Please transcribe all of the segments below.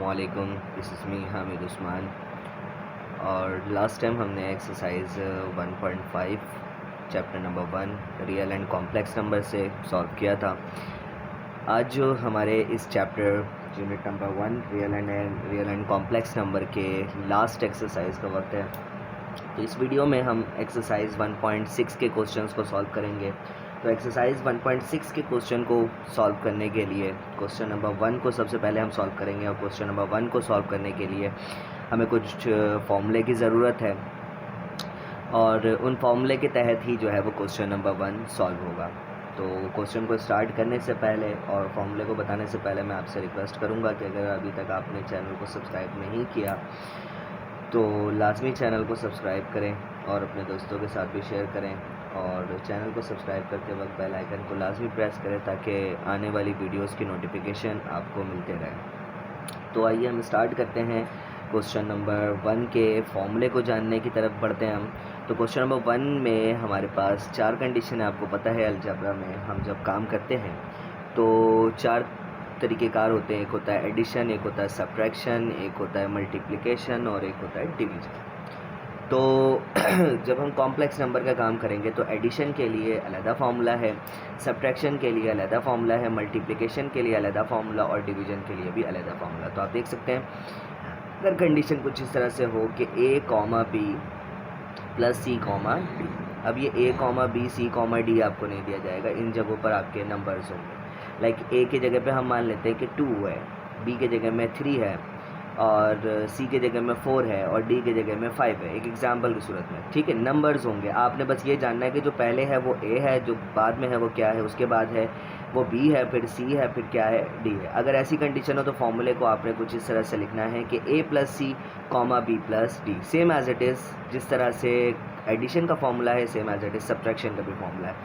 अस्सलामुअलैकुम, this is me Hamid Usman. और last time हमने exercise 1.5 chapter number 1 real and complex number से सॉल्व किया था। आज जो हमारे इस chapter unit number 1 real and complex number के लास्ट एक्सरसाइज का वक्त है। तो इस वीडियो में हम एक्सरसाइज 1.6 के क्वेश्चंस को सॉल्व करेंगे। तो एक्सरसाइज 1.6 के क्वेश्चन को सॉल्व करने के लिए क्वेश्चन नंबर 1 को सबसे पहले हम सॉल्व करेंगे, और क्वेश्चन नंबर 1 को सॉल्व करने के लिए हमें कुछ फॉर्मूले की ज़रूरत है, और उन फॉर्मूले के तहत ही जो है वो क्वेश्चन नंबर 1 सॉल्व होगा। तो क्वेश्चन को स्टार्ट करने से पहले और फॉर्मूले को बताने से पहले मैं आपसे रिक्वेस्ट करूँगा कि अगर अभी तक आपने चैनल को सब्सक्राइब नहीं किया तो लाजमी चैनल को सब्सक्राइब करें और अपने दोस्तों के साथ भी शेयर करें, और चैनल को सब्सक्राइब करते वक्त बेल आइकन को लाजमी प्रेस करें ताकि आने वाली वीडियोस की नोटिफिकेशन आपको मिलते रहे। तो आइए हम स्टार्ट करते हैं। क्वेश्चन नंबर 1 के फॉर्मूले को जानने की तरफ बढ़ते हैं हम। तो क्वेश्चन नंबर 1 में हमारे पास 4 कंडीशन है। आपको पता है अलजेब्रा में हम जब काम करते हैं तो 4 तरीक़ेकार होते हैं। एक होता है एडिशन, एक होता है सब्ट्रैक्शन, एक होता है मल्टीप्लिकेशन और एक होता है डिवीज़न। तो जब हम कॉम्प्लेक्स नंबर का काम करेंगे तो एडिशन के लिए अलहदा फार्मूला है, सब्ट्रैक्शन के लिए अलहदा फार्मूला है, मल्टीप्लिकेशन के लिए अलहदा फार्मूला और डिवीज़न के लिए भी अलहदा फार्मूला। तो आप देख सकते हैं अगर कंडीशन कुछ इस तरह से हो कि a, b plus c, d। अब ये a, b, c, d आपको नहीं दिया जाएगा, इन जगहों पर आपके नंबर्स होंगे। लाइक a की जगह पे हम मान लेते हैं कि 2 है, b की जगह में 3 है, और c की जगह में 4 है, और d की जगह में 5 है, एक एग्जांपल की सूरत में। ठीक है, नंबर्स होंगे। आपने बस ये जानना है कि जो पहले है वो a है, जो बाद में है वो क्या है, उसके बाद है वो b है, फिर c है, फिर क्या है, d है। अगर ऐसी कंडीशन हो तो फॉर्मूले को आपने कुछ इस तरह से लिखना है कि a plus C b plus d, same as it is जिस तरह से एडिशन का फॉर्मूला है, same as it is subtraction का भी फॉर्मूला है।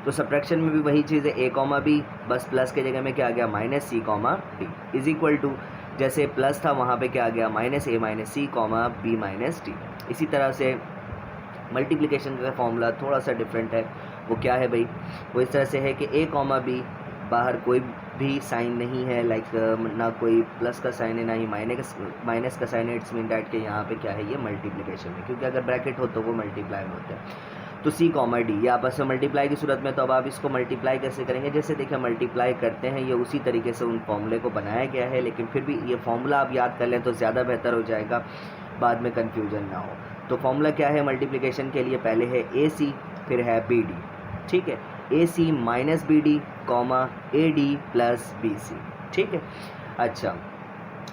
तो सब्ट्रैक्शन में भी वही चीज़ है, a, b, बस प्लस के जगह में क्या आ गया, minus C, d is equal to, जैसे प्लस था वहाँ पे क्या आ गया, minus a minus C, b minus d। इसी तरह से मल्टीप्लिकेशन का फॉर्मूला थोड़ा सा डिफरेंट है। वो क्या है भाई, वो इस तरह से है कि a, b बाहर कोई भी साइन नहीं है, लाइक ना कोई प्लस का साइन है ना ही माइनस का साइन है। इट्स मीन डैट कि यहाँ पे क्या है, ये मल्टीप्लिकेशन है, क्योंकि अगर ब्रैकेट हो तो वो मल्टीप्लाई में होता है। तो c, d ये आपस में मल्टीप्लाई की सूरत में। तो अब आप इसको मल्टीप्लाई कैसे करेंगे, जैसे देखिए मल्टीप्लाई करते हैं, ये उसी तरीके से उन फॉर्मूले को बनाया गया है, लेकिन फिर भी ये फॉर्मूला आप याद कर लें तो ज़्यादा बेहतर हो जाएगा, बाद में कन्फ्यूजन ना हो। तो फॉर्मूला क्या है मल्टीप्लिकेशन के लिए, पहले है AC, फिर है BD। ठीक है, AC minus BD, AD plus BC। ठीक है, अच्छा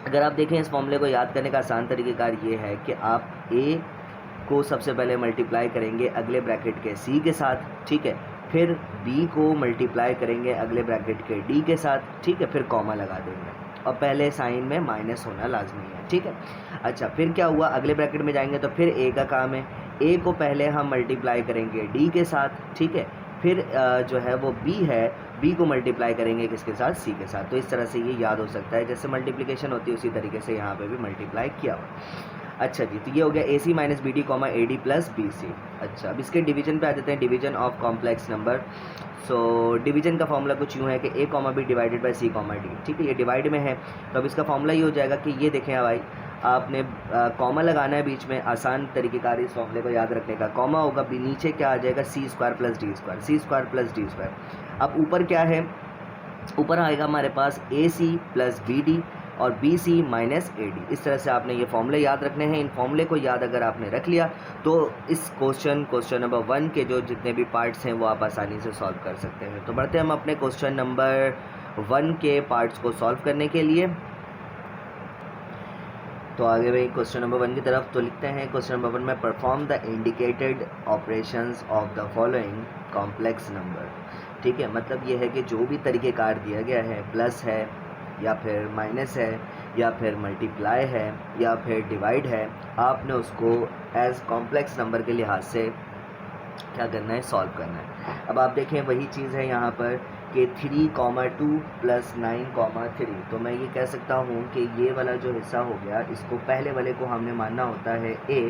अगर आप देखें इस फॉर्मूले को याद करने का आसान तरीक़ेकार ये है कि आप A को सबसे पहले मल्टीप्लाई करेंगे अगले ब्रैकेट के C के साथ, ठीक है, फिर B को मल्टीप्लाई करेंगे अगले ब्रैकेट के D के साथ, ठीक है, फिर कॉमा लगा देंगे, और पहले साइन में माइनस होना लाजमी है। ठीक है, अच्छा फिर क्या हुआ, अगले ब्रैकेट में जाएंगे तो फिर A का काम है, A को पहले हम मल्टीप्लाई करेंगे D के साथ, ठीक है, फिर जो है वो B है, B को मल्टीप्लाई करेंगे किसके साथ, C के साथ। तो इस तरह से ये याद हो सकता है, जैसे मल्टीप्लिकेशन होती है उसी तरीके से यहाँ पे भी मल्टीप्लाई किया हुआ। अच्छा जी, तो ये हो गया AC minus BD, AD plus BC। अच्छा अब इसके डिवीजन पे आ जाते हैं, division of complex number. So division का फॉर्मूला कुछ यूँ है कि A, B divided by C, D। ठीक है, ये डिवाइड में है, तो अब इसका फॉर्मूला ये हो जाएगा कि ये देखें भाई, आपने कॉमा लगाना है बीच में। आसान तरीक़ेकार इस फॉर्मूले को याद रखने का, कॉमा होगा, नीचे क्या आ जाएगा, C² प्लस D², अब ऊपर क्या है, ऊपर आएगा हमारे पास AC प्लस BD और BC माइनस AD। इस तरह से आपने ये फॉर्मूले याद रखने हैं। इन फॉर्मूले को याद अगर आपने रख लिया तो इस क्वेश्चन नंबर 1 के जो जितने भी पार्ट्स हैं वो आप आसानी से सॉल्व कर सकते हैं। तो बढ़ते हम अपने क्वेश्चन नंबर 1 के पार्ट्स को सॉल्व करने के लिए। तो आगे भाई क्वेश्चन नंबर 1 की तरफ तो लिखते हैं, क्वेश्चन नंबर 1 में perform the indicated operations of the following complex number. ठीक है, मतलब ये है कि जो भी तरीक़ेकार दिया गया है, प्लस है या फिर माइनस है या फिर मल्टीप्लाई है या फिर डिवाइड है, आपने उसको एज कॉम्प्लेक्स नंबर के लिहाज से क्या करना है, सॉल्व करना है। अब आप देखें वही चीज़ है यहाँ पर कि 3, 2 प्लस 9, 3। तो मैं ये कह सकता हूँ कि ये वाला जो हिस्सा हो गया, इसको पहले वाले को हमने मानना होता है A।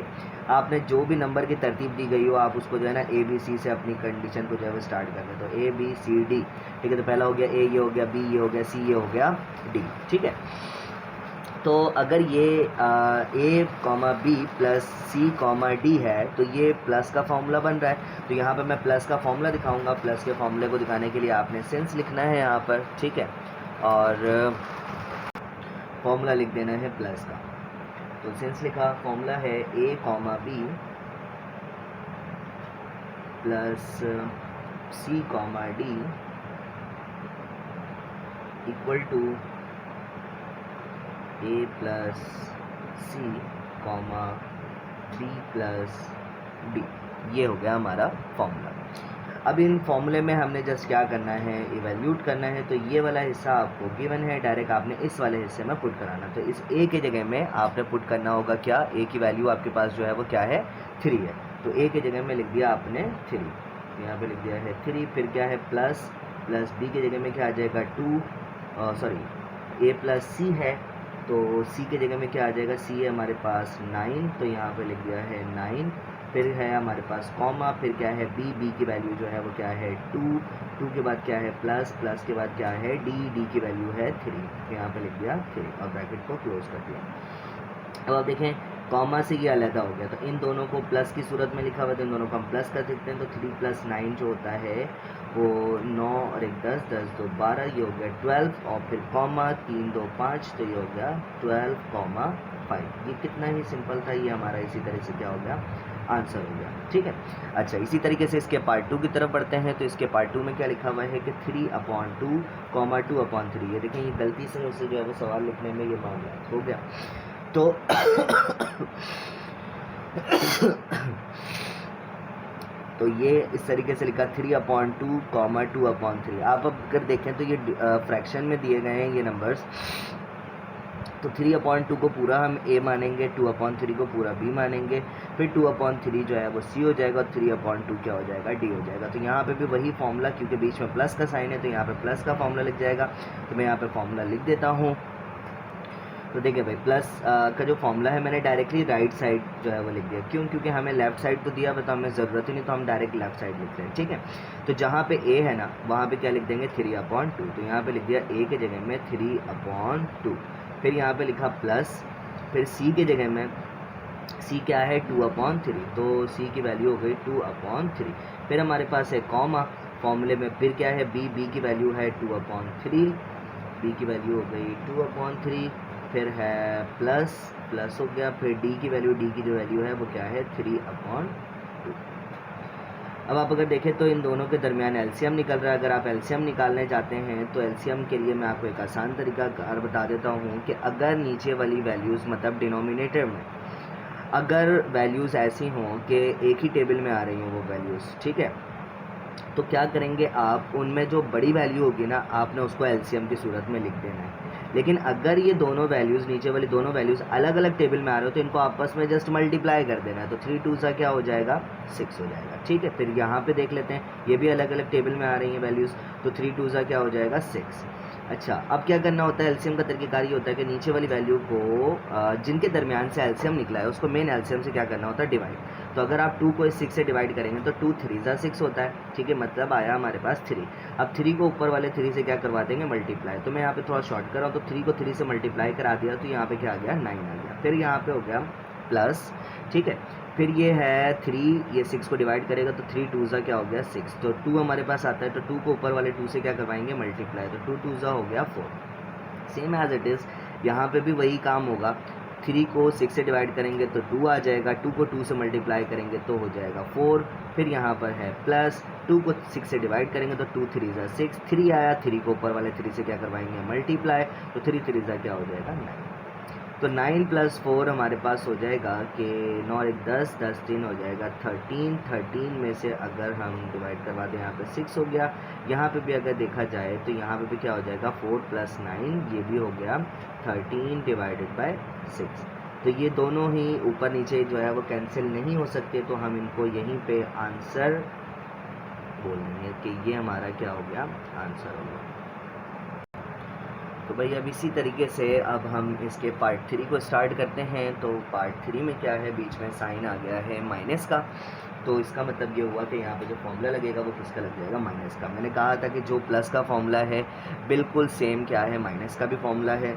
आपने जो भी नंबर की तरतीब दी गई हो आप उसको जो है ना ABC से अपनी कंडीशन को जो है वो स्टार्ट कर दें। तो ABCD, ठीक है, तो पहला हो गया A, ये हो गया B, ये हो गया C, ये हो गया D। ठीक है, तो अगर ये ए comma B plus C comma D है तो ये प्लस का फॉर्मूला बन रहा है। तो यहाँ पर मैं प्लस का फॉर्मूला दिखाऊंगा। प्लस के फॉर्मूले को दिखाने के लिए आपने सिंस लिखना है यहाँ पर, ठीक है, और फॉर्मूला लिख देना है प्लस का। तो सिंस लिखा, फॉर्मूला है A comma B plus C comma D equal to A plus C comma B plus D. ये हो गया हमारा फॉर्मूला। अब इन फॉर्मूले में हमने जस्ट क्या करना है, इवैल्यूट करना है। तो ये वाला हिस्सा आपको गिवन है, डायरेक्ट आपने इस वाले हिस्से में पुट कराना। तो इस ए के जगह में आपने पुट करना होगा क्या, ए की वैल्यू आपके पास जो है वो क्या है, 3 है। तो ए के जगह में लिख दिया आपने 3, तो यहाँ पे लिख दिया है 3। फिर क्या है प्लस बी के जगह में क्या आ जाएगा 2, ए प्लस सी है तो सी के जगह में क्या आ जाएगा, सी है हमारे पास 9, तो यहाँ पे लिख दिया है 9। फिर है हमारे पास कॉमा, फिर क्या है बी की वैल्यू जो है वो क्या है 2 के बाद क्या है प्लस के बाद क्या है डी की वैल्यू है 3, तो यहाँ पे लिख दिया 3 और ब्रैकेट को क्लोज कर दिया। अब आप देखें कॉमा से ये अलहदा हो गया, तो इन दोनों को प्लस की सूरत में लिखा हुआ है, तो इन दोनों को हम प्लस कर सकते हैं। तो 3 + 9 जो होता है वो 9 और 1 10, 10 2 12, ये हो गया 12, और फिर कॉमा 3 2 5, तो ये हो गया 12,5। ये कितना ही सिंपल था, ये हमारा इसी तरह से क्या हो गया, आंसर हो गया, ठीक है। अच्छा, इसी तरीके से इसके पार्ट 2 की तरफ बढ़ते हैं। तो इसके पार्ट 2 में क्या लिखा हुआ है कि 3/2, 2/3। ये देखें, ये गलती से मुझसे जो है वो सवाल लिखने में ये मामला हो गया। तो तो ये इस तरीके से लिखा 3/2, 2/3। आप अब अगर देखें तो ये फ्रैक्शन में दिए गए हैं ये नंबर्स। तो 3/2 को पूरा हम a मानेंगे, 2/3 को पूरा b मानेंगे, फिर 2/3 जो है वो c हो जाएगा और 3/2 क्या हो जाएगा, d हो जाएगा। तो यहाँ पे भी वही फॉर्मूला, क्योंकि बीच में प्लस का साइन है तो यहाँ पे प्लस का फॉर्मूला लिख जाएगा। तो मैं यहाँ पे फॉर्मूला लिख देता हूँ। तो देखिए भाई, प्लस का जो फॉर्मूला है मैंने डायरेक्टली राइट साइड जो है वो लिख दिया। क्यों? क्योंकि हमें लेफ्ट साइड तो दिया हुआ तो हमें ज़रूरत ही नहीं, तो हम डायरेक्ट लेफ्ट साइड लिख रहे हैं, ठीक है। तो जहाँ पे a है ना, वहाँ पे क्या लिख देंगे 3/2। तो यहाँ पे लिख दिया a के जगह में 3/2। फिर यहाँ पे लिखा प्लस, फिर c के जगह में c क्या है 2/3, तो c की वैल्यू हो गई 2/3। फिर हमारे पास है कॉमा, फॉर्मूले में फिर क्या है b की वैल्यू है 2/3, b की वैल्यू हो गई 2/3। फिर है प्लस हो गया, फिर d की जो वैल्यू है वो क्या है 3/2। अब आप अगर देखें तो इन दोनों के दरमियान एलसीएम निकल रहा है। अगर आप एलसीएम निकालने चाहते हैं तो एलसीएम के लिए मैं आपको एक आसान तरीका बता देता हूँ कि अगर नीचे वाली वैल्यूज़, मतलब डिनोमिनेटर में अगर वैल्यूज़ ऐसी हों कि एक ही टेबल में आ रही हों वो वैल्यूज़, ठीक है, तो क्या करेंगे आप, उनमें जो बड़ी वैल्यू होगी ना, आपने उसको एलसीएम की सूरत में लिख देना है। लेकिन अगर ये दोनों वैल्यूज़, नीचे वाली दोनों वैल्यूज़ अलग अलग टेबल में आ रहे हो तो इनको आपस में जस्ट मल्टीप्लाई कर देना है। तो 3 2 सा क्या हो जाएगा 6 हो जाएगा, ठीक है। फिर यहाँ पे देख लेते हैं, ये भी अलग अलग टेबल में आ रही हैं वैल्यूज़, तो 3 2 सा क्या हो जाएगा 6। अच्छा, अब क्या करना होता है, एलसीएम का तरीक़ाकार ये होता है कि नीचे वाली वैल्यू को जिनके दरमियान से एलसीएम निकला है उसको मेन एलसीएम से क्या करना होता है, डिवाइड। तो अगर आप 2 को इस 6 से डिवाइड करेंगे तो 2 3 ज़ा 6 होता है, ठीक है, मतलब आया हमारे पास 3। अब 3 को ऊपर वाले 3 से क्या करवा देंगे, मल्टीप्लाई। तो मैं यहाँ पे थोड़ा शॉर्ट कर रहा हूँ, तो 3 को 3 से मल्टीप्लाई करा दिया तो यहाँ पे क्या आ गया 9 आ गया। फिर यहाँ पे हो गया प्लस, ठीक है। फिर ये है 3, ये 6 को डिवाइड करेगा तो 3 2 ज़ा क्या हो गया 6, तो 2 हमारे पास आता है, तो 2 को ऊपर वाले 2 से क्या करवाएंगे, मल्टीप्लाई। तो 2 2 ज़ा हो गया 4। सेम एज इट इज़ यहाँ पे भी वही काम होगा। 3 को 6 से डिवाइड करेंगे तो 2 आ जाएगा, 2 को 2 से मल्टीप्लाई करेंगे तो हो जाएगा 4। फिर यहाँ पर है प्लस, 2 को 6 से डिवाइड करेंगे तो 2 3 ज़ा 6, 3 आया, 3 को ऊपर वाले 3 से क्या करवाएंगे, मल्टीप्लाई। तो 3 3 ज़ा क्या हो जाएगा 9। तो 9 + 4 हमारे पास हो जाएगा कि 9 और 1 10, 10 3 हो जाएगा 13। 13 में से अगर हम डिवाइड करवा दें यहाँ पे 6 हो गया। यहाँ पे भी अगर देखा जाए तो यहाँ पे भी क्या हो जाएगा 4 + 9, ये भी हो गया 13 / 6। तो ये दोनों ही ऊपर नीचे जो है वो कैंसिल नहीं हो सकते, तो हम इनको यहीं पे आंसर बोल देंगे कि ये हमारा क्या हो गया, आंसर हो गया। तो भाई अब इसी तरीके से अब हम इसके पार्ट 3 को स्टार्ट करते हैं। तो पार्ट 3 में क्या है, बीच में साइन आ गया है माइनस का। तो इसका मतलब ये हुआ कि यहाँ पे जो फॉर्मूला लगेगा वो किसका लग जाएगा, माइनस का। मैंने कहा था कि जो प्लस का फॉर्मूला है बिल्कुल सेम क्या है, माइनस का भी फॉर्मूला है।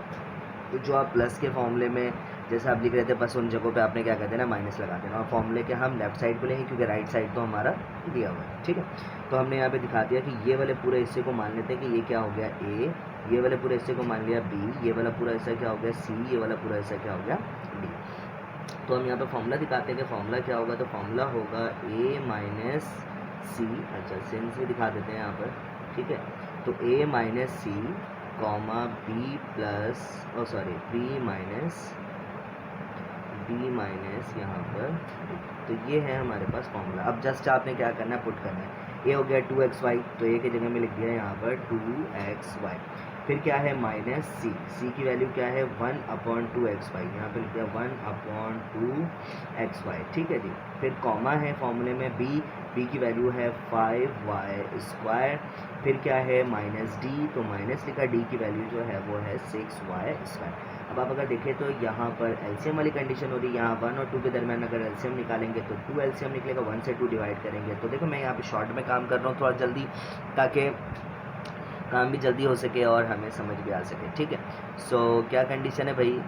तो जो आप प्लस के फॉर्मूले में जैसे आप लिख रहे थे, बस उन जगहों पे आपने क्या कर देना, माइनस लगा देना, और फॉर्मूले के हम लेफ्ट साइड को लेंगे क्योंकि राइट साइड तो हमारा दिया हुआ है, ठीक है। तो हमने यहाँ पे दिखा दिया कि ये वाले पूरे हिस्से को मान लेते हैं कि ये क्या हो गया ए, ये वाले पूरे हिस्से को मान लिया बी, ये वाला पूरा हिस्सा क्या हो गया सी, ये वाला पूरा हिस्सा क्या हो गया डी। तो हम यहाँ पे फॉर्मूला दिखाते हैं कि फॉर्मूला क्या होगा, तो फॉर्मूला होगा ए माइनस सी, अच्छा सेम से दिखा देते हैं यहाँ पर, ठीक है। तो A minus C comma B plus B minus यहाँ पर, तो ये है हमारे पास फॉर्मूला। अब जस्ट आपने क्या करना है, पुट करना है। ए हो गया 2xy, तो ए की जगह में लिख दिया यहाँ पर 2xy। फिर क्या है माइनस सी, सी की वैल्यू क्या है 1/2xy, यहाँ पे लिख दिया 1/2xy, ठीक है जी। फिर कॉमा है फॉर्मूले में बी, बी की वैल्यू है 5y²। फिर क्या है माइनस डी, तो माइनस लिखा, डी की वैल्यू जो है वो है 6y²। अब आप अगर देखें तो यहाँ पर एलसीएम वाली कंडीशन हो रही है, यहाँ 1 और 2 के दरमियान अगर एलसीएम निकालेंगे तो 2 एलसीएम निकलेगा, 1 से 2 डिवाइड करेंगे। तो देखो मैं यहाँ पे शॉर्ट में काम कर रहा हूँ थोड़ा जल्दी, ताकि काम भी जल्दी हो सके और हमें समझ भी आ सके, ठीक है। सो क्या कंडीशन है भाई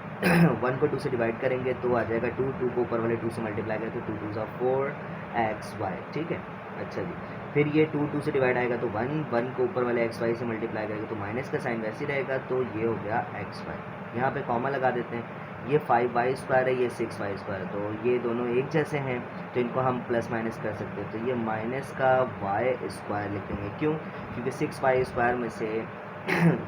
1 को 2 से डिवाइड करेंगे तो आ जाएगा 2, 2 को ऊपर वाले 2 से मल्टीप्लाई करें तो 2 2 ज़ा 4xy, ठीक है। अच्छा जी, फिर ये 2 2 से डिवाइड आएगा तो 1, 1 को ऊपर वाले xy से मल्टीप्लाई करेंगे तो माइनस का साइन वैसे ही रहेगा, तो ये हो गया xy। यहाँ पे कॉमा लगा देते हैं, ये 5y² है, ये 6y², तो ये दोनों एक जैसे हैं तो इनको हम प्लस माइनस कर सकते हैं, तो ये माइनस का y² लिख देंगे। क्यों? क्योंकि 6y² में से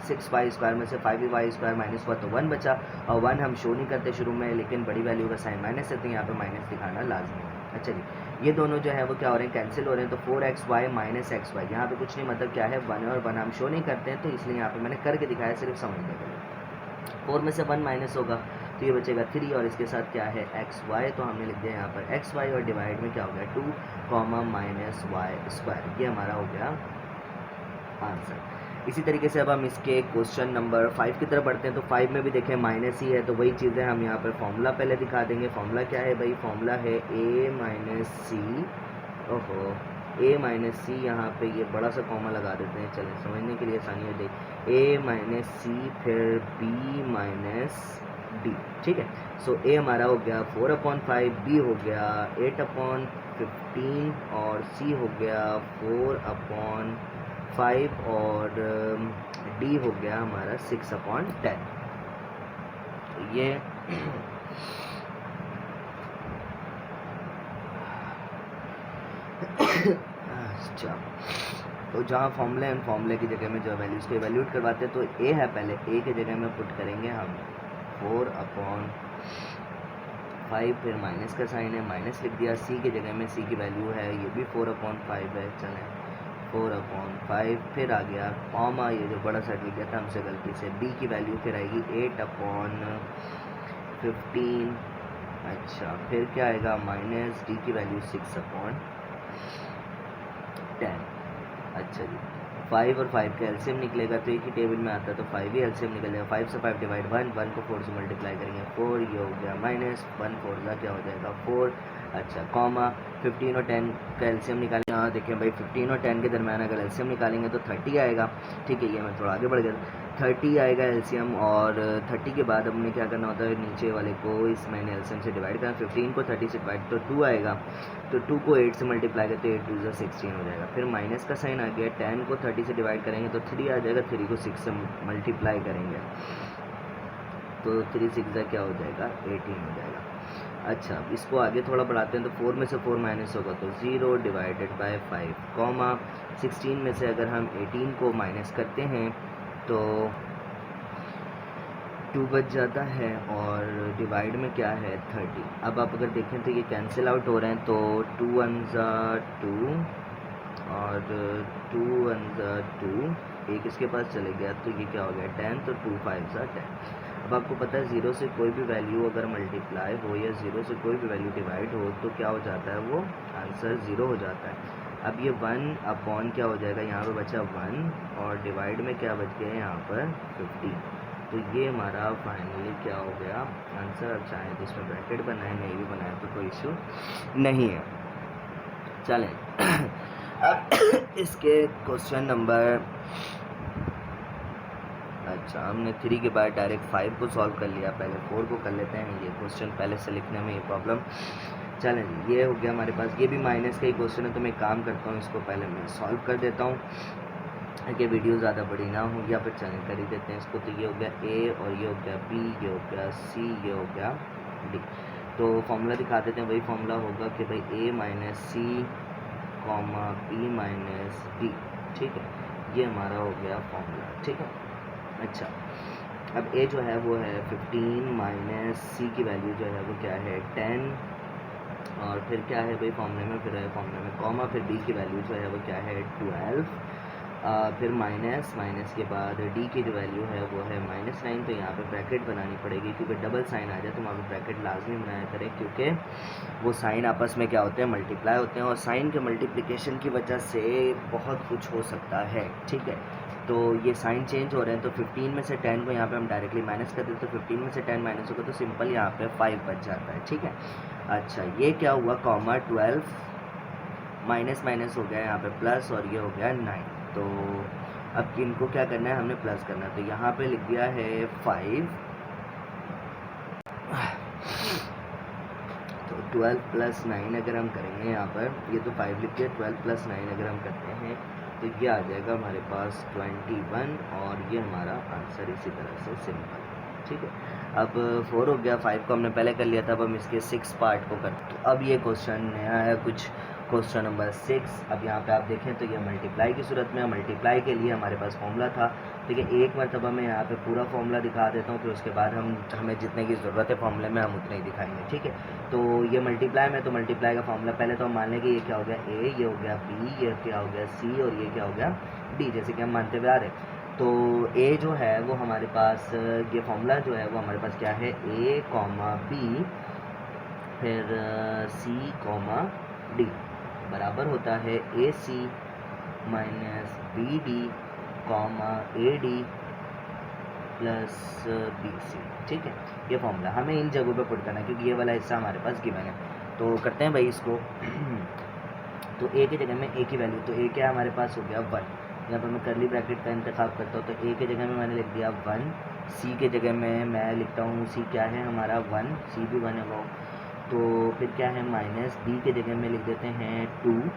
6y² में से 5y² माइनस हुआ तो 1 बचा, और 1 हम शो नहीं करते शुरू में, लेकिन बड़ी वैल्यू का साइन माइनस है तो यहाँ पे माइनस दिखाना लाजमी है। अच्छा जी, ये दोनों जो है वो क्या हो रहे हैं, कैंसिल हो रहे हैं, तो 4xy माइनस xy, यहाँ पे कुछ नहीं, मतलब क्या है 1 और 1 हम शो नहीं करते हैं, तो इसलिए यहाँ पे मैंने करके दिखाया सिर्फ समझने के लिए। 4 में से 1 माइनस होगा तो ये बचेगा 3, और इसके साथ क्या है xy, तो हमने लिख दिया यहाँ पर xy, और डिवाइड में क्या हो गया 2, -y², ये हमारा हो गया आंसर। इसी तरीके से अब हम इसके क्वेश्चन नंबर 5 की तरफ बढ़ते हैं। तो 5 में भी देखें माइनस ही है, तो वही चीज़ें हम यहाँ पर फॉर्मूला पहले दिखा देंगे। फॉर्मूला क्या है भाई, फॉर्मूला है a माइनस सी, ओहो a माइनस सी, यहाँ पे ये बड़ा सा कॉमा लगा देते हैं, चलें समझने के लिए आसानी हो जाए, a माइनस सी फिर b माइनस डी, ठीक है। सो a हमारा हो गया 4/5, b हो गया 8/15 और c हो गया 4/5 और d हो गया हमारा 6/10। तो ये अच्छा, तो जहाँ फॉर्मूले एंड फॉर्मूले की जगह में जो वैल्यूज़ को इवैल्यूएट करवाते हैं, तो a है, पहले a की जगह में पुट करेंगे हम 4/5, फिर माइनस का साइन है, माइनस लिख दिया। c की जगह में c की वैल्यू है, ये भी 4/5 है, चलें 4/5, फिर आ गया कॉमा, ये जो बड़ा सा लिख गया था हमसे गलती से, b की वैल्यू फिर आएगी 8/15, अच्छा फिर क्या आएगा माइनस d की वैल्यू 6/10। अच्छा जी, 5 और 5 का एलसीएम निकलेगा तो एक ही टेबल में आता है, तो 5 ही एलसीएम निकलेगा। 5 से 5 डिवाइड 1, 1 को 4 से मल्टीप्लाई करेंगे 4, ये हो गया माइनस 1, 4 का क्या हो जाएगा 4, अच्छा कॉमा 15 और 10 का एलसीएम निकालेंगे। यहाँ देखें भाई 15 और 10 के दरम्यान अगर एलसीएम निकालेंगे तो 30 आएगा, ठीक है। ये मैं थोड़ा आगे बढ़ गया, 30 आएगा एलसीएम, और 30 के बाद हमने क्या करना होता है, नीचे वाले को इस मैंने एलसीएम से डिवाइड करना, 15 को 30 से डिवाइड तो 2 आएगा, तो 2 को 8 से मल्टीप्लाई करते 8 2 16 हो जाएगा। फिर माइनस का साइन आ गया, 10 को 30 से डिवाइड करेंगे तो 3 आ जाएगा, 3 को 6 से मल्टीप्लाई करेंगे तो 3 6 क्या हो जाएगा 18 हो जाएगा। अच्छा, इसको आगे थोड़ा बढ़ाते हैं, तो 4 में से 4 माइनस होगा तो 0 डिवाइडेड बाय 5, कॉमा 16 में से अगर हम 18 को माइनस करते हैं तो 2 बच जाता है, और डिवाइड में क्या है 30। अब आप अगर देखें तो ये कैंसिल आउट हो रहे हैं, तो 2 1 ज़ा 2 और 2 1 ज़ा 2, एक इसके पास चले गया तो ये क्या हो गया 10, तो 2 5 ज़ा 10। अब आपको पता है 0 से कोई भी वैल्यू अगर मल्टीप्लाई हो या 0 से कोई भी वैल्यू डिवाइड हो तो क्या हो जाता है, वो आंसर 0 हो जाता है। अब ये 1/, क्या हो जाएगा, यहाँ पे बचा 1 और डिवाइड में क्या बच गया यहाँ पर 15, तो ये हमारा फाइनली क्या हो गया आंसर। अब चाहें तो इसमें ब्रैकेट बनाए, नहीं भी बनाए तो कोई इशू नहीं है। चलें अब इसके क्वेश्चन नंबर, अच्छा, हमने 3 के बाद डायरेक्ट 5 को सॉल्व कर लिया, पहले 4 को कर लेते हैं। ये क्वेश्चन पहले से लिखने में ये प्रॉब्लम। चलें जी, ये हो गया हमारे पास। ये भी माइनस का ही क्वेश्चन है, तो मैं काम करता हूँ, इसको पहले मैं सॉल्व कर देता हूँ कि वीडियो ज़्यादा बड़ी ना हो, या फिर चलें कर ही देते हैं इसको। तो ये हो गया ए, और ये हो गया बी, ये हो गया सी, ये हो गया डी। तो फॉर्मूला दिखा देते हैं। वही फॉर्मूला होगा कि भाई ए minus C comma B minus D. ठीक है, ये हमारा हो गया फॉर्मूला। ठीक है, अच्छा, अब ए जो है वो है 15 माइनस सी की वैल्यू जो है वो क्या है 10, और फिर क्या है भाई फॉर्मूले में, फिर है फॉर्मूले में कॉमा, फिर डी की वैल्यू जो है वो क्या है 12, फिर माइनस के बाद डी की जो वैल्यू है वो है -9। तो यहाँ पे ब्रैकेट बनानी पड़ेगी, क्योंकि डबल साइन आ जाए तो वहाँ पे ब्रैकेट लाजमी बनाया करें, क्योंकि वो साइन आपस में क्या होते हैं, मल्टीप्लाई होते हैं, और साइन के मल्टीप्लिकेशन की वजह से बहुत कुछ हो सकता है। ठीक है, तो ये साइन चेंज हो रहे हैं, तो 15 में से 10 को यहाँ पे हम डायरेक्टली माइनस कर देते, तो 15 में से 10 माइनस होगा तो सिंपल यहाँ पे 5 बच जाता है। ठीक है, अच्छा, ये क्या हुआ, कॉमा 12 माइनस हो गया यहाँ पे प्लस, और ये हो गया 9। तो अब इनको क्या करना है, हमने प्लस करना है, तो यहाँ पे लिख दिया है 5, तो 12 प्लस 9 अगर हम करेंगे यहाँ पर, ये तो 5 लिख दिया, 12 प्लस 9 अगर हम करते हैं तो ये आ जाएगा हमारे पास 21, और ये हमारा आंसर इसी तरह से सिंपल। ठीक है, अब 4 हो गया, 5 को हमने पहले कर लिया था, अब हम इसके 6 पार्ट को करते। तो अब ये क्वेश्चन नया है कुछ, क्वेश्चन नंबर 6। अब यहाँ पे आप देखें तो ये मल्टीप्लाई की सूरत में, मल्टीप्लाई के लिए हमारे पास फॉर्मूला था। ठीक है, एक मरतबा मैं यहाँ पे पूरा फॉर्मूला दिखा देता हूँ, फिर उसके बाद हमें जितने की ज़रूरत है फॉर्मूले में हम उतने ही दिखाएंगे। ठीक है, तो ये मल्टीप्लाई में, तो मल्टीप्लाई का फॉर्मूला पहले तो हम मान लें कि ये क्या हो गया ए, ये हो गया बी, ये क्या हो गया सी, और ये क्या हो गया डी, जैसे कि हम मानते हुए आ रहे हैं। तो ए जो है वो हमारे पास, ये फॉर्मूला जो है वो हमारे पास क्या है, ए कॉमा बी फिर सी कॉमा डी बराबर होता है A C minus B D comma A D plus B C. ठीक है, ये फॉर्मूला हमें इन जगहों पे पुट करना है, क्योंकि ये वाला हिस्सा हमारे पास गिवन है। तो करते हैं भाई इसको। तो ए की जगह में ए की वैल्यू, तो ए क्या हमारे पास हो गया 1, यहाँ पर मैं करली ब्रैकेट का इंतखाब करता हूँ, तो ए की जगह में मैंने लिख दिया 1, सी के जगह में मैं लिखता हूँ, सी क्या है हमारा 1, सी भी 1 है वो। तो फिर क्या है माइनस, डी के जगह में लिख देते हैं 2,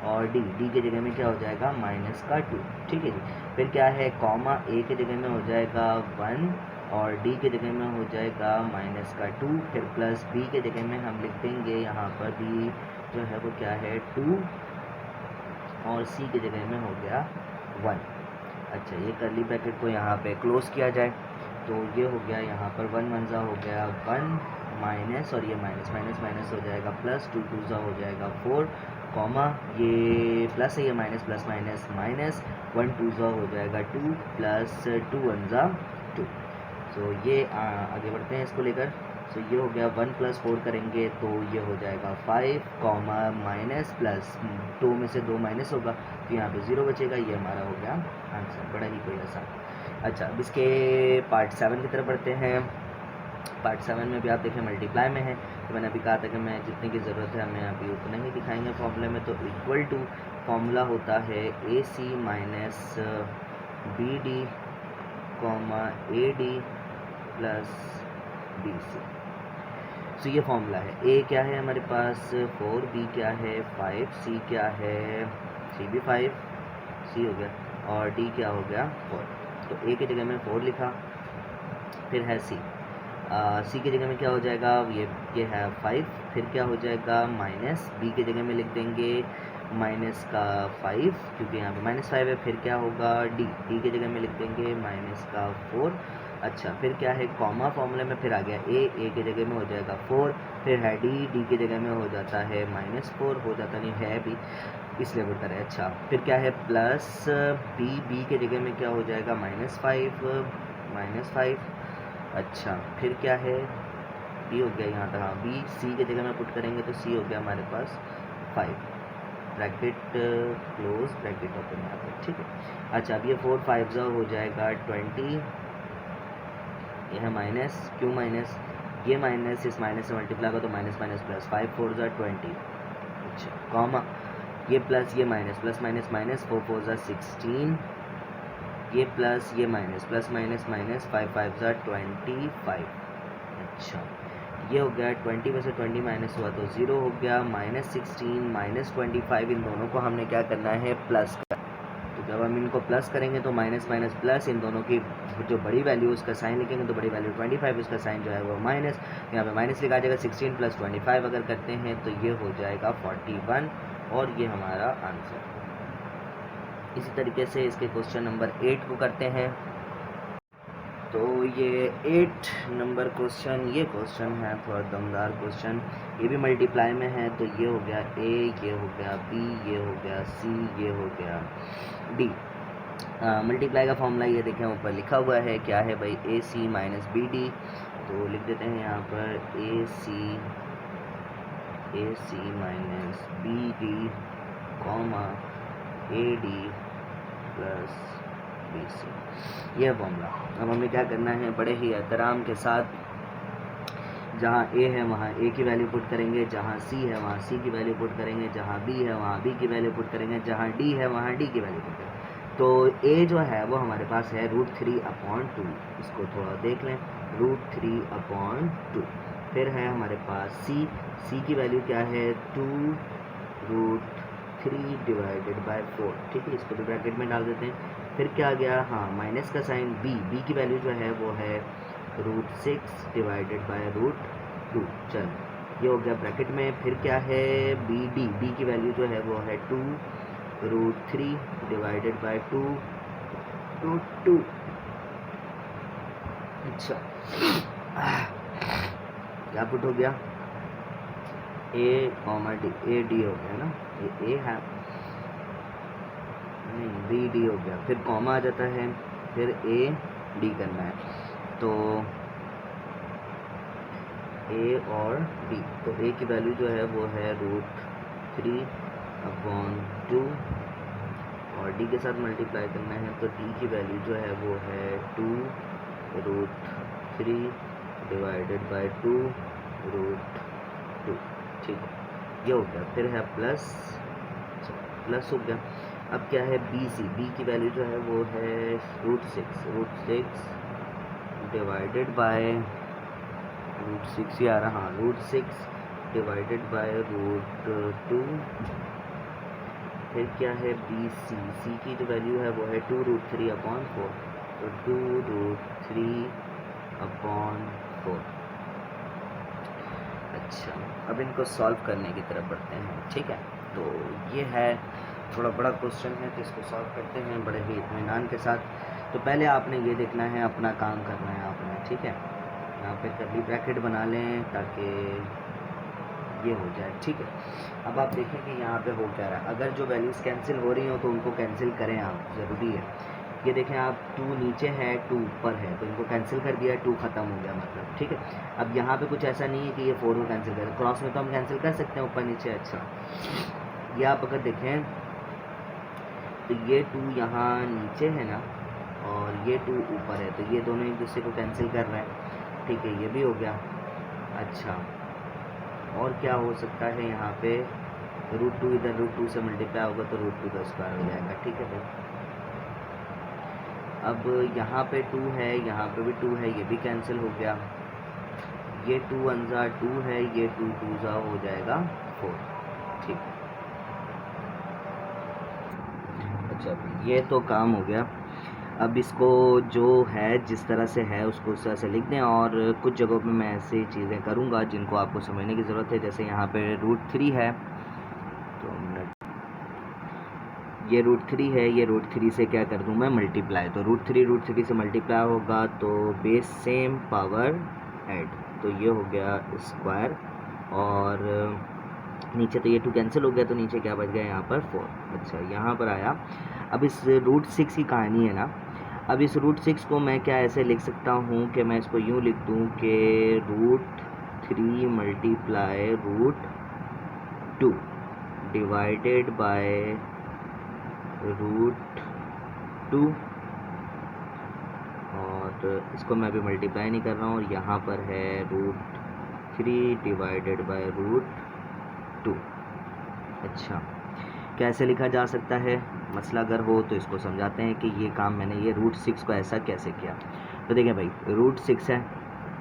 और डी के जगह में क्या हो जाएगा -2। ठीक है जी, फिर क्या है कॉमा, ए के जगह में हो जाएगा 1, और डी के जगह में हो जाएगा -2, फिर प्लस बी के जगह में हम लिख देंगे यहाँ पर बी जो है वो क्या है 2, और सी के जगह में हो गया 1। अच्छा, ये करली ब्रैकेट को यहाँ पे क्लोज किया जाए, तो ये हो गया यहाँ पर 1 1 ज़ा हो गया 1 माइनस, और ये माइनस हो जाएगा प्लस, 2 2 ज़ा हो जाएगा 4, कॉमा ये प्लस है, ये माइनस प्लस माइनस माइनस, 1 2 ज़ा हो जाएगा 2 प्लस 2 1 ज़ा 2। सो ये आगे बढ़ते हैं इसको लेकर। सो ये हो गया 1 + 4 करेंगे तो ये हो जाएगा 5 कॉमा माइनस प्लस 2 में से 2 माइनस होगा तो यहाँ पे 0 बचेगा। ये हमारा हो गया आंसर, बड़ा ही कोई आसान। अच्छा, अब इसके पार्ट 7 की तरफ बढ़ते हैं। पार्ट 7 में भी आप देखें मल्टीप्लाई में है, तो मैंने अभी कहा था कि मैं जितने की ज़रूरत है हमें अभी उतना ही दिखाएंगे फॉर्मूले में। तो इक्वल टू फॉर्मूला होता है A C minus B D comma A D plus B C. तो ये फॉर्मूला है। ए क्या है हमारे पास 4, बी क्या है 5, सी क्या है, सी भी 5, सी हो गया, और डी क्या हो गया 4। तो ए की जगह में 4 लिखा, फिर है सी, सी की जगह में क्या हो जाएगा, ये है 5, फिर क्या हो जाएगा माइनस, बी की जगह में लिख देंगे माइनस का 5 क्योंकि यहाँ पे -5 है, फिर क्या होगा डी की जगह में लिख देंगे माइनस का 4। अच्छा, फिर क्या है कॉमा फॉर्मूले में फिर आ गया ए की जगह में हो जाएगा 4, फिर है डी की जगह में हो जाता है -4, हो जाता नहीं है भी इसलिए बोलता है। अच्छा, फिर क्या है प्लस बी की जगह में क्या हो जाएगा -5। अच्छा, फिर क्या है बी हो गया यहाँ तक, हाँ बी, सी की जगह में पुट करेंगे तो सी हो गया हमारे पास 5, ब्रैकेट क्लोज ब्रैकेट ओपन यहाँ पर, ठीक है। अच्छा, अब ये 4 5 ज़ा हो जाएगा 20, ये है माइनस, क्यों माइनस, ये माइनस इस माइनस से मल्टीप्लाई का तो माइनस माइनस प्लस, 5 4 ज़ा 20। अच्छा, कॉमा ये प्लस ये माइनस, प्लस माइनस माइनस, 4 4 ज़ा 16, ये प्लस ये माइनस, प्लस माइनस माइनस, 5 5 ज़ा 25। अच्छा ये हो गया 20 में से 20 माइनस हुआ तो 0 हो गया, -16 -25 इन दोनों को हमने क्या करना है प्लस कर। तो जब हम इनको प्लस करेंगे तो माइनस माइनस प्लस, इन दोनों की जो बड़ी वैल्यू उसका साइन लिखेंगे तो बड़ी वैल्यू 25, उसका साइन जो है वो माइनस, यहाँ पे माइनस लिखा जाएगा। 16 + 25 अगर करते हैं तो ये हो जाएगा 41 और ये हमारा आंसर। इसी तरीके से इसके क्वेश्चन नंबर 8 को करते हैं। तो ये 8 नंबर क्वेश्चन, ये क्वेश्चन है थोड़ा दमदार क्वेश्चन, ये भी मल्टीप्लाई में है। तो ये हो गया ए, ये हो गया बी, ये हो गया सी, ये हो गया डी। मल्टीप्लाई का फॉर्मूला ये देखें ऊपर लिखा हुआ है, क्या है भाई, A C minus B D. तो लिख देते हैं यहाँ पर A C minus B D comma A D plus B C, यह फॉर्मूला। अब हमें क्या करना है, बड़े ही एहतराम के साथ जहाँ ए है वहाँ ए की वैल्यू पुट करेंगे, जहाँ सी है वहाँ सी की वैल्यू पुट करेंगे, जहाँ बी है वहाँ बी की वैल्यू पुट करेंगे, जहाँ डी है वहाँ डी की वैल्यू पुट करेंगे। तो ए जो है वो हमारे पास है √3/2, इसको थोड़ा देख लें, √3/2। फिर है हमारे पास सी की वैल्यू क्या है 2√3/4, ठीक है, इसको भी ब्रैकेट में डाल देते हैं। फिर क्या आ गया, हाँ माइनस का साइन, बी की वैल्यू जो है वो है √6/√2, चल ये हो गया ब्रैकेट में। फिर क्या है बी की वैल्यू जो है वो है 2√3/2 to 2। अच्छा क्या पुट हो गया, ए कॉमा डी, ए डी हो गया ना, ए है नहीं बी डी हो गया, फिर कॉमा आ जाता है, फिर ए डी करना है, तो ए और डी। तो ए की वैल्यू जो है वो है √3/2 और डी के साथ मल्टीप्लाई करना है, तो डी की वैल्यू जो है वो है 2√3/2√2, ठीक है, ये हो गया। फिर है प्लस हो गया। अब क्या है बी की वैल्यू जो है वो है √6 ही आ रहा, हाँ √6/√2। फिर क्या है बी सी की जो वैल्यू है वो है 2√3/4, तो 2√3/4। अच्छा अब इनको सॉल्व करने की तरफ बढ़ते हैं, ठीक है। तो ये है थोड़ा बड़ा क्वेश्चन है, तो इसको सॉल्व करते हैं बड़े ही इत्मीनान के साथ। तो पहले आपने ये देखना है, अपना काम करना है आपने, ठीक है। यहाँ पे कर्ली ब्रैकेट बना लें ताकि ये हो जाए, ठीक है। अब आप देखें कि यहाँ पे हो क्या रहा है, अगर जो वैल्यूज़ कैंसिल हो रही हो तो उनको कैंसिल करें आप, ज़रूरी है। ये देखें आप 2 नीचे है 2 ऊपर है, तो इनको कैंसिल कर दिया, 2 ख़त्म हो गया मतलब, ठीक है। अब यहाँ पे कुछ ऐसा नहीं है कि ये 4 को कैंसिल करें, क्रॉस में तो हम कैंसिल कर सकते हैं ऊपर नीचे। अच्छा ये आप अगर देखें तो ये 2 यहाँ नीचे है ना और ये 2 ऊपर है, तो ये दोनों एक दूसरे को कैंसिल कर रहे हैं, ठीक है, ये भी हो गया। अच्छा और क्या हो सकता है, यहाँ पे √2 इधर √2 से मल्टीप्लाई होगा तो √2 का स्क्वायर हो जाएगा, ठीक है भाई। अब यहाँ पे 2 है, यहाँ पे भी 2 है, ये भी कैंसिल हो गया। ये 2 1 ज़ा 2 है, ये 2 2 ज़ा हो जाएगा 4, ठीक है। अच्छा ये तो काम हो गया। अब इसको जो है जिस तरह से है उसको उस तरह से लिख दें, और कुछ जगहों पे मैं ऐसी चीज़ें करूँगा जिनको आपको समझने की ज़रूरत है। जैसे यहाँ पे √3 है, तो ये √3 है, ये √3 से क्या कर दूँ मैं मल्टीप्लाई, तो √3 से मल्टीप्लाई होगा तो बेस सेम पावर ऐड, तो ये हो गया स्क्वायर, और नीचे तो ये 2 कैंसिल हो गया, तो नीचे क्या बच गया यहाँ पर 4। अच्छा यहाँ पर आया। अब इस √6 की कहानी है ना, अब इस √6 को मैं क्या ऐसे लिख सकता हूँ कि मैं इसको यूँ लिख दूँ कि √3 मल्टीप्लाई √2 डिवाइडेड बाय √2, और इसको मैं अभी मल्टीप्लाई नहीं कर रहा हूँ, और यहाँ पर है √3 डिवाइडेड बाय √2। अच्छा कैसे लिखा जा सकता है, मसला अगर हो तो इसको समझाते हैं कि ये काम मैंने ये √6 को ऐसा कैसे किया। तो देखें भाई, √6 है,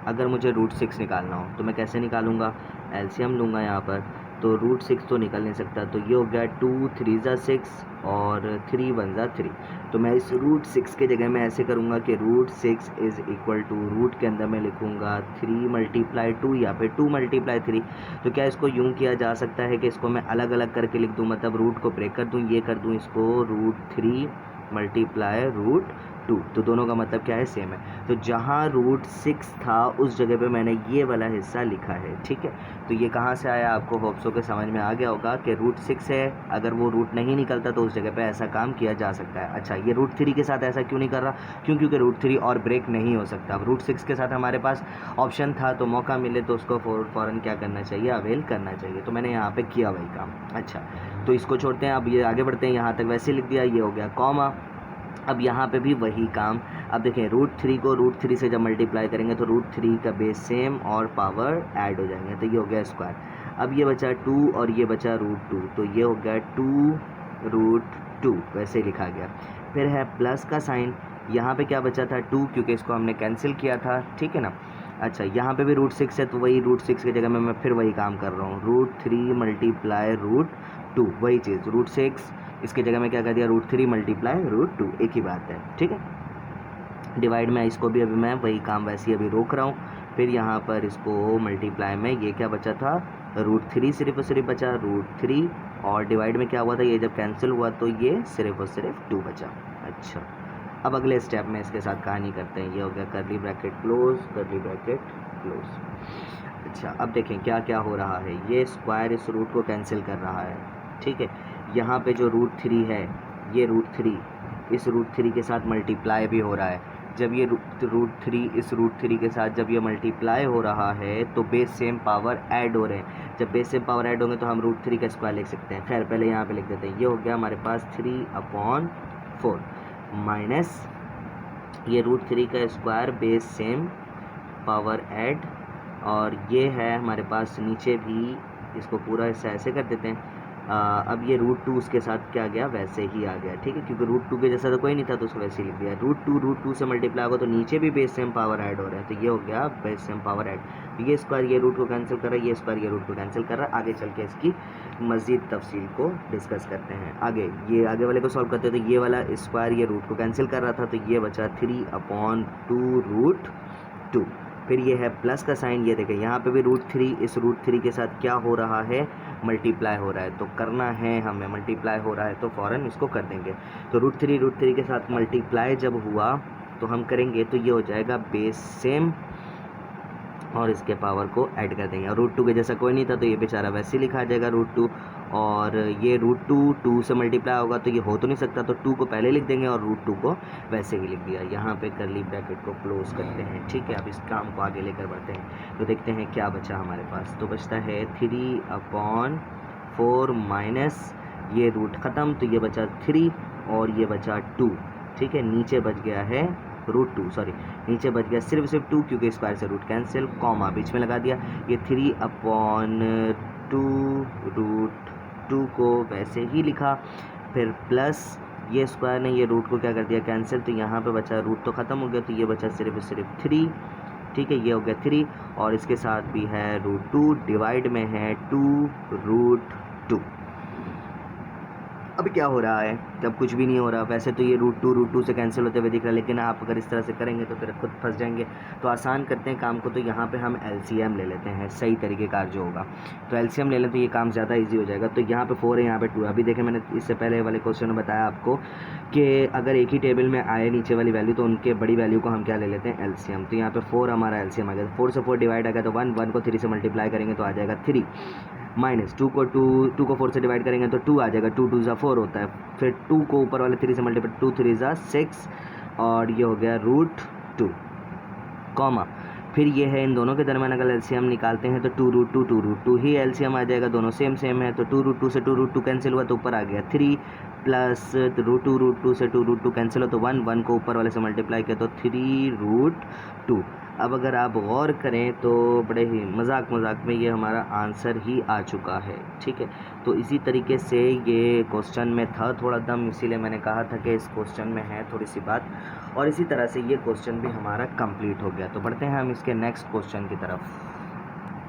अगर मुझे √6 निकालना हो तो मैं कैसे निकालूंगा, एलसीएम लूँगा यहाँ पर। तो √6 तो निकल नहीं सकता, तो ये हो गया 2 3 ज़ा 6 और 3 1 ज़ा 3। तो मैं इस √6 के जगह में ऐसे करूँगा कि √6 इज़ इक्वल टू रूट के अंदर मैं लिखूँगा 3 × 2 या फिर 2 × 3। तो क्या इसको यूँ किया जा सकता है कि इसको मैं अलग अलग करके लिख दूँ, मतलब रूट को ब्रेक कर दूँ, ये कर दूँ इसको √3 × √2। तो दोनों का मतलब क्या है, सेम है। तो जहाँ √6 था उस जगह पे मैंने ये वाला हिस्सा लिखा है, ठीक है। तो ये कहाँ से आया, आपको होप्सो के समझ में आ गया होगा कि √6 है, अगर वो रूट नहीं निकलता तो उस जगह पे ऐसा काम किया जा सकता है। अच्छा, ये √3 के साथ ऐसा क्यों नहीं कर रहा, क्योंकि √3 और ब्रेक नहीं हो सकता। अब √6 के साथ हमारे पास ऑप्शन था, तो मौका मिले तो उसको फ़ौरन क्या करना चाहिए, अवेल करना चाहिए। तो मैंने यहाँ पर किया वही काम। अच्छा, तो इसको छोड़ते हैं, अब ये आगे बढ़ते हैं। यहाँ तक वैसे लिख दिया, ये हो गया कॉमा। अब यहाँ पे भी वही काम। अब देखें, √3 को √3 से जब मल्टीप्लाई करेंगे तो √3 का बेस सेम और पावर ऐड हो जाएंगे, तो ये हो गया स्क्वायर। अब ये बचा 2 और ये बचा √2, तो ये हो गया 2√2, वैसे लिखा गया। फिर है प्लस का साइन, यहाँ पे क्या बचा था 2, क्योंकि इसको हमने कैंसिल किया था, ठीक है ना। अच्छा, यहाँ पे भी √6 है, तो वही √6 की जगह में मैं फिर वही काम कर रहा हूँ, √3 × √2, वही चीज़। √6 इसके जगह में क्या कर दिया, √3 × √2, एक ही बात है, ठीक है। डिवाइड में इसको भी अभी मैं वही काम वैसे ही अभी रोक रहा हूँ। फिर यहाँ पर इसको मल्टीप्लाई में ये क्या बचा था, √3 सिर्फ और सिर्फ बचा √3, और डिवाइड में क्या हुआ था, ये जब कैंसिल हुआ तो ये सिर्फ और सिर्फ 2 बचा। अच्छा, अब अगले स्टेप में इसके साथ कहानी करते हैं। ये हो गया curly bracket close, curly bracket close. अच्छा, अब देखें क्या क्या हो रहा है। ये स्क्वायर इस रूट को कैंसिल कर रहा है, ठीक है। यहाँ पे जो √3 है, ये √3 इस √3 के साथ मल्टीप्लाई भी हो रहा है। जब ये √3 इस √3 के साथ जब ये मल्टीप्लाई हो रहा है तो बेस सेम पावर ऐड हो रहे हैं। जब बेस सेम पावर ऐड होंगे तो हम √3 का स्क्वायर लिख सकते हैं। खैर, पहले यहाँ पे लिख देते हैं। ये हो गया हमारे पास 3/4 माइनस ये √3 का square base same power add, और ये है हमारे पास नीचे भी, इसको पूरा हिस्सा ऐसे कर देते हैं। अब ये √2 उसके साथ क्या गया, वैसे ही आ गया, ठीक है, क्योंकि √2 के जैसा तो कोई नहीं था तो उसको वैसे ही लिख दिया। √2 से मल्टीप्लाई होगा तो नीचे भी बेस सेम पावर ऐड हो रहा है, तो ये हो गया बेस सेम पावर ऐड। ये स्क्वायर ये रूट को कैंसिल कर रहा है, ये स्क्वायर ये रूट को कैंसिल कर रहा है। आगे चल के इसकी मज़ीद तफसील को डिस्कस करते हैं। आगे ये आगे वाले को सॉल्व करते हैं। तो ये वाला स्क्वायर ये रूट को कैंसिल कर रहा था, तो ये बचा 3/2√2। फिर ये है प्लस का साइन, ये देखें यहाँ पे भी √3 इस √3 के साथ क्या हो रहा है, मल्टीप्लाई हो रहा है। तो करना है हमें, मल्टीप्लाई हो रहा है तो फ़ौरन इसको कर देंगे। तो √3 के साथ मल्टीप्लाई जब हुआ तो हम करेंगे तो ये हो जाएगा बेस सेम, और इसके पावर को ऐड कर देंगे। और √2 के जैसा कोई नहीं था तो ये बेचारा वैसे ही लिखा जाएगा √2, और ये √2 से मल्टीप्लाई होगा तो ये हो तो नहीं सकता, तो 2 को पहले लिख देंगे और √2 को वैसे ही लिख दिया। यहाँ पे कर्ली ब्रैकेट को क्लोज करते हैं, ठीक है। अब इस काम को आगे लेकर बढ़ते हैं। तो देखते हैं क्या बचा हमारे पास। तो बचता है 3/4 माइनस ये रूट ख़त्म, तो ये बचा 3 और ये बचा 2, ठीक है। नीचे बच गया है √2, सॉरी नीचे बच गया सिर्फ 2, क्योंकि स्क्वायर से रूट कैंसिल, कॉमा बीच में लगा दिया। ये 3/2√2 को वैसे ही लिखा, फिर प्लस ये स्क्वायर ने ये रूट को क्या कर दिया, कैंसिल, तो यहाँ पे बचा रूट तो ख़त्म हो गया, तो ये बचा सिर्फ 3, ठीक है। ये हो गया 3, और इसके साथ भी है √2, डिवाइड में है 2√2। अब क्या हो रहा है, जब कुछ भी नहीं हो रहा। वैसे तो ये √2 से कैंसिल होते हुए दिख रहा है, लेकिन आप अगर इस तरह से करेंगे तो फिर खुद फंस जाएंगे। तो आसान करते हैं काम को, तो यहाँ पे हम एलसीएम ले लेते हैं, सही तरीक़ेकार जो होगा। तो एलसीएम ले लें तो ये काम ज़्यादा इजी हो जाएगा। तो यहाँ पे 4 है, यहाँ पे 2 है। अभी देखें, मैंने इससे पहले वाले क्वेश्चन में बताया आपको कि अगर एक ही टेबल में आए नीचे वाली वैल्यू तो उनके बड़ी वैल्यू को हम क्या ले लेते हैं, एलसीएम। तो यहाँ पे 4 हमारा एलसीएम आ गया। 4 से 4 डिवाइड आ गया तो 1 को 3 से मल्टीप्लाई करेंगे तो आ जाएगा 3, माइनस 2 को 4 से डिवाइड करेंगे तो 2 आ जाएगा, 2 2 = 4 होता है। फिर 2 को ऊपर वाले 3 से मल्टीप्लाई, 2 3 = 6, और ये हो गया √2, कॉमा। फिर ये है इन दोनों के दरमियान अगर एलसीएम निकालते हैं तो 2√2 ही एलसीएम आ जाएगा, दोनों सेम है। तो 2√2 से 2√2 कैंसिल हुआ तो ऊपर आ गया 3, प्लस √2 से 2√2 कैंसिल हो तो 1 को ऊपर वाले से मल्टीप्लाई किया तो 3√2। अब अगर आप गौर करें तो बड़े ही मजाक में ये हमारा आंसर ही आ चुका है, ठीक है। तो इसी तरीके से ये क्वेश्चन में था थोड़ा दम, इसीलिए मैंने कहा था कि इस क्वेश्चन में है थोड़ी सी बात, और इसी तरह से ये क्वेश्चन भी हमारा कंप्लीट हो गया। तो बढ़ते हैं हम इसके नेक्स्ट क्वेश्चन की तरफ।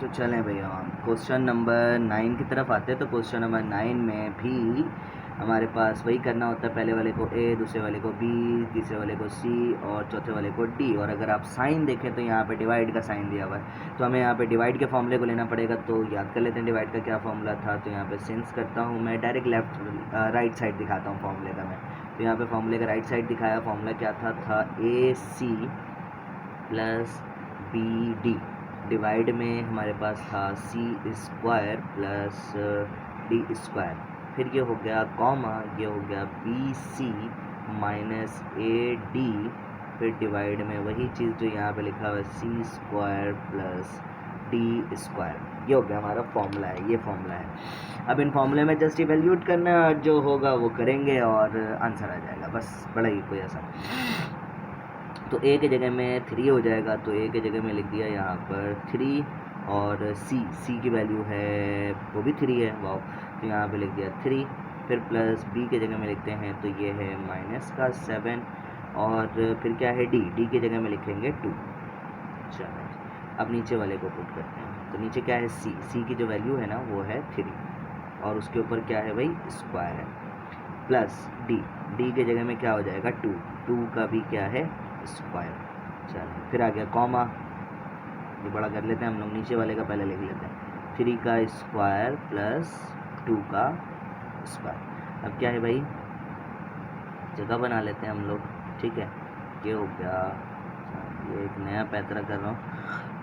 तो चलें भैया हम क्वेश्चन नंबर 9 की तरफ आते हैं। तो क्वेश्चन नंबर 9 में भी हमारे पास वही करना होता है, पहले वाले को ए, दूसरे वाले को बी, तीसरे वाले को सी और चौथे वाले को डी। और अगर आप साइन देखें तो यहाँ पे डिवाइड का साइन दिया हुआ है, तो हमें यहाँ पे डिवाइड के फॉर्मूले को लेना पड़ेगा। तो याद कर लेते हैं डिवाइड का क्या फॉर्मूला था। तो यहाँ पे सिंस करता हूँ मैं, डायरेक्ट राइट साइड दिखाता हूँ फॉर्मूले का मैं। तो यहाँ पे फॉर्मूले का राइट साइड दिखाया, फॉर्मूला क्या था A C plus B D. Divide में हमारे पास था C square plus D square. फिर ये हो गया कॉमा, ये हो गया B C minus A D. फिर डिवाइड में वही चीज़ जो यहाँ पे लिखा हुआ है C square plus D square. ये हो गया हमारा फॉर्मूला है, ये फॉर्मूला है। अब इन फॉर्मूले में जस्ट इवैल्यूएट करना है, जो होगा वो करेंगे और आंसर आ जाएगा, बस बड़ा ही कोई ऐसा। तो ए के जगह में 3 हो जाएगा, तो ए के जगह में लिख दिया यहाँ पर 3, और सी की वैल्यू है वो भी 3 है, वाओ। तो यहाँ पे लिख दिया 3, फिर प्लस बी के जगह में लिखते हैं तो ये है माइनस का 7, और फिर क्या है डी के जगह में लिखेंगे 2। चलो अब नीचे वाले को पुट करते हैं। तो नीचे क्या है सी की जो वैल्यू है ना वो है 3, और उसके ऊपर क्या है भाई स्क्वायर है, प्लस डी के जगह में क्या हो जाएगा 2 का भी क्या है स्क्वायर। चलो फिर आ गया कॉमा, ये बड़ा कर लेते हैं हम लोग, नीचे वाले का पहले लिख लेते हैं 3 का स्क्वायर प्लस 2 का स्क्वायर। अब क्या है भाई जगह बना लेते हैं हम लोग, ठीक है। ये हो गया, ये एक नया पैतरा कर रहा हूँ।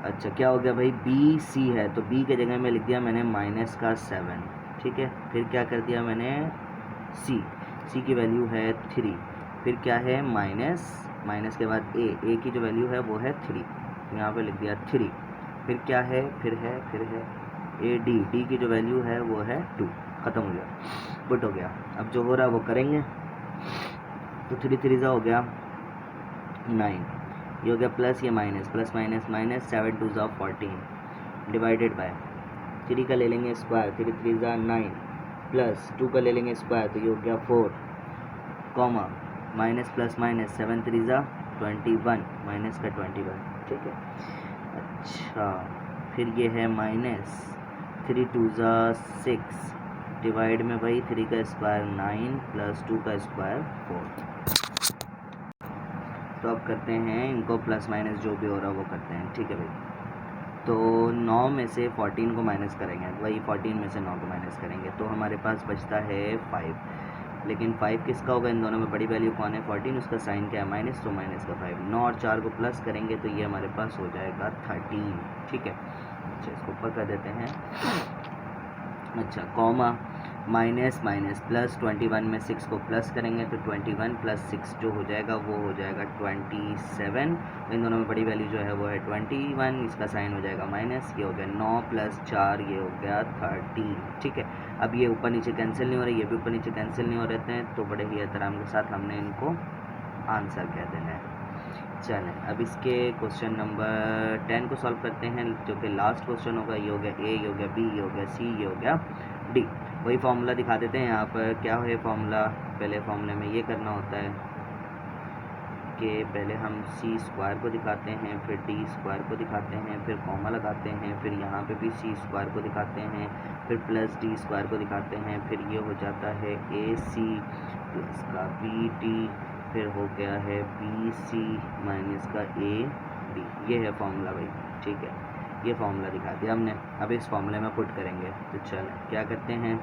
अच्छा क्या हो गया भाई बी सी है, तो बी के जगह में लिख दिया मैंने माइनस का 7, ठीक है। फिर क्या कर दिया मैंने सी की वैल्यू है 3, फिर क्या है माइनस के बाद ए की जो वैल्यू है वो है 3, तो यहाँ पे लिख दिया 3। फिर क्या है फिर है ए डी की जो वैल्यू है वो है 2। ख़त्म हो गया, पुट हो गया। अब जो हो रहा है वो करेंगे। तो 3 3 हो गया 9, ये हो गया प्लस ये minus, plus minus minus, 7 2 14 divided by 3 का ले लेंगे स्क्वायर, 3 3 9 प्लस 2 का ले लेंगे स्क्वायर, तो ये हो गया 4, comma minus plus minus 7 3 21 minus का 21, ठीक है। अच्छा फिर ये है माइनस 3 2 6 डिवाइड में भाई 3 का स्क्वायर 9 प्लस 2 का स्क्वायर 4। तो अब करते हैं इनको प्लस माइनस जो भी हो रहा है वो करते हैं, ठीक है भाई। तो 9 में से 14 को माइनस करेंगे, वही 14 में से 9 को माइनस करेंगे, तो हमारे पास बचता है 5। लेकिन 5 किसका होगा, इन दोनों में बड़ी वैल्यू कौन है 14, उसका साइन क्या है माइनस, तो माइनस का 5। 9 और 4 को प्लस करेंगे तो ये हमारे पास हो जाएगा 13, ठीक है। अच्छा इसको ऊपर कर देते हैं। अच्छा कॉमा माइनस माइनस प्लस 21 में 6 को प्लस करेंगे तो 21 प्लस 6 जो हो जाएगा वो हो जाएगा 27। इन दोनों में बड़ी वैल्यू जो है वो है 21, इसका साइन हो जाएगा माइनस, ये हो गया 9 प्लस 4 ये हो गया 13, ठीक है। अब ये ऊपर नीचे कैंसिल नहीं हो रहे, ये भी ऊपर नीचे कैंसिल नहीं हो रहते हैं, तो बड़े ही एहतराम के साथ हमने इनको आंसर कह देना है। चलें अब इसके क्वेश्चन नंबर 10 को सॉल्व करते हैं, जो कि लास्ट क्वेश्चन होगा। ये हो गया ए, ये हो गया बी, ये हो गया सी, ये हो गया डी। वही फार्मूला दिखा देते हैं यहाँ पर। क्या है फार्मूला, पहले फार्मूले में ये करना होता है कि पहले हम सी स्क्वायर को दिखाते हैं, फिर डी स्क्वायर को दिखाते हैं, फिर कॉमा लगाते हैं, फिर यहाँ पे भी सी स्क्वायर को दिखाते हैं, फिर प्लस डी स्क्वायर को दिखाते हैं, फिर ये हो जाता है ए सी प्लस का बी डी, फिर हो गया है बी सी माइनस का ए डी। ये है फार्मूला भाई, ठीक है। ये फार्मूला दिखा दिया हमने, अब इस फार्मूले में पुट करेंगे। तो चल क्या करते हैं,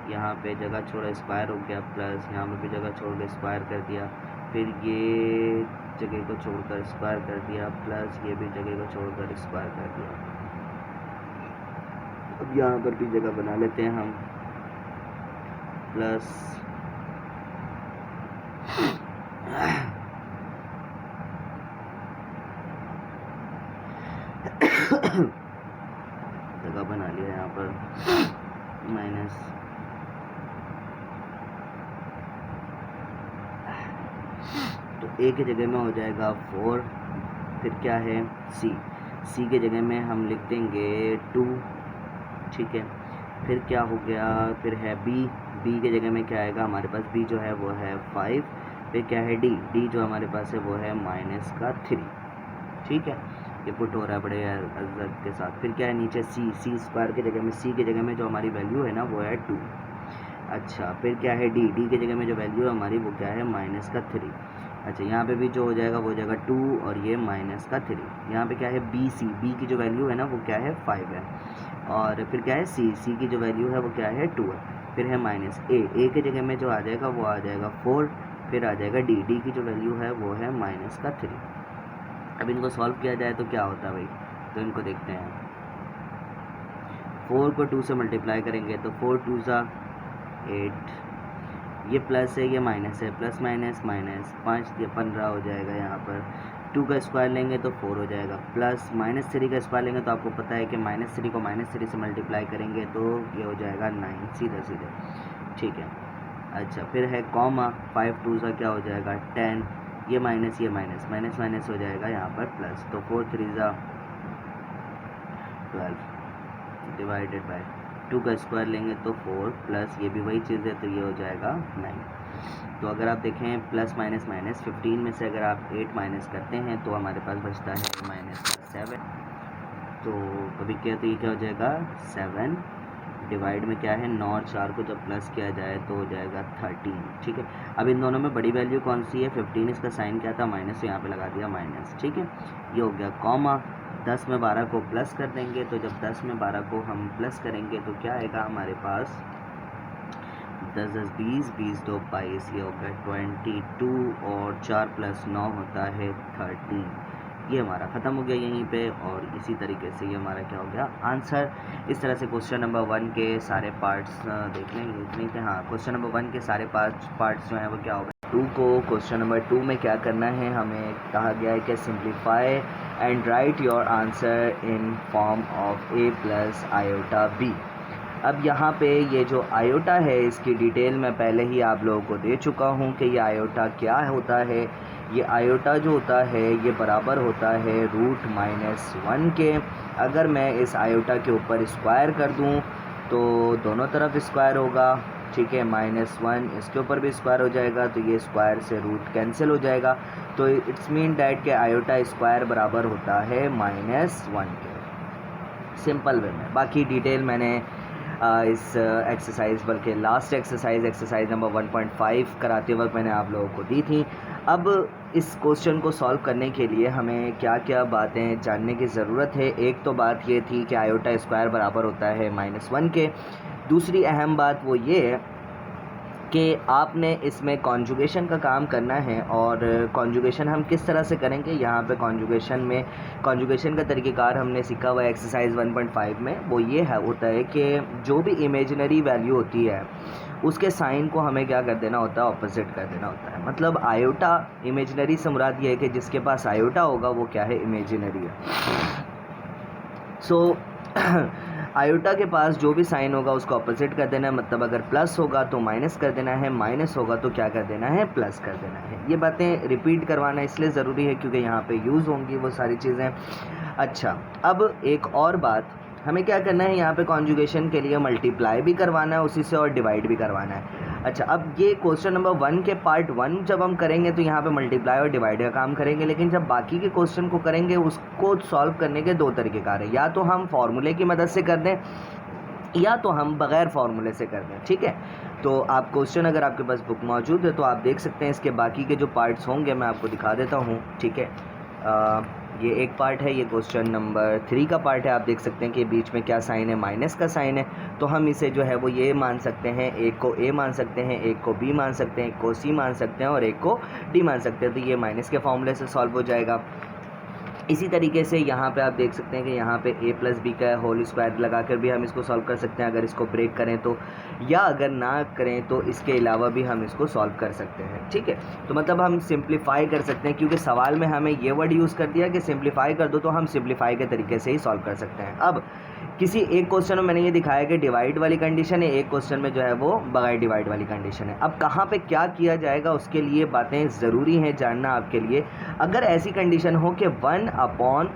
यहाँ पे जगह छोड़ा स्क्वायर हो गया, प्लस यहाँ पे भी जगह छोड़ के स्क्वायर कर दिया, फिर ये जगह को छोड़कर स्क्वायर कर दिया, प्लस ये भी जगह को छोड़कर स्क्वायर कर दिया। अब यहाँ पर भी जगह बना लेते हैं हम, प्लस जगह बना लिया यहाँ पर माइनस, तो ए की जगह में हो जाएगा 4, फिर क्या है सी, सी के जगह में हम लिख देंगे 2, ठीक है। फिर क्या हो गया, फिर है बी, बी के जगह में क्या आएगा हमारे पास, बी जो है वो है 5। फिर क्या है डी, डी जो हमारे पास है वो है -3, ठीक है। ये पुट हो रहा है बड़े अज़्ज़त के साथ। फिर क्या है नीचे सी, सी स्क्वायर के जगह में, सी के जगह में जो हमारी वैल्यू है ना वो है 2। अच्छा फिर क्या है डी, डी के जगह में जो वैल्यू है हमारी वो क्या है -3। अच्छा यहाँ पे भी जो हो जाएगा वो हो जाएगा 2 और ये -3। यहाँ पे क्या है बी सी, बी की जो वैल्यू है ना वो क्या है 5 है। और फिर क्या है सी, सी की जो वैल्यू है वो क्या है 2 है। फिर है -a, a के जगह में जो आ जाएगा वो आ जाएगा 4। फिर आ जाएगा डी, डी की जो वैल्यू है वो है -3। अब इनको सॉल्व किया जाए तो क्या होता है भाई, तो इनको देखते हैं। 4 को 2 से मल्टीप्लाई करेंगे तो 4 2 ज़ा 8, ये प्लस है ये माइनस है, प्लस माइनस माइनस 5 ये 15 हो जाएगा। यहाँ पर 2 का स्क्वायर लेंगे तो 4 हो जाएगा, प्लस -3 का स्क्वायर लेंगे तो आपको पता है कि -3 को -3 से मल्टीप्लाई करेंगे तो ये हो जाएगा 9 सीधे सीधे, ठीक है। अच्छा फिर है कॉमा, 5 2 ज़ा क्या हो जाएगा 10, ये माइनस माइनस माइनस हो जाएगा यहाँ पर प्लस, तो 4 3 ज़ा 12 डिवाइडेड बाय 2 का स्क्वायर लेंगे तो 4 प्लस ये भी वही चीज़ है तो ये हो जाएगा 9। तो अगर आप देखें प्लस माइनस माइनस 15 में से अगर आप 8 माइनस करते हैं तो हमारे पास बचता है -7। तो कभी क्या तो ये क्या हो जाएगा 7 डिवाइड में क्या है 9 और 4 को जब प्लस किया जाए तो हो जाएगा 13, ठीक है। अब इन दोनों में बड़ी वैल्यू कौन सी है 15, इसका साइन क्या था माइनस, तो यहाँ पे लगा दिया माइनस, ठीक है। ये हो गया कॉमा, 10 में 12 को प्लस कर देंगे तो जब 10 में 12 को हम प्लस करेंगे तो क्या आएगा हमारे पास 10 10 20, 20 2 22, ये हो गया 22 और 4 + 9 होता है 13। ये हमारा ख़त्म हो गया यहीं पे, और इसी तरीके से ये हमारा क्या हो गया आंसर। इस तरह से क्वेश्चन नंबर 1 के सारे पार्ट्स देख लेंगे। हाँ क्वेश्चन नंबर 1 के सारे पार्ट्स जो हैं वो क्या हो गए। 2 को क्वेश्चन नंबर 2 में क्या करना है, हमें कहा गया है कि simplify and write your answer in form of a + iota b। अब यहाँ पे ये जो आयोटा है इसकी डिटेल मैं पहले ही आप लोगों को दे चुका हूँ कि ये आयोटा क्या होता है। ये आयोटा जो होता है ये बराबर होता है √-1 के। अगर मैं इस आयोटा के ऊपर स्क्वायर कर दूँ तो दोनों तरफ स्क्वायर होगा, ठीक है। -1 इसके ऊपर भी स्क्वायर हो जाएगा तो ये स्क्वायर से रूट कैंसिल हो जाएगा, तो इट्स मीन डैट के आयोटा स्क्वायर बराबर होता है -1 के, सिंपल वे में। बाकी डिटेल मैंने इस एक्सरसाइज बल्कि लास्ट एक्सरसाइज नंबर 1.5 कराते वक्त मैंने आप लोगों को दी थी। अब इस क्वेश्चन को सॉल्व करने के लिए हमें क्या क्या बातें जानने की ज़रूरत है। एक तो बात ये थी कि आयोटा स्क्वायर बराबर होता है -1 के। दूसरी अहम बात वो ये कि आपने इसमें कॉन्जुगेशन का काम करना है, और कॉन्जुगेशन हम किस तरह से करेंगे। यहाँ पे कॉन्जुगेशन का तरीक़ेकार हमने सीखा हुआ है एक्सरसाइज 1.5 में। वो ये है होता है कि जो भी इमेजिनरी वैल्यू होती है उसके साइन को हमें क्या कर देना होता है, ऑपोजिट कर देना होता है। मतलब आयोटा इमेजिनरी से मुराद ये है कि जिसके पास आयोटा होगा वो क्या है, इमेजिनरी है। सो आयोटा के पास जो भी साइन होगा उसको अपोजिट कर देना है। मतलब अगर प्लस होगा तो माइनस कर देना है, माइनस होगा तो क्या कर देना है, प्लस कर देना है। ये बातें रिपीट करवाना इसलिए ज़रूरी है क्योंकि यहाँ पे यूज़ होंगी वो सारी चीज़ें। अच्छा अब एक और बात, हमें क्या करना है, यहाँ पे कॉन्जुगेशन के लिए मल्टीप्लाई भी करवाना है उसी से और डिवाइड भी करवाना है। अच्छा अब ये क्वेश्चन नंबर 1 के पार्ट 1 जब हम करेंगे तो यहाँ पे मल्टीप्लाई और डिवाइड का काम करेंगे, लेकिन जब बाकी के क्वेश्चन को करेंगे उसको सॉल्व करने के 2 तरीक़ेकार हैं। या तो हम फार्मूले की मदद से कर दें या तो हम बग़ैर फार्मूले से कर दें, ठीक है। तो आप क्वेश्चन अगर आपके पास बुक मौजूद है तो आप देख सकते हैं। इसके बाकी के जो पार्ट्स होंगे मैं आपको दिखा देता हूँ, ठीक है। ये एक पार्ट है, ये क्वेश्चन नंबर 3 का पार्ट है। आप देख सकते हैं कि बीच में क्या साइन है, माइनस का साइन है। तो हम इसे जो है वो ये मान सकते हैं, एक को ए मान सकते हैं, एक को बी मान सकते हैं, एक को सी मान सकते हैं और एक को डी मान सकते हैं। तो ये माइनस के फॉर्मूले से सॉल्व हो जाएगा। इसी तरीके से यहाँ पे आप देख सकते हैं कि यहाँ पे a + b का होल स्क्वायर लगाकर भी हम इसको सॉल्व कर सकते हैं अगर इसको ब्रेक करें तो, या अगर ना करें तो इसके अलावा भी हम इसको सॉल्व कर सकते हैं, ठीक है। तो मतलब हम सिंप्लीफाई कर सकते हैं, क्योंकि सवाल में हमें ये वर्ड यूज़ कर दिया कि सिंप्लीफाई कर दो, तो हम सिंप्लीफाई के तरीके से ही सॉल्व कर सकते हैं। अब किसी एक क्वेश्चन में मैंने ये दिखाया कि डिवाइड वाली कंडीशन है, एक क्वेश्चन में जो है वो बगैर डिवाइड वाली कंडीशन है। अब कहाँ पे क्या किया जाएगा उसके लिए बातें ज़रूरी हैं जानना आपके लिए। अगर ऐसी कंडीशन हो कि 1 अपॉन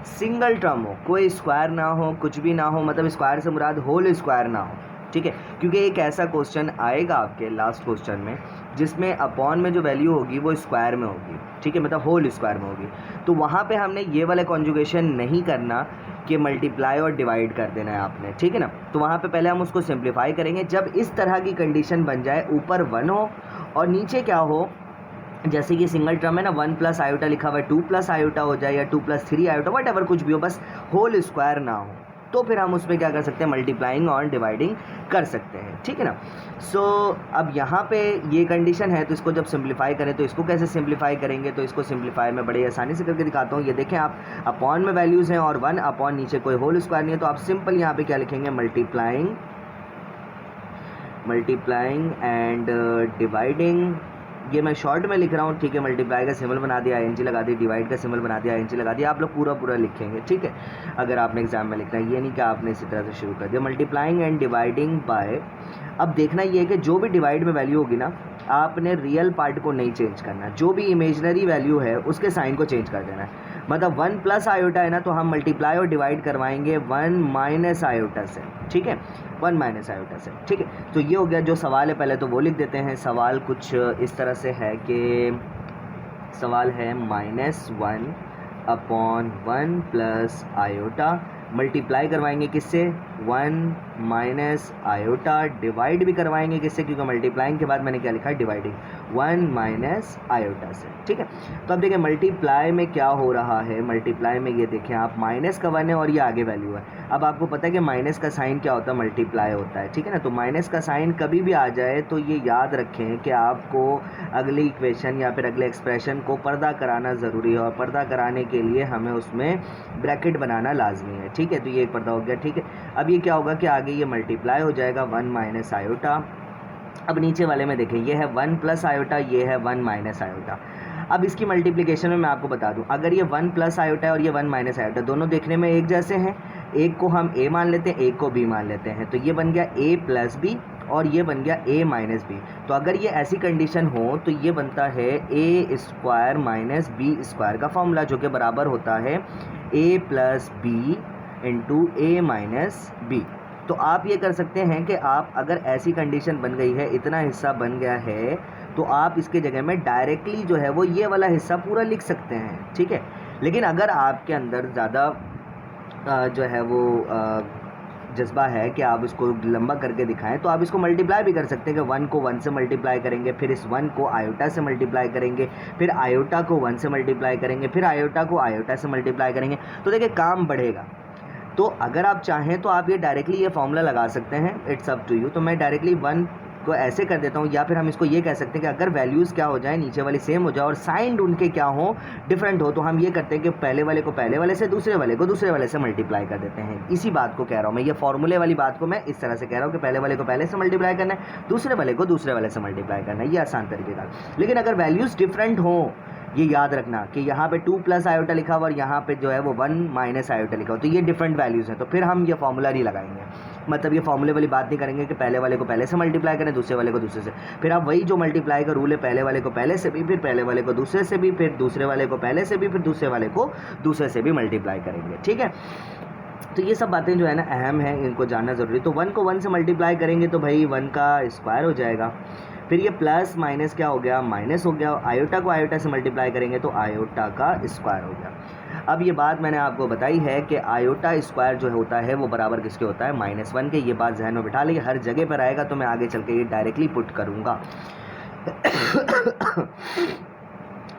सिंगल टर्म हो, कोई स्क्वायर ना हो, कुछ भी ना हो, मतलब स्क्वायर से मुराद होल स्क्वायर ना हो, ठीक है, क्योंकि एक ऐसा क्वेश्चन आएगा आपके लास्ट क्वेश्चन में जिसमें अपॉन में जो वैल्यू होगी वो स्क्वायर में होगी, ठीक है, मतलब होल स्क्वायर में होगी। तो वहाँ पे हमने ये वाला कॉन्जुगेशन नहीं करना कि मल्टीप्लाई और डिवाइड कर देना है आपने, ठीक है ना। तो वहाँ पे पहले हम उसको सिंप्लीफाई करेंगे। जब इस तरह की कंडीशन बन जाए, ऊपर 1 हो और नीचे क्या हो, जैसे कि सिंगल टर्म है ना, 1 प्लस आयोटा लिखा हुआ है, 2 प्लस आयोटा हो जाए या 2 प्लस 3 आयोटा, वट एवर कुछ भी हो, बस होल स्क्वायर ना हो, तो फिर हम उसमें क्या कर सकते हैं, मल्टीप्लाइंग और डिवाइडिंग कर सकते हैं, ठीक है ना। सो अब यहाँ पे ये कंडीशन है, तो इसको जब सिंप्लीफाई करें तो इसको कैसे सिंप्लीफाई करेंगे, तो इसको सिंप्लीफाई मैं बड़े आसानी से करके दिखाता हूँ। ये देखें आप, अपॉन में वैल्यूज़ हैं और 1 अपॉन नीचे कोई होल स्क्वायर नहीं है, तो आप सिंपल यहाँ पे क्या लिखेंगे, मल्टीप्लाइंग एंड डिवाइडिंग। ये मैं शॉर्ट में लिख रहा हूँ, ठीक है, मल्टीप्लाई का सिंबल बना दिया, ING लगा दी, डिवाइड का सिंबल बना दिया, ING लगा दिया। आप लोग पूरा लिखेंगे, ठीक है, अगर आपने एग्जाम में लिखना है, ये नहीं कि आपने इसी तरह से शुरू कर दिया। मल्टीप्लाइंग एंड डिवाइडिंग बाय, अब देखना ये है कि जो भी डिवाइड में वैल्यू होगी ना, आपने रियल पार्ट को नहीं चेंज करना, जो भी इमेजनरी वैल्यू है उसके साइन को चेंज कर देना है। मतलब 1 प्लस आयोटा है ना, तो हम मल्टीप्लाई और डिवाइड करवाएंगे 1 माइनस आयोटा से, ठीक है, 1 माइनस आयोटा से, ठीक है। तो ये हो गया जो सवाल है, पहले तो वो लिख देते हैं। सवाल कुछ इस तरह से है कि सवाल है -1 अपॉन 1 प्लस आयोटा, मल्टीप्लाई करवाएंगे किससे, 1 माइनस आयोटा, डिवाइड भी करवाएंगे किससे, क्योंकि मल्टीप्लाइंग के बाद मैंने क्या लिखा है, डिवाइडिंग, 1 माइनस आयोटा से, ठीक है। तो अब देखिए मल्टीप्लाई में क्या हो रहा है, मल्टीप्लाई में ये देखें आप, माइनस का 1 है और ये आगे वैल्यू है। अब आपको पता है कि माइनस का साइन क्या होता है, मल्टीप्लाई होता है, ठीक है ना। तो माइनस का साइन कभी भी आ जाए तो ये याद रखें कि आपको अगली इक्वेशन या फिर अगले एक्सप्रेशन को पर्दा कराना ज़रूरी है, और पर्दा कराने के लिए हमें उसमें ब्रैकेट बनाना लाजमी है, ठीक है। तो ये एक पर्दा हो गया, ठीक है। अब ये क्या होगा कि आगे ये मल्टीप्लाई हो जाएगा 1 माइनस आयोटा। अब नीचे वाले में देखें, ये है 1 प्लस आयोटा, ये है 1 माइनस आयोटा। अब इसकी मल्टीप्लिकेशन में मैं आपको बता दूं, अगर ये 1 प्लस आयोटा है और ये 1 माइनस आयोटा, दोनों देखने में एक जैसे हैं, एक को हम a मान लेते हैं, एक को b मान लेते हैं, तो ये बन गया a प्लस बी और ये बन गया a माइनस बी। तो अगर ये ऐसी कंडीशन हो तो ये बनता है a square minus B square का फॉर्मूला, जो कि बराबर होता है a plus B into a minus B. तो आप ये कर सकते हैं कि आप अगर ऐसी कंडीशन बन गई है, इतना हिस्सा बन गया है, तो आप इसके जगह में डायरेक्टली जो है वो ये वाला हिस्सा पूरा लिख सकते हैं, ठीक है। लेकिन अगर आपके अंदर ज़्यादा जो है वो जज्बा है कि आप इसको लंबा करके दिखाएं, तो आप इसको मल्टीप्लाई भी कर सकते हैं कि 1 को 1 से मल्टीप्लाई करेंगे, फिर इस 1 को आयोटा से मल्टीप्लाई करेंगे, फिर आयोटा को 1 से मल्टीप्लाई करेंगे, फिर आयोटा को आयोटा से मल्टीप्लाई करेंगे, तो देखिए काम बढ़ेगा। तो अगर आप चाहें तो आप ये डायरेक्टली ये फॉर्मूला लगा सकते हैं, इट्स अप टू यू। तो मैं डायरेक्टली 1 को ऐसे कर देता हूँ, या फिर हम इसको ये कह सकते हैं कि अगर वैल्यूज़ क्या हो जाए, नीचे वाली सेम हो जाए और साइन उनके क्या हो, डिफरेंट हो, तो हम ये करते हैं कि पहले वाले को पहले वाले से, दूसरे वाले को दूसरे वाले से मल्टीप्लाई कर देते हैं। इसी बात को कह रहा हूँ मैं, ये फॉर्मूले वाली बात को मैं इस तरह से कह रहा हूँ कि पहले वाले को पहले से मल्टीप्लाई करना है, दूसरे वाले को दूसरे वाले से मल्टीप्लाई करना है, ये आसान तरीके का। लेकिन अगर वैल्यूज़ डिफरेंट हो, ये याद रखना कि यहाँ पे 2 प्लस आयोटा लिखा हुआ और यहाँ पे जो है वो 1 माइनस आयोटा लिखा हुआ, तो ये डिफरेंट वैल्यूज़ हैं, तो फिर हम ये फॉर्मूला नहीं लगाएंगे, मतलब ये फॉर्मूले वाली बात नहीं करेंगे कि पहले वाले को पहले से मल्टीप्लाई करें, दूसरे वाले को दूसरे से। फिर आप वही जो मल्टीप्लाई का रूल है, पहले वाले को पहले से भी, फिर पहले वाले को दूसरे से भी, फिर दूसरे वाले को पहले से भी, फिर दूसरे वाले को दूसरे से भी मल्टीप्लाई करेंगे, ठीक है। तो ये सब बातें जो है ना अहम है, इनको जानना ज़रूरी है। तो 1 को 1 से मल्टीप्लाई करेंगे तो भाई 1 का स्क्वायर हो जाएगा, फिर ये प्लस माइनस क्या हो गया, माइनस हो गया, आयोटा को आयोटा से मल्टीप्लाई करेंगे तो आयोटा का स्क्वायर हो गया। अब ये बात मैंने आपको बताई है कि आयोटा स्क्वायर जो होता है वो बराबर किसके होता है, -1 के। ये बात जहन में बिठा लीजिए, हर जगह पर आएगा तो मैं आगे चल के ये डायरेक्टली पुट करूँगा।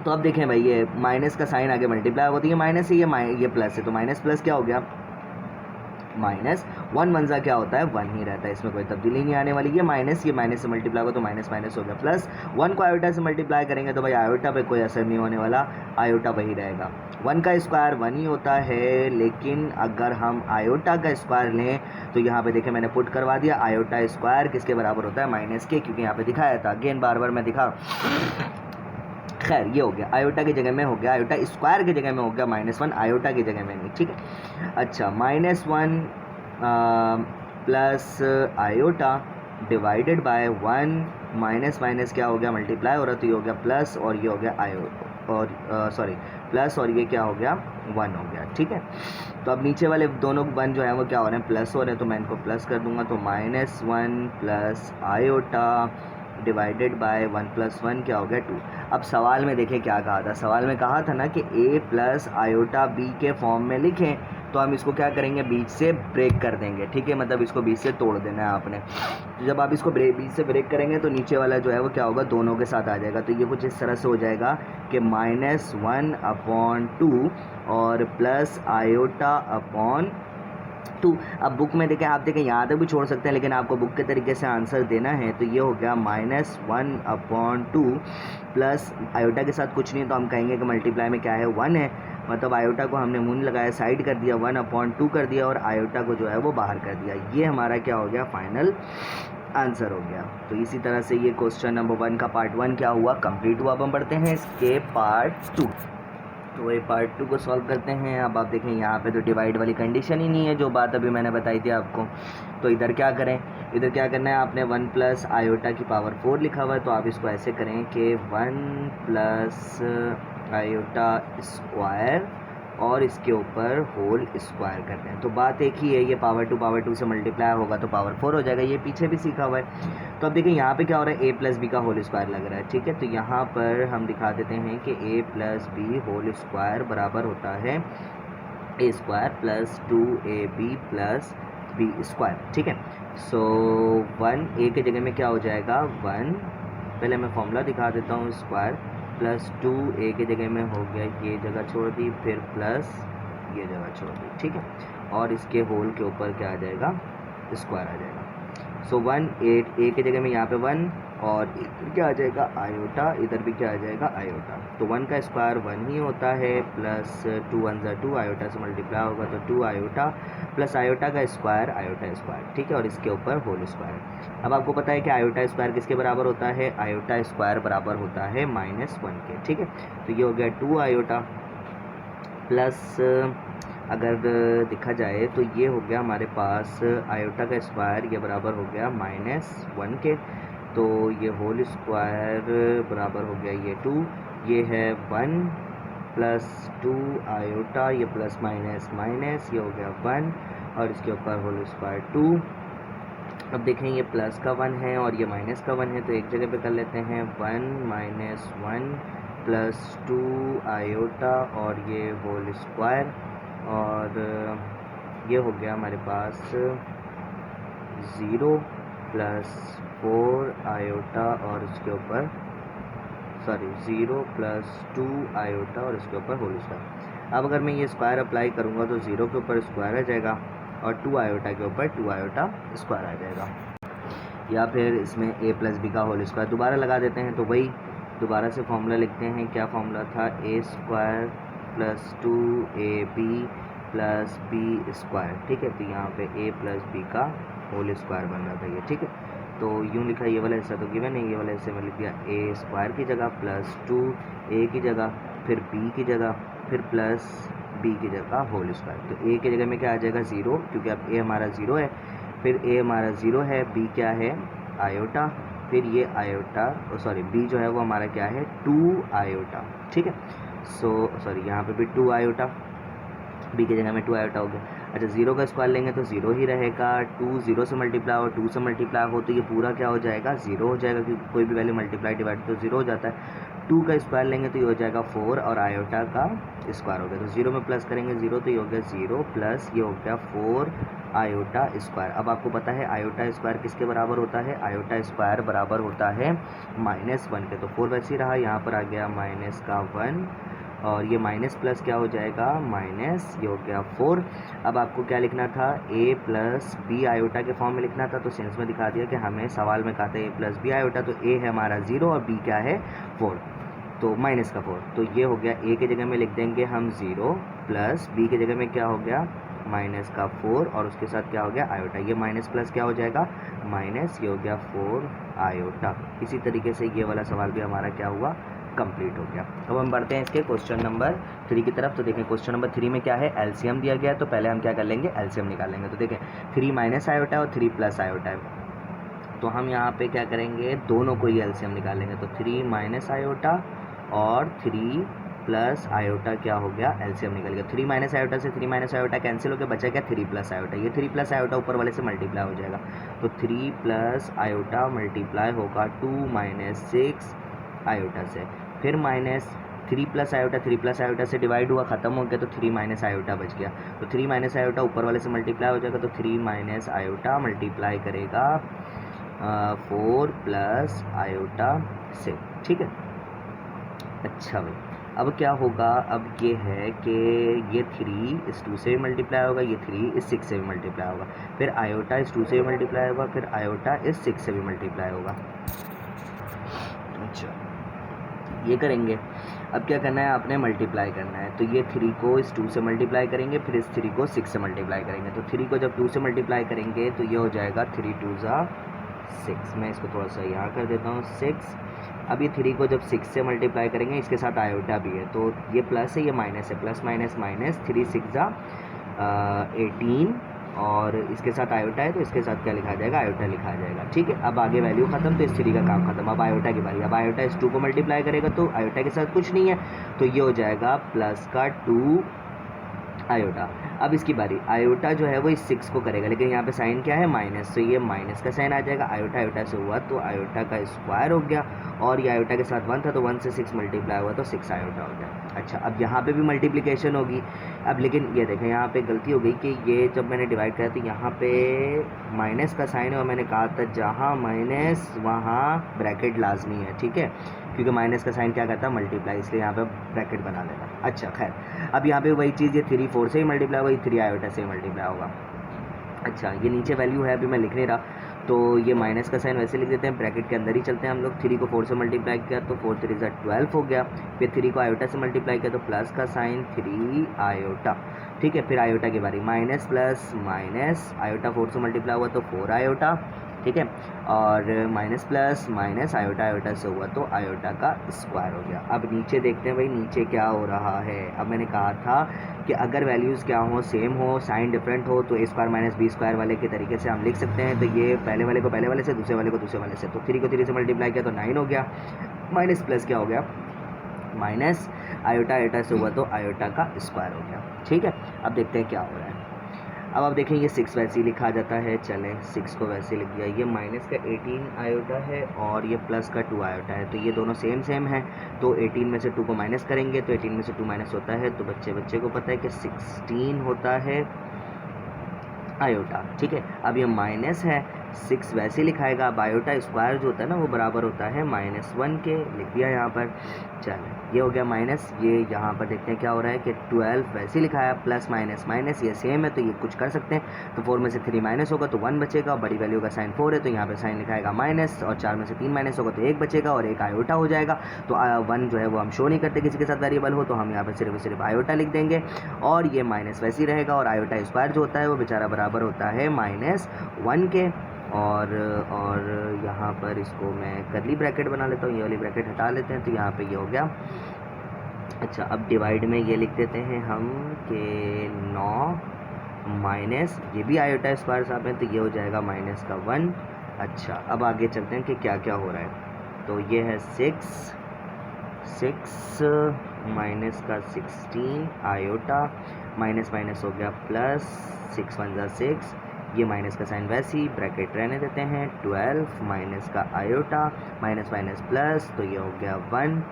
तो अब देखें भाई, ये माइनस का साइन आगे मल्टीप्लाई होती है, माइनस से ये प्लस है, तो माइनस प्लस क्या हो गया, माइनस 1 1 क्या होता है, 1 ही रहता है, इसमें कोई तब्दीली नहीं आने वाली। ये माइनस से मल्टीप्लाई होगा तो माइनस माइनस हो गया, प्लस 1 को आयोटा से मल्टीप्लाई करेंगे तो भाई आयोटा पे कोई असर नहीं होने वाला, आयोटा वही रहेगा। 1 का स्क्वायर 1 ही होता है, लेकिन अगर हम आयोटा का स्क्वायर लें तो यहाँ पे देखें मैंने पुट करवा दिया, आयोटा स्क्वायर किसके बराबर होता है, माइनस के, क्योंकि यहाँ पे दिखाया था, अगेन बार बार मैं दिखा। खैर ये हो गया, आयोटा की जगह में हो गया, आयोटा स्क्वायर की जगह में हो गया -1, आयोटा की जगह में नहीं, ठीक है। अच्छा -1 plus iota divided by 1 minus minus क्या हो गया, मल्टीप्लाई हो रहा, तो ये हो गया प्लस और ये हो गया आयो और सॉरी प्लस और ये क्या हो गया 1 हो गया। ठीक है, तो अब नीचे वाले दोनों 1 जो है वो क्या हो रहे हैं, प्लस हो रहे हैं, तो मैं इनको प्लस कर दूंगा, तो -1 plus iota divided by 1 plus 1 क्या हो गया 2। अब सवाल में देखें क्या कहा था, सवाल में कहा था ना कि a प्लस आयोटा b के फॉर्म में लिखें, तो हम इसको क्या करेंगे, बीच से ब्रेक कर देंगे। ठीक है, मतलब इसको बीच से तोड़ देना है आपने। तो जब आप इसको बीच से ब्रेक करेंगे तो नीचे वाला जो है वो क्या होगा, दोनों के साथ आ जाएगा। तो ये कुछ इस तरह से हो जाएगा कि -1/2 और प्लस आयोटा अपॉन 2। अब बुक में देखें, आप देखें यहाँ तक भी छोड़ सकते हैं, लेकिन आपको बुक के तरीके से आंसर देना है, तो ये हो गया -1/2 प्लस आयोटा के साथ कुछ नहीं, तो हम कहेंगे कि मल्टीप्लाई में क्या है 1 है, मतलब आयोटा को हमने मुंह लगाया, साइड कर दिया, 1/2 कर दिया और आयोटा को जो है वो बाहर कर दिया। ये हमारा क्या हो गया, फाइनल आंसर हो गया। तो इसी तरह से ये क्वेश्चन नंबर 1 का पार्ट 1 क्या हुआ, कंप्लीट हुआ। अब हम बढ़ते हैं इसके पार्ट 2। तो ये पार्ट 2 को सॉल्व करते हैं। अब आप देखें यहाँ पे तो डिवाइड वाली कंडीशन ही नहीं है, जो बात अभी मैंने बताई थी आपको। तो इधर क्या करें, इधर क्या करना है, आपने 1 प्लस आयोटा की पावर 4 लिखा हुआ है, तो आप इसको ऐसे करें कि 1 प्लस आयोटा स्क्वायर और इसके ऊपर होल स्क्वायर करते हैं। तो बात एक ही है, ये पावर 2 से मल्टीप्लाई होगा तो पावर 4 हो जाएगा, ये पीछे भी सीखा हुआ है। तो अब देखिए यहाँ पे क्या हो रहा है, a प्लस बी का होल स्क्वायर लग रहा है। ठीक है, तो यहाँ पर हम दिखा देते हैं कि a plus B whole square बराबर होता है a square plus 2ab plus B square. ठीक है, सो 1 a के जगह में क्या हो जाएगा 1, पहले मैं फॉर्मूला दिखा देता हूँ, स्क्वायर प्लस 2 a के जगह में हो गया, ये जगह छोड़ दी, फिर प्लस ये जगह छोड़ दी। ठीक है, और इसके होल के ऊपर क्या आ जाएगा, स्क्वायर आ जाएगा। सो 1 8 a के जगह में यहाँ पे 1 और इधर क्या आ जाएगा आयोटा, इधर भी क्या आ जाएगा आयोटा। तो 1 का स्क्वायर 1 ही होता है, प्लस 2 1 ज़ा 2, आयोटा से मल्टीप्लाई होगा तो 2 आयोटा प्लस आयोटा का स्क्वायर आयोटा स्क्वायर। ठीक है, और इसके ऊपर होल स्क्वायर। अब आपको पता है कि आयोटा स्क्वायर किसके बराबर होता है, आयोटा स्क्वायर बराबर होता है -1 के। ठीक है, तो ये हो गया 2 आयोटा प्लस, अगर देखा जाए तो ये हो गया हमारे पास आयोटा का स्क्वायर, ये बराबर हो गया -1 के, तो ये होल स्क्वायर बराबर हो गया ये 2, ये है 1 प्लस 2 आयोटा, ये प्लस माइनस माइनस, ये हो गया 1 और इसके ऊपर होल स्क्वायर 2। अब देखें ये प्लस का 1 है और ये माइनस का 1 है, तो एक जगह पे कर लेते हैं 1 - 1 प्लस 2 आयोटा और ये होल स्क्वायर, और ये हो गया हमारे पास 0 प्लस 4 आयोटा और इसके ऊपर 0 प्लस 2 आयोटा और इसके ऊपर होल स्क्वायर। अब अगर मैं ये स्क्वायर अप्लाई करूँगा तो 0 के ऊपर स्क्वायर आ जाएगा और 2 आयोटा के ऊपर 2 आयोटा स्क्वायर आ जाएगा। या फिर इसमें a प्लस बी का होल स्क्वायर दोबारा लगा देते हैं, तो वही दोबारा से फॉर्मूला लिखते हैं। क्या फॉर्मूला था, a square plus 2ab plus B square. ठीक है, तो यहाँ पे a प्लस बी का होल स्क्वायर बन रहा था ये। ठीक है, तो यूँ लिखा, ये वाला हिस्सा तो गिवन है, ये वाला हिस्से में लिख दिया a स्क्वायर की जगह प्लस 2a की जगह, फिर b की जगह, फिर प्लस b की जगह होल स्क्वायर। तो a की जगह में क्या आ जाएगा 0, क्योंकि अब a हमारा 0 है, फिर a हमारा 0 है, b क्या है आयोटा, फिर ये आयोटा b जो है वो हमारा क्या है 2 आयोटा। ठीक है, यहाँ पे भी 2 आयोटा, b की जगह में 2 आयोटा हो गया। अच्छा, 0 का स्क्वायर लेंगे तो 0 ही रहेगा, 2 0 से मल्टीप्लाई हो, 2 से मल्टीप्लाई हो तो ये पूरा क्या हो जाएगा 0 हो जाएगा, क्योंकि कोई भी वैल्यू मल्टीप्लाई डिवाइड तो 0 हो जाता है। 2 का स्क्वायर लेंगे तो ये हो जाएगा 4 और आयोटा का स्क्वायर हो गया, तो 0 में प्लस करेंगे 0, तो ये हो गया 0 प्लस ये हो गया 4 आयोटा स्क्वायर। अब आपको पता है आयोटा स्क्वायर किसके बराबर होता है, आयोटा स्क्वायर बराबर होता है -1 के। तो 4 वैसे ही रहा, यहाँ पर आ गया माइनस का 1 और ये माइनस प्लस क्या हो जाएगा माइनस, ये हो गया 4। अब आपको क्या लिखना था, a प्लस बी आयोटा के फॉर्म में लिखना था, तो सेंस में दिखा दिया कि हमें सवाल में कहा था a प्लस बी आयोटा, तो a है हमारा 0 और b क्या है 4, तो माइनस का 4। तो ये हो गया a के जगह में लिख देंगे हम 0 प्लस b के जगह में क्या हो गया माइनस का 4 और उसके साथ क्या हो गया आयोटा, ये माइनस प्लस क्या हो जाएगा माइनस, ये हो गया 4 आयोटा। इसी तरीके से ये वाला सवाल भी हमारा क्या हुआ कंप्लीट हो गया। अब हम बढ़ते हैं इसके क्वेश्चन नंबर 3 की तरफ। तो देखें क्वेश्चन नंबर 3 में क्या है, एलसीएम दिया गया है, तो पहले हम क्या कर लेंगे, एलसीएम निकालेंगे। तो देखें 3 माइनस आयोटा और 3 प्लस आयोटा है, तो हम यहाँ पे क्या करेंगे, दोनों को ही एलसीएम निकालेंगे। तो 3 माइनस आयोटा और 3 प्लस आयोटा क्या हो गया, एलसीएम निकल गया। 3 माइनस आयोटा से 3 माइनस आयोटा कैंसिल हो गया, बचा क्या 3 प्लस आयोटा। ये 3 प्लस आयोटा ऊपर वाले से मल्टीप्लाई हो जाएगा, तो 3 प्लस आयोटा मल्टीप्लाई होगा 2 माइनस 6 आयोटा से, फिर माइनस 3 प्लस आयोटा से डिवाइड हुआ, ख़त्म हो गया, तो 3 माइनस आयोटा बच गया। तो 3 माइनस आयोटा ऊपर वाले से मल्टीप्लाई हो जाएगा, तो 3 माइनस आयोटा मल्टीप्लाई करेगा 4 प्लस आयोटा से, ठीक है। अच्छा भाई, अब क्या होगा, अब ये है कि ये 3 इस 2 से भी मल्टीप्लाई होगा, ये 3 इस 6 से भी मल्टीप्लाई होगा, फिर आयोटा इस 2 से भी मल्टीप्लाई होगा, फिर आयोटा इस 6 से भी मल्टीप्लाई होगा। अच्छा, ये करेंगे। अब क्या करना है, आपने मल्टीप्लाई करना है, तो ये 3 को इस 2 से मल्टीप्लाई करेंगे, फिर इस 3 को 6 से मल्टीप्लाई करेंगे। तो 3 को जब 2 से मल्टीप्लाई करेंगे तो ये हो जाएगा 3 2 ज़ा 6। मैं इसको थोड़ा सा यहाँ कर देता हूँ 6। अब ये 3 को जब 6 से मल्टीप्लाई करेंगे, इसके साथ आयोटा भी है, तो ये प्लस है, ये माइनस है, प्लस माइनस माइनस, 3 6 ज़ा 18, और इसके साथ आयोटा है, तो इसके साथ क्या लिखा जाएगा, आयोटा लिखा जाएगा, ठीक है। अब आगे वैल्यू खत्म, तो इस 3 का काम खत्म। अब आयोटा की बारी, अब आयोटा इस 2 को मल्टीप्लाई करेगा, तो आयोटा के साथ कुछ नहीं है, तो ये हो जाएगा प्लस का 2 आयोटा। अब इसकी बारी, आयोटा जो है वो इस 6 को करेगा, लेकिन यहाँ पे साइन क्या है, माइनस, तो ये माइनस का साइन आ जाएगा। आयोटा आयोटा से हुआ तो आयोटा का स्क्वायर हो गया, और ये आयोटा के साथ 1 था, तो 1 से 6 मल्टीप्लाई हुआ, तो 6 आयोटा हो गया। अच्छा, अब यहाँ पे भी मल्टीप्लिकेशन होगी। अब लेकिन ये देखें, यहाँ पे गलती हो गई कि ये जब मैंने डिवाइड किया, तो यहाँ पे माइनस का साइन है, और मैंने कहा था जहाँ माइनस वहाँ ब्रैकेट लाजमी है, ठीक है, क्योंकि माइनस का साइन क्या करता है, मल्टीप्लाई, इसलिए यहाँ पे ब्रैकेट बना लेना। अच्छा, खैर, अब यहाँ पे वही चीज़, ये 3 4 से ही मल्टीप्लाई होगा, 3 आयोटा से ही मल्टीप्लाई होगा। अच्छा, ये नीचे वैल्यू है, अभी मैं लिख नहीं रहा, तो ये माइनस का साइन वैसे लिख देते हैं, ब्रैकेट के अंदर ही चलते हैं हम लोग। 3 को 4 से मल्टीप्लाई किया, तो 4 3 ज़ा 12 हो गया, फिर 3 को आयोटा से मल्टीप्लाई किया, तो प्लस का साइन 3 आयोटा, ठीक है। फिर आयोटा की बारी, माइनस प्लस माइनस, आयोटा 4 से मल्टीप्लाई हुआ, तो 4 आयोटा, ठीक है, और minus plus minus, iota iota से हुआ, तो आयोटा का स्क्वायर हो गया। अब नीचे देखते हैं भाई, नीचे क्या हो रहा है। अब मैंने कहा था कि अगर वैल्यूज़ क्या हो, सेम हो, साइन डिफरेंट हो, तो a square minus B square वाले के तरीके से हम लिख सकते हैं। तो ये पहले वाले को पहले वाले से, दूसरे वाले को दूसरे वाले से, तो 3 को 3 से मल्टीप्लाई किया, तो 9 हो गया, माइनस प्लस क्या हो गया, माइनस आयोटा आयोटा से हुआ, तो आयोटा का स्क्वायर हो गया, ठीक है। अब देखते हैं क्या हो रहा है। अब आप देखें, ये 6 वैसे ही लिखा जाता है, चलें 6 को वैसे लिख दिया। ये माइनस का 18 आयोटा है, और ये प्लस का 2 आयोटा है, तो ये दोनों सेम सेम है, तो 18 में से 2 को माइनस करेंगे, तो 18 में से 2 माइनस होता है, तो बच्चे को पता है कि 16 होता है आयोटा, ठीक है। अब ये माइनस है, 6 वैसे लिखाएगा। अब आयोटा स्क्वायर जो होता है ना, वो बराबर होता है -1 के, लिख दिया यहाँ पर। चलो, ये हो गया माइनस। ये यहाँ पर देखते हैं क्या हो रहा है कि 12 वैसे लिखाया, प्लस माइनस माइनस, ये सेम है, तो ये कुछ कर सकते हैं। तो 4 में से 3 माइनस होगा, तो 1 बचेगा, और बड़ी वैल्यू का साइन 4 है, तो यहाँ पर साइन लिखाएगा माइनस, और 4 में से 3 माइनस होगा, तो 1 बचेगा, और 1 आयोटा हो जाएगा। तो 1 जो है वो हम शो नहीं करते किसी के साथ वेरिएबल हो, तो हम यहाँ पर सिर्फ आयोटा लिख देंगे, और ये माइनस वैसे ही रहेगा, और आयोटा स्क्वायर जो होता है वो बेचारा बराबर होता है -1 के। और यहाँ पर इसको मैं करली ब्रैकेट बना लेता हूँ, ये वाली ब्रैकेट हटा लेते हैं, तो यहाँ पे ये हो गया। अच्छा, अब डिवाइड में ये लिख देते हैं हम कि 9 माइनस, ये भी आयोटा स्क्वायर साहब है, तो ये हो जाएगा -1। अच्छा, अब आगे चलते हैं कि क्या क्या हो रहा है। तो ये है 6 माइनस का 16 आयोटा, माइनस माइनस हो गया प्लस, 6 1 ज़ा 6, ये माइनस का साइन वैसे ही, ब्रैकेट रहने देते हैं। 12 माइनस का आयोटा, माइनस माइनस प्लस, तो ये हो गया 1।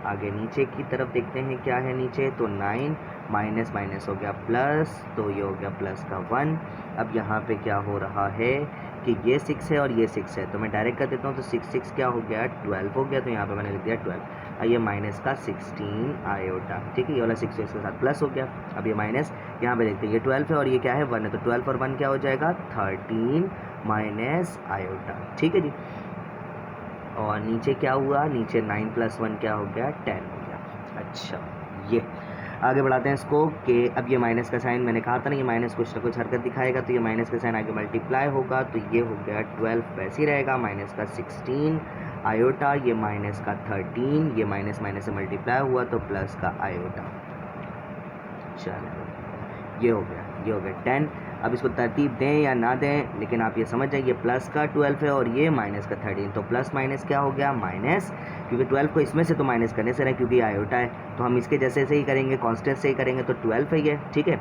आगे नीचे की तरफ देखते हैं क्या है नीचे, तो 9 माइनस माइनस हो गया प्लस, तो ये हो गया प्लस का 1। अब यहाँ पे क्या हो रहा है कि ये 6 है और ये 6 है, तो मैं डायरेक्ट कर देता हूँ, तो 6 6 क्या हो गया, 12 हो गया, तो यहाँ पे मैंने लिख दिया 12। ये माइनस का 16 आयोटा, ठीक है, ये वाला 6 इसके साथ प्लस हो गया। अब ये माइनस, यहाँ पे देखते हैं ये 12 है और ये क्या है 1 है, तो 12 और 1 क्या हो जाएगा 13 माइनस आयोटा, ठीक है जी। और नीचे क्या हुआ, नीचे 9 + 1 क्या हो गया 10 हो गया। अच्छा, ये आगे बढ़ाते हैं इसको कि अब ये माइनस का साइन, मैंने कहा था ना ये माइनस कुछ ना कुछ हरकत दिखाएगा, तो ये माइनस का साइन आगे मल्टीप्लाई होगा, तो ये हो गया 12 वैसे ही रहेगा, माइनस का 16 आयोटा, ये माइनस का 13, ये माइनस माइनस से मल्टीप्लाई हुआ तो प्लस का आयोटा। चलो ये हो गया 10। अब इसको तरतीब दें या ना दें, लेकिन आप ये समझ जाइए प्लस का 12 है और ये माइनस का 13, तो प्लस माइनस क्या हो गया माइनस, क्योंकि 12 को इसमें से तो माइनस करने से रहा क्योंकि ये आयोटा है, तो हम इसके जैसे ही करेंगे, कांस्टेंट से ही करेंगे, तो 12 है ये, ठीक है।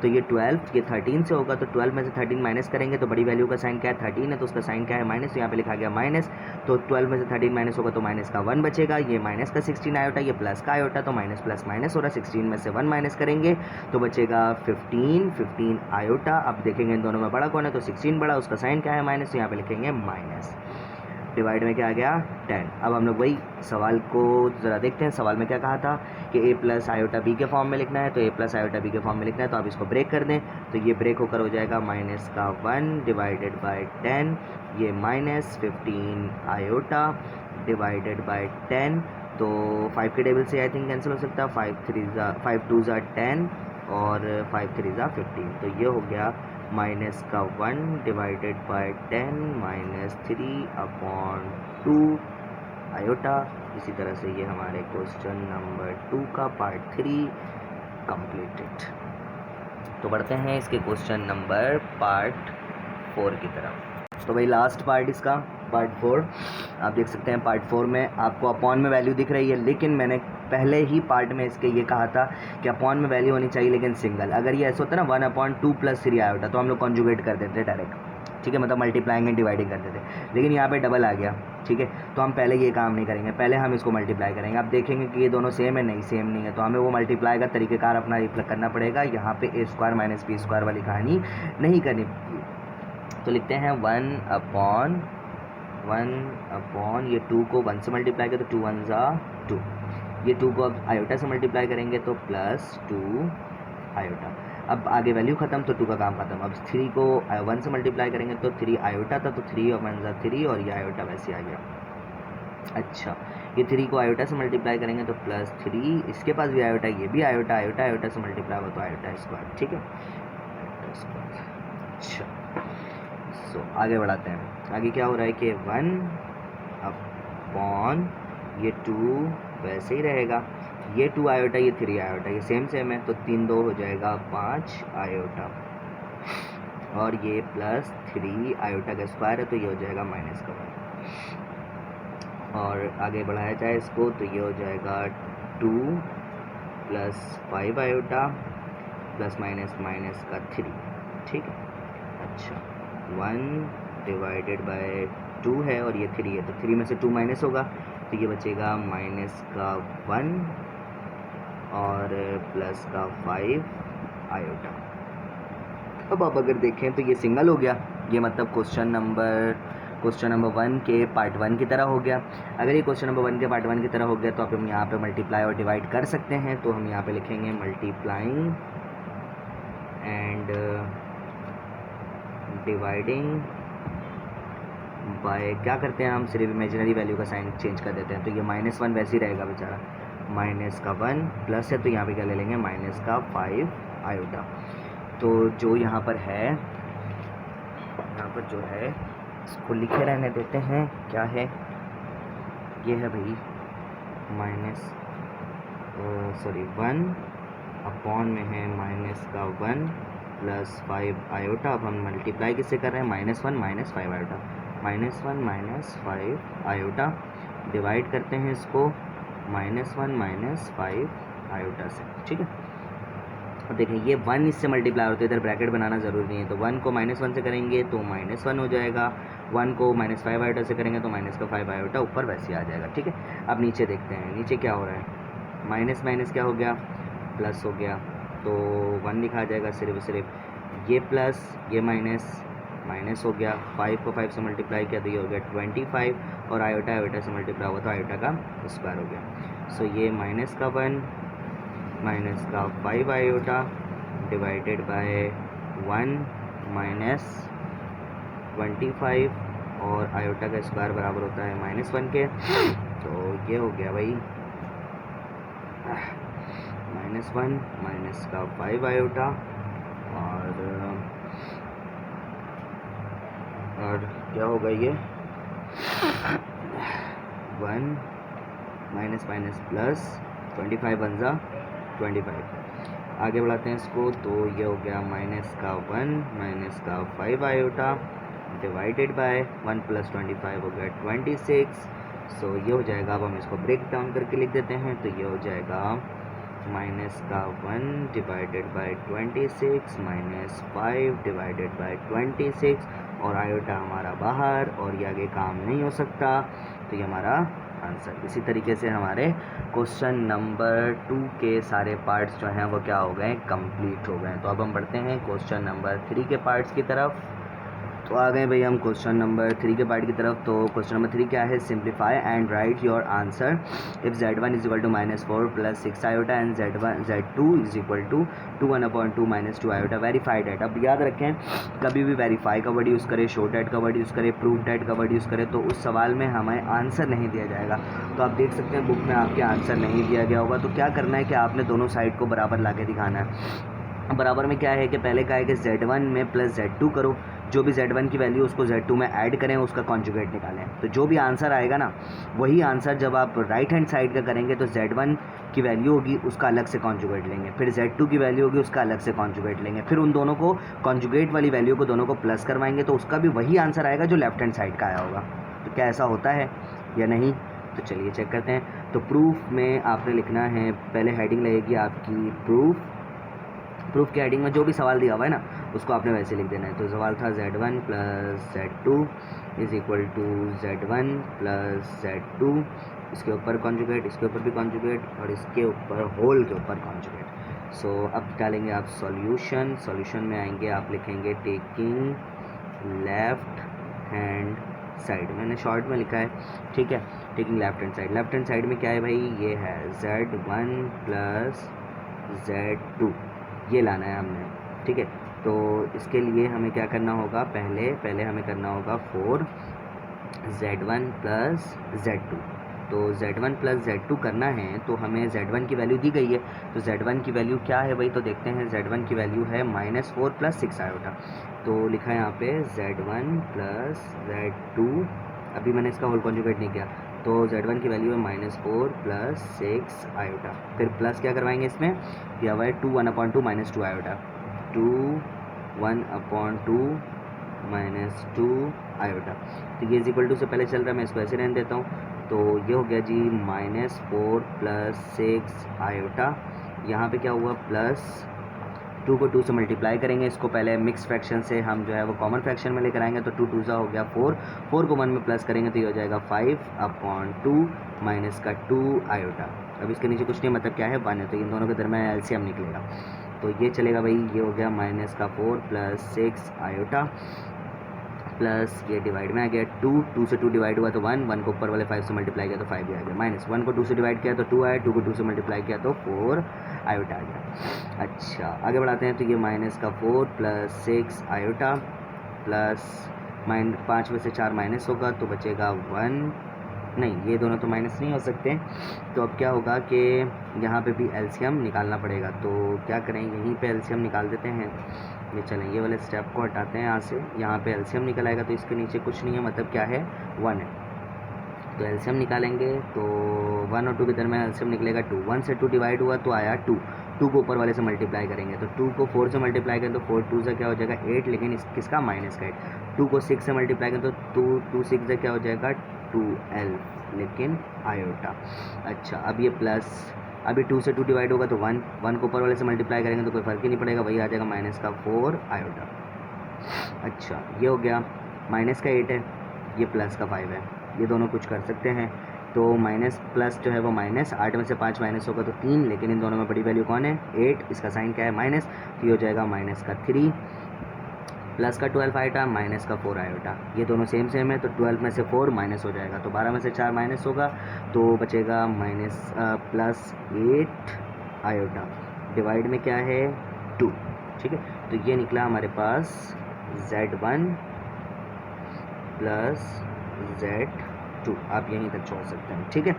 तो ये 12 ये 13 से होगा, तो 12 में से 13 माइनस करेंगे तो बड़ी वैल्यू का साइन क्या है 13 है, तो उसका साइन क्या है माइनस, तो यहाँ पे लिखा गया माइनस, तो 12 में से 13 माइनस होगा तो माइनस का 1 बचेगा, ये माइनस का 16 आयोटा, ये प्लस का आयोटा, तो माइनस प्लस माइनस हो रहा है, 16 में से 1 माइनस करेंगे तो बचेगा 15 आयोटा। अब देखेंगे इन दोनों में बड़ा कौन है, तो 16 बड़ा, उसका साइन क्या है माइनस, तो यहाँ पे लिखेंगे माइनस, डिवाइड में क्या आ गया 10। अब हम लोग वही सवाल को ज़रा देखते हैं, सवाल में क्या कहा था कि a प्लस आयोटा बी के फॉर्म में लिखना है, तो a प्लस आयोटा बी के फॉर्म में लिखना है, तो आप इसको ब्रेक कर दें, तो ये ब्रेक होकर हो जाएगा माइनस का 1 डिवाइडेड बाय 10, ये माइनस 15 आयोटा डिवाइडेड बाय 10, तो 5 के टेबल से आई थिंक कैंसिल हो सकता है, 5 2 ज़ा 10 और 5 3 ज़ा 15, तो ये हो गया माइनस का 1 डिवाइडेड बाय 10 माइनस 3/2 आयोटा। इसी तरह से ये हमारे क्वेश्चन नंबर 2 का पार्ट 3 कंप्लीटेड। तो बढ़ते हैं इसके क्वेश्चन नंबर पार्ट 4 की तरफ। तो भाई लास्ट पार्ट इसका पार्ट 4, आप देख सकते हैं पार्ट 4 में आपको अपॉन में वैल्यू दिख रही है, लेकिन मैंने पहले ही पार्ट में इसके ये कहा था कि अपॉन में वैल्यू होनी चाहिए लेकिन सिंगल। अगर ये ऐसा होता है ना 1/2 + 3 आया होता तो हम लोग कॉन्जुगेट कर देते डायरेक्ट, ठीक है, मतलब मल्टीप्लाइंग एंड डिवाइडिंग कर देते, लेकिन यहाँ पे डबल आ गया, ठीक है, तो हम पहले ये काम नहीं करेंगे, पहले हम इसको मल्टीप्लाई करेंगे। आप देखेंगे कि ये दोनों सेम है, नहीं सेम नहीं है, तो हमें वो मल्टीप्लाई का तरीक़ेकार अपना रिफ्लेक्ट करना पड़ेगा, यहाँ पे a² - b² वाली कहानी नहीं करनी। तो लिखते हैं 1/1 ये 2 को 1 से मल्टीप्लाई करें तो 2 1 ज़ा 2, ये 2 को अब आयोटा से मल्टीप्लाई करेंगे तो +2 आयोटा। अब आगे वैल्यू ख़त्म तो 2 का काम ख़त्म। अब 3 को 1 से मल्टीप्लाई करेंगे तो 3 आयोटा था, तो 3 और 1 ज़ा 3 और ये आयोटा वैसे आ गया। अच्छा, ये 3 को आयोटा से मल्टीप्लाई करेंगे तो +3, इसके पास भी आयोटा, ये भी आयोटा, आयोटा से मल्टीप्लाई हो तो आयोटा स्क्वायर, ठीक है, आयोटा स्क्वायर। अच्छा, सो आगे बढ़ाते हैं। आगे क्या हो रहा है कि 1/, ये 2 वैसे ही रहेगा, ये 2 आयोटा, ये 3 आयोटा, ये सेम है, तो 3 2 हो जाएगा 5 आयोटा, और ये +3 आयोटा का स्क्वायर है तो ये हो जाएगा माइनस का 1, और आगे बढ़ाया जाए इसको तो ये हो जाएगा 2 + 5 आयोटा प्लस माइनस का 3, ठीक है। अच्छा, 1 डिवाइडेड बाय 2 है और ये 3 है, तो 3 में से 2 माइनस होगा तो ये बचेगा माइनस का 1 और प्लस का 5 आयोटा। अब आप अगर देखें तो ये सिंगल हो गया, ये मतलब क्वेश्चन नंबर 1 के पार्ट 1 की तरह हो गया। अगर ये क्वेश्चन नंबर 1 के पार्ट 1 की तरह हो गया तो आप हम यहाँ पे मल्टीप्लाई और डिवाइड कर सकते हैं, तो हम यहाँ पे लिखेंगे मल्टीप्लाइंग एंड डिवाइडिंग बाय, क्या करते हैं हम सिर्फ इमेजिनरी वैल्यू का साइन चेंज कर देते हैं, तो ये -1 वैसे ही रहेगा बेचारा, माइनस का 1 प्लस है तो यहाँ पे क्या ले लेंगे माइनस का 5 आयोटा। तो जो यहाँ पर है, यहाँ पर जो है इसको लिखे रहने देते हैं, क्या है ये है भाई 1/, में है माइनस का 1 प्लस 5 आयोटा। अब हम मल्टीप्लाई किससे कर रहे हैं, -1 - 5 आयोटा, -1 - 5 आयोटा, डिवाइड करते हैं इसको -1 - 5 आयोटा से, ठीक है। अब देखें ये 1 इससे मल्टीप्लाई होता है, इधर ब्रैकेट बनाना ज़रूरी नहीं है, तो 1 को -1 से करेंगे तो -1 हो जाएगा, 1 को -5 आयोटा से करेंगे तो माइनस का 5 आयोटा ऊपर वैसे आ जाएगा, ठीक है। अब नीचे देखते हैं, नीचे क्या हो रहा है, माइनस क्या हो गया, प्लस हो गया, तो 1 लिखा जाएगा सिर्फ ये प्लस ये माइनस हो गया, 5 को 5 से मल्टीप्लाई किया तो ये हो गया 25, और आयोटा से मल्टीप्लाई हुआ तो आयोटा का स्क्वायर हो गया। सो ये माइनस का 1 माइनस का 5 आयोटा डिवाइडेड बाय 1 माइनस 25, और आयोटा का स्क्वायर बराबर होता है -1 के, तो ये हो गया भाई -1 माइनस का 5 आयोटा और क्या होगा ये 1 माइनस माइनस प्लस 25 बन जा 25। आगे बढ़ाते हैं इसको, तो ये हो गया माइनस का 1 माइनस का 5 आयोटा डिवाइडेड बाय 1 प्लस 25 हो गया 26। सो ये हो जाएगा, अब हम इसको ब्रेक डाउन करके लिख देते हैं, तो ये हो जाएगा माइनस का 1 divided by 26 minus 5 divided by 26 और आयोटा हमारा बाहर और ये आगे काम नहीं हो सकता, तो ये हमारा आंसर। इसी तरीके से हमारे क्वेश्चन नंबर 2 के सारे पार्ट्स जो हैं वो क्या हो गए, कंप्लीट हो गए। तो अब हम बढ़ते हैं क्वेश्चन नंबर 3 के पार्ट्स की तरफ। तो आ गए भाई हम क्वेश्चन नंबर 3 के पार्ट की तरफ। तो क्वेश्चन नंबर 3 क्या है, simplify and write your answer if z1 is equal to -4 plus 6 iota and z2 is equal to 1/2 minus 2 iota verify that. अब याद रखें, कभी भी वेरीफाई का वर्ड यूज़ करें, शोर्ट एट का वर्ड यूज़ करें, प्रूव्ड एट का वर्ड यूज़ करें, तो उस सवाल में हमें आंसर नहीं दिया जाएगा। तो आप देख सकते हैं बुक में आपके आंसर नहीं दिया गया होगा। तो क्या करना है कि आपने दोनों साइड को बराबर ला के दिखाना है। बराबर में क्या है कि पहले क्या है कि z1 में प्लस z2 करो, जो भी z1 की वैल्यू उसको z2 में ऐड करें, उसका कॉन्जुगेट निकालें। तो जो भी आंसर आएगा ना, वही आंसर जब आप राइट हैंड साइड का करेंगे तो z1 की वैल्यू होगी उसका अलग से कॉन्जुगेट लेंगे, फिर z2 की वैल्यू होगी उसका अलग से कॉन्जुगेट लेंगे, फिर उन दोनों को कॉन्जुगेट वाली वैल्यू को दोनों को प्लस करवाएंगे, तो उसका भी वही आंसर आएगा जो लेफ्ट हैंड साइड का आया होगा। तो क्या ऐसा होता है या नहीं, तो चलिए चेक करते हैं। तो प्रूफ में आपने लिखना है, पहले हेडिंग लगेगी आपकी प्रूफ की हेडिंग में जो भी सवाल दिया हुआ है ना उसको आपने वैसे लिख देना है। तो सवाल था z1 plus z2 is equal to z1 plus z2, इसके ऊपर कॉन्जुगेट, इसके ऊपर भी कॉन्जुगेट और इसके ऊपर होल के ऊपर कॉन्जुगेट। सो अब डालेंगे आप सॉल्यूशन में आएंगे, आप लिखेंगे टेकिंग लेफ्ट हैंड साइड, मैंने शॉर्ट में लिखा है, ठीक है। टेकिंग लेफ्ट हैंड साइड में क्या है भाई, ये है z1 प्लस z2, ये लाना है हमने, ठीक है। तो इसके लिए हमें क्या करना होगा, पहले हमें करना होगा 4z1 प्लस z2। तो z1 प्लस z2 करना है, तो हमें z1 की वैल्यू दी गई है, तो z1 की वैल्यू क्या है भाई, तो देखते हैं। z1 की वैल्यू है -4 प्लस 6 आयोटा, तो लिखा है यहाँ पे z1 प्लस z2, अभी मैंने इसका होल कॉन्जुगेट नहीं किया, तो z1 की वैल्यू है -4 प्लस 6 आयोटा, फिर प्लस क्या करवाएंगे, इसमें दिया हुआ है 2 1/2 माइनस 2 आयोटा, 2 1/2 माइनस 2 आयोटा। तो ये इक्वल टू से पहले चल रहा है, मैं इसको ऐसे रहने देता हूँ। तो ये हो गया जी -4 प्लस 6 आयोटा, यहाँ पे क्या हुआ प्लस 2 को 2 से मल्टीप्लाई करेंगे, इसको पहले मिक्स फ्रैक्शन से हम जो है वो कॉमन फ्रैक्शन में लेकर आएंगे, तो 2 2 हो गया 4, 4 को 1 में प्लस करेंगे तो ये हो जाएगा 5/2 माइनस का 2 आयोटा। अब इसके नीचे कुछ नहीं, मतलब क्या है 1 है, तो इन दोनों के दरमियान एलसीएम निकलेगा, तो ये चलेगा भाई। ये हो गया -4 प्लस 6 आयोटा प्लस ये डिवाइड में आ गया 2 से 2 डिवाइड हुआ तो 1 को ऊपर वाले 5 से मल्टीप्लाई किया तो 5 भी आ गया, -1 को 2 से डिवाइड किया तो 2 आया, 2 को 2 से मल्टीप्लाई किया तो 4 आयोटा आ गया। अच्छा आगे बढ़ाते हैं, तो ये -4 प्लस 6 आयोटा प्लस 5 में से 4 माइनस होगा तो बचेगा 1, नहीं ये दोनों तो माइनस नहीं हो सकते, तो अब क्या होगा कि यहाँ पे भी एलसीएम निकालना पड़ेगा। तो क्या करें, यहीं पे एलसीएम निकाल देते हैं। ये चलें, ये वाले स्टेप को हटाते हैं यहाँ से, यहाँ पे एलसीएम निकल आएगा, तो इसके नीचे कुछ नहीं है, मतलब क्या है 1 है, तो एलसीएम निकालेंगे तो 1 और 2 के दरमियान एलसीएम निकलेगा 2, 1 से 2 डिवाइड हुआ तो आया 2, 2 को ऊपर वाले से मल्टीप्लाई करेंगे, तो 2 को 4 से मल्टीप्लाई करें तो 4 2 से क्या हो जाएगा 8, लेकिन किसका माइनस का 8, 2 को 6 से मल्टीप्लाई करें तो 2 6 से क्या हो जाएगा 12, लेकिन आयोटा। अच्छा अब ये प्लस, अभी 2 से 2 डिवाइड होगा तो 1 को ऊपर वाले से मल्टीप्लाई करेंगे तो कोई फ़र्क ही नहीं पड़ेगा, वही आ जाएगा -4 आयोटा। अच्छा ये हो गया, माइनस का 8 है, ये प्लस का 5 है, ये दोनों कुछ कर सकते हैं, तो माइनस प्लस जो है वो माइनस, 8 में से 5 माइनस होगा तो 3, लेकिन इन दोनों में बड़ी वैल्यू कौन है 8, इसका साइन क्या है माइनस, तो ये हो जाएगा -3 प्लस का 12 आयोटा माइनस का 4 आयोटा, ये दोनों सेम है, तो 12 में से 4 माइनस हो जाएगा, तो 12 में से 4 माइनस होगा तो बचेगा +8 आयोटा, डिवाइड में क्या है 2, ठीक है। तो ये निकला हमारे पास z1 प्लस z2 2, आप यहीं तक छोड़ सकते हैं, ठीक है।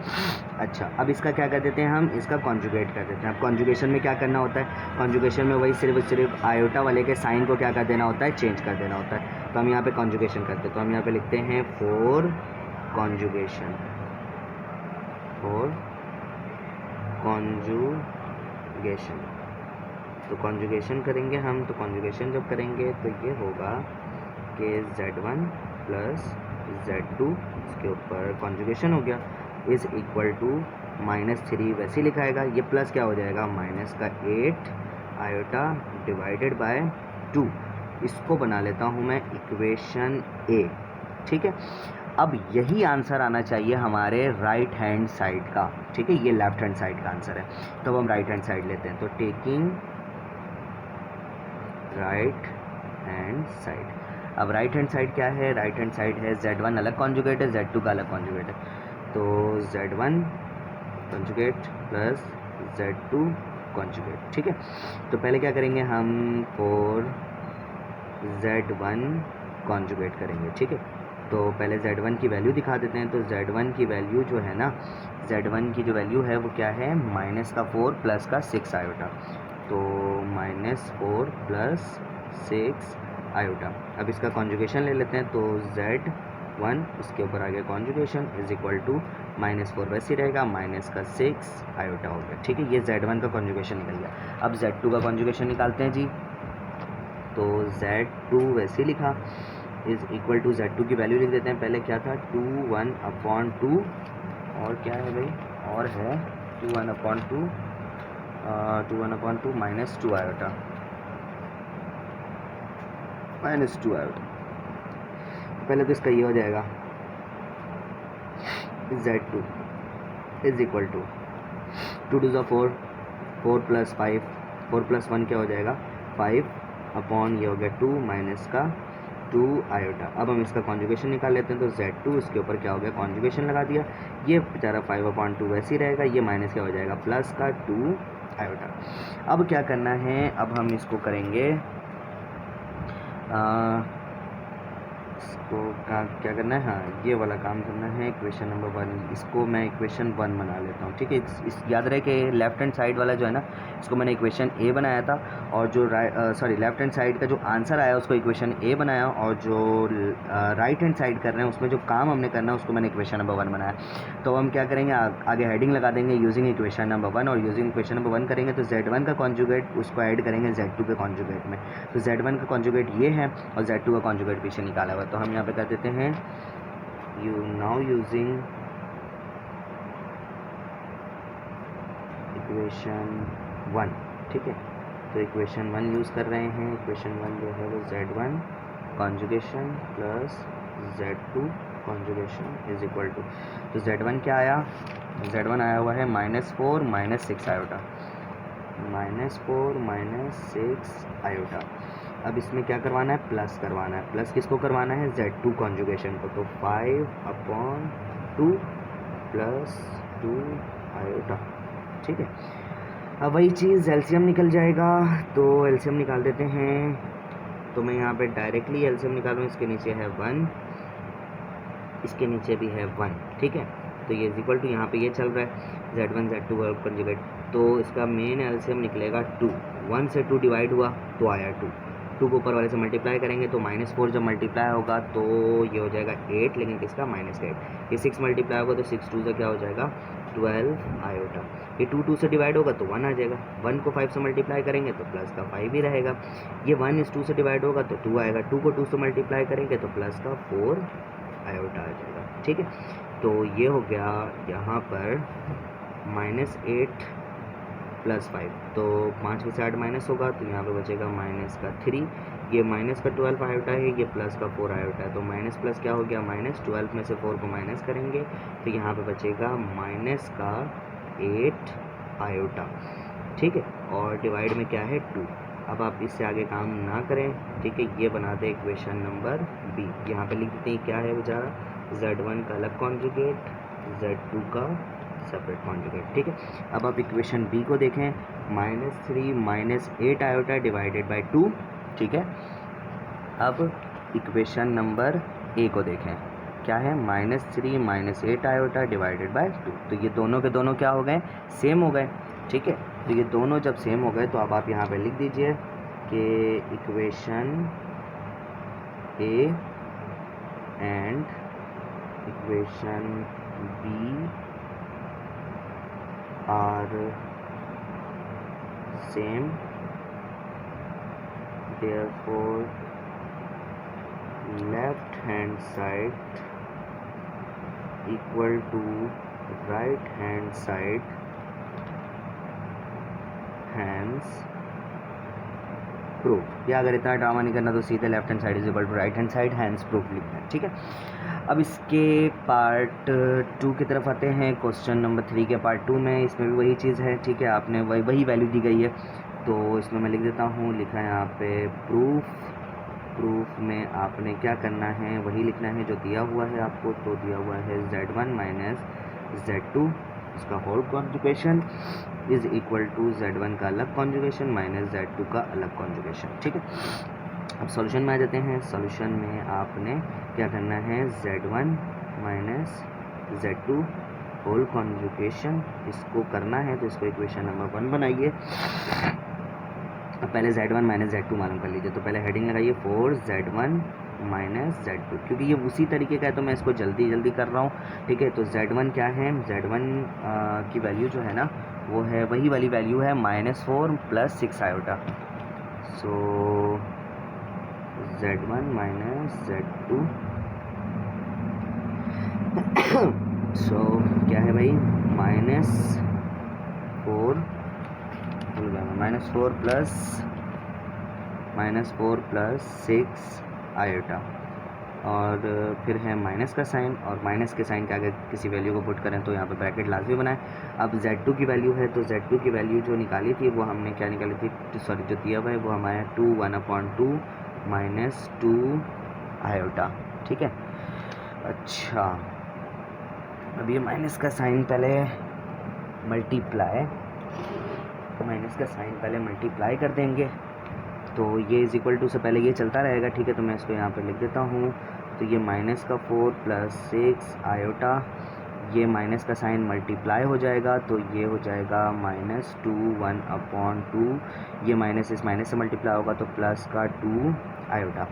अच्छा, अब इसका क्या कर देते हैं हम, इसका कॉन्जुगेट कर देते हैं। अब कॉन्जुगेशन में क्या करना होता है, कॉन्जुगेशन में वही सिर्फ आयोटा वाले के साइन को क्या कर देना होता है, चेंज कर देना होता है। तो हम यहाँ पे कॉन्जुगेशन करते हैं, तो हम यहाँ पे लिखते हैं फॉर कॉन्जुगेशन, फॉर कॉन्जुगेशन। तो कॉन्जुगेशन करेंगे हम, तो कॉन्जुगेशन जब करेंगे तो ये होगा कि Z1 प्लस Z2, इसके ऊपर कॉन्जुगेशन हो गया, इज़ इक्वल टू -3, वैसे ही लिखाएगा। ये प्लस क्या हो जाएगा, माइनस का 8 आयोटा डिवाइडेड बाय 2। इसको बना लेता हूँ मैं इक्वेशन ए, ठीक है। अब यही आंसर आना चाहिए हमारे राइट हैंड साइड का, ठीक है। ये लेफ्ट हैंड साइड का आंसर है, तो अब हम राइट हैंड साइड लेते हैं। तो टेकिंग राइट हैंड साइड, अब राइट हैंड साइड क्या है, राइट हैंड साइड है Z1 अलग कॉन्जुगेट है, Z2 का अलग कॉन्जुगेट है। तो Z1 conjugate plus Z2 conjugate, ठीक है। तो पहले क्या करेंगे हम, फॉर Z1 कॉन्जुगेट करेंगे, ठीक है। तो पहले Z1 की वैल्यू दिखा देते हैं। तो Z1 की वैल्यू जो है ना, Z1 की जो वैल्यू है वो क्या है, -4 प्लस का 6 आयोटा। तो -4 प्लस 6 आयोटा। अब इसका कॉन्जुगेशन ले लेते हैं। तो Z1 इसके ऊपर आ गया कॉन्जुगेशन इज इक्वल टू -4 वैसे ही रहेगा, माइनस का 6 आयोटा हो गया, ठीक है। ये Z1 का कॉन्जुगेशन निकल गया। अब Z2 का कॉन्जुगेशन निकालते हैं जी। तो Z2 वैसे ही लिखा, इज़ इक्वल टू Z2 की वैल्यू लिख देते हैं। पहले क्या था, 2/1/2, और क्या है भाई, और है 2/1/2 -2 आयोटा, -2 आयोटा। पहले तो इसका ये हो जाएगा, Z2 इज इक्वल टू 2 2 4, 4 + 5, 4 + 1 क्या हो जाएगा, 5 अपॉन ये हो गया 2 माइनस का 2 आयोटा। अब हम इसका कॉन्जुगेशन निकाल लेते हैं। तो Z2 इसके ऊपर क्या हो गया, कॉन्जुगेशन लगा दिया। ये बेचारा 5/2 वैसे ही रहेगा, ये माइनस क्या हो जाएगा, प्लस का 2 आयोटा। अब क्या करना है, अब हम इसको करेंगे, इसको क्या करना है, हाँ ये वाला काम करना है, इक्वेशन नंबर 1। इसको मैं इक्वेशन 1 बना लेता हूँ, ठीक है। इस याद रहे कि लेफ्ट हैंड साइड वाला जो है ना, इसको मैंने इक्वेशन ए बनाया था, और जो लेफ्ट हैंड साइड का जो आंसर आया उसको इक्वेशन ए बनाया, और जो राइट हैंड साइड कर रहे हैं उसमें जो काम हमने करना है उसको मैंने इक्वेशन नंबर 1 बनाया। तो हम क्या करेंगे, आगे हेडिंग लगा देंगे यूजिंग इक्वेशन नंबर 1, और यूजिंग इक्वेशन नंबर 1 करेंगे तो Z1 का कॉन्जुगेट उसको ऐड करेंगे Z2 के कॉन्जुगेट में। तो Z1 का कॉन्जुगेट ये है और Z2 का कॉन्जुगेट पीछे निकाला हुआ। तो हम यहाँ पे कर देते हैं नाउ यूजिंग इक्वेशन 1, ठीक है। तो इक्वेशन 1 यूज़ कर रहे हैं। इक्वेशन 1 जो है वो Z1 conjugation plus Z2 conjugation is equal to, तो Z1 क्या आया, Z1 आया हुआ है -4 -6 आयोटा, -4 -6 आयोटा। अब इसमें क्या करवाना है, प्लस करवाना है। प्लस किसको करवाना है, Z2 कॉन्जुगेशन को। तो 5/2 प्लस 2 आयोटा, ठीक है। अब वही चीज़ एलसीएम निकल जाएगा, तो एलसीएम निकाल देते हैं। तो मैं यहाँ पे डायरेक्टली एलसीएम निकालूँ, इसके नीचे है 1, इसके नीचे भी है 1, ठीक है। तो ये इज इक्वल टू, यहाँ पे ये चल रहा है Z1 Z2 कॉन्जुगेट, तो इसका मेन एलसीएम निकलेगा 2। 1 से 2 डिवाइड हुआ तो आया 2, 2 को ऊपर वाले से मल्टीप्लाई करेंगे तो -4 जब मल्टीप्लाई होगा तो ये हो जाएगा 8, लेकिन किसका, -8। ये 6 मल्टीप्लाई होगा तो 6 2 से क्या हो जाएगा, 12 आयोटा। ये 2 2 से डिवाइड होगा तो 1 आ जाएगा। 1 को 5 से मल्टीप्लाई करेंगे तो प्लस का 5 ही रहेगा। ये 1 इस 2 से डिवाइड होगा तो 2 आएगा। 2 को 2 से मल्टीप्लाई करेंगे तो प्लस का 4 आयोटा आ जाएगा, ठीक है। तो ये हो गया यहाँ पर -8 प्लस 5, तो 5 में से 8 माइनस होगा तो यहाँ पे बचेगा -3। ये माइनस का 12 आयोटा है, ये प्लस का 4 आयोटा है। तो माइनस प्लस क्या हो गया, -12 में से 4 को माइनस करेंगे तो यहाँ पे बचेगा -8 आयोटा, ठीक है। और डिवाइड में क्या है, 2। अब आप इससे आगे काम ना करें, ठीक है। ये बना दें इक्वेशन नंबर बी। यहाँ पे लिख देते हैं क्या है बेचारा, Z1 का अलग कॉन्जुगेट, Z2 का सेपरेट कॉन्जुगेट, ठीक है। अब आप इक्वेशन बी को देखें, -3 -8 आयोटा डिवाइडेड बाय 2, ठीक है। अब इक्वेशन नंबर ए को देखें, क्या है, -3 -8 आयोटा डिवाइडेड बाय 2। तो ये दोनों के दोनों क्या हो गए, सेम हो गए। ठीक है, तो ये दोनों जब सेम हो गए तो अब आप यहाँ पे लिख दीजिए कि equation A and equation B are same, therefore left hand side equal to right hand side, hence proof. या अगर इतना ड्रामा नहीं करना तो सीधे left hand side is equal to right hand side, hence proof लिखना है। ठीक है, अब इसके पार्ट 2 की तरफ आते हैं। क्वेश्चन नंबर 3 के पार्ट 2 में इसमें भी वही चीज़ है। ठीक है, आपने वही वैल्यू दी गई है, तो इसमें मैं लिख देता हूँ, लिखा है यहाँ पे प्रूफ में आपने क्या करना है, वही लिखना है जो दिया हुआ है आपको। तो दिया हुआ है Z1 माइनस Z2 इसका whole conjugation is equal to Z1 का अलग कॉन्जुगेशन माइनस Z2 का अलग कॉन्जुगेशन। ठीक है, अब सॉल्यूशन में आ जाते हैं। सॉल्यूशन में आपने क्या करना है, Z1 minus Z2 whole conjugation इसको करना है, तो इसको इक्वेशन नंबर 1 बनाइए। अब पहले Z1 माइनस Z2 मालूम कर लीजिए। तो पहले हेडिंग लगाइए 4Z1 माइनस Z2, क्योंकि ये उसी तरीके का है तो मैं इसको जल्दी कर रहा हूँ। ठीक है, तो Z1 क्या है, Z1 की वैल्यू जो है ना वो है वही वाली वैल्यू है -4 + 6 आयोटा। सो Z1 माइनस Z2 सो क्या है भाई, -4 + 6 आयोटा, और फिर है माइनस का साइन, और माइनस के साइन के आगे किसी वैल्यू को पुट करें तो यहाँ पे ब्रैकेट लाजमी बनाएं। अब Z2 की वैल्यू है, तो Z2 की वैल्यू जो निकाली थी वो हमने क्या निकाली थी, सॉरी जो दिया हुआ है वो हमारा 1/2 -2 आयोटा। ठीक है, अच्छा अब ये माइनस का साइन पहले मल्टीप्लाई कर देंगे, तो ये इज इक्वल टू से पहले ये चलता रहेगा। ठीक है, तो मैं इसको यहाँ पे लिख देता हूँ। तो ये -4 + 6 आयोटा, ये माइनस का साइन मल्टीप्लाई हो जाएगा, तो ये हो जाएगा -2 1/2, ये माइनस इस माइनस से मल्टीप्लाई होगा तो प्लस का 2 आयोटा।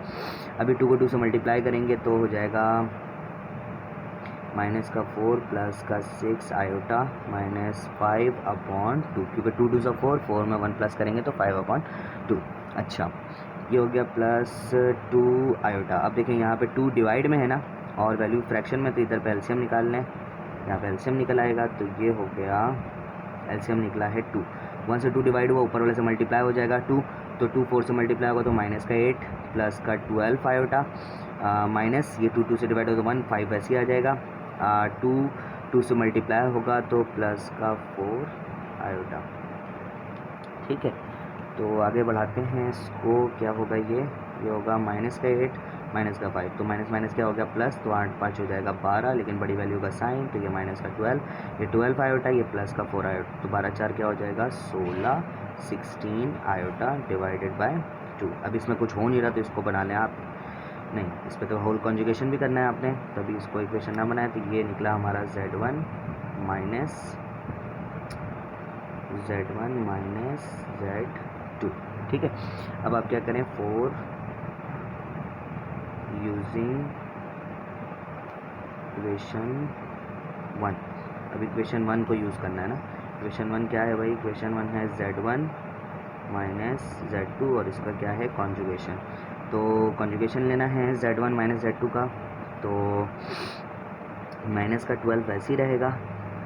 अभी 2 को 2 से मल्टीप्लाई करेंगे तो हो जाएगा -4 + 6 आयोटा -5/2, क्योंकि 2 2 4, 4 में 1 प्लस करेंगे तो 5/2। अच्छा, ये हो गया +2 आयोटा। अब देखें यहाँ पे 2 डिवाइड में है ना, और वैल्यू फ्रैक्शन में, तो इधर पे एलसीएम निकाल लें। यहाँ पे एलसीएम निकल आएगा, तो ये हो गया, एलसीएम निकला है 2। 1 से 2 डिवाइड हुआ, ऊपर वाले से मल्टीप्लाई हो जाएगा 2, तो 2 4 से मल्टीप्लाई होगा तो -8 प्लस का 12 आयोटा, माइनस ये 2 2 से डिवाइड होगा तो 1 5 ऐसे ही आ जाएगा। 2 से मल्टीप्लाई होगा तो प्लस का 4 आयोटा। ठीक है, तो आगे बढ़ाते हैं इसको, क्या होगा ये होगा -8 माइनस का 5, तो माइनस क्या हो गया प्लस, तो 8 5 हो जाएगा 12, लेकिन बड़ी वैल्यू का साइन, तो ये माइनस का 12, ये 12 आयोटा, ये प्लस का 4 आयोटा, तो 12 4 क्या हो जाएगा 16 आयोटा डिवाइडेड बाय 2। अब इसमें कुछ हो नहीं रहा तो इसको बना लें आप, नहीं इस पर तो होल कॉन्जुगेशन भी करना है आपने, तभी इसको इक्वेशन ना बनाए। तो ये निकला हमारा Z1 माइनस Z2। ठीक है, अब आप क्या करें, 4 यूजिंग इक्वेशन 1। अब इक्वेशन 1 को यूज़ करना है ना। इक्वेशन 1 क्या है भाई, इक्वेशन 1 है Z1 माइनस Z2, और इसका क्या है कॉन्जुगेशन। तो कॉन्जुगेशन लेना है Z1 माइनस Z2 का, तो माइनस का 12 वैसे ही रहेगा,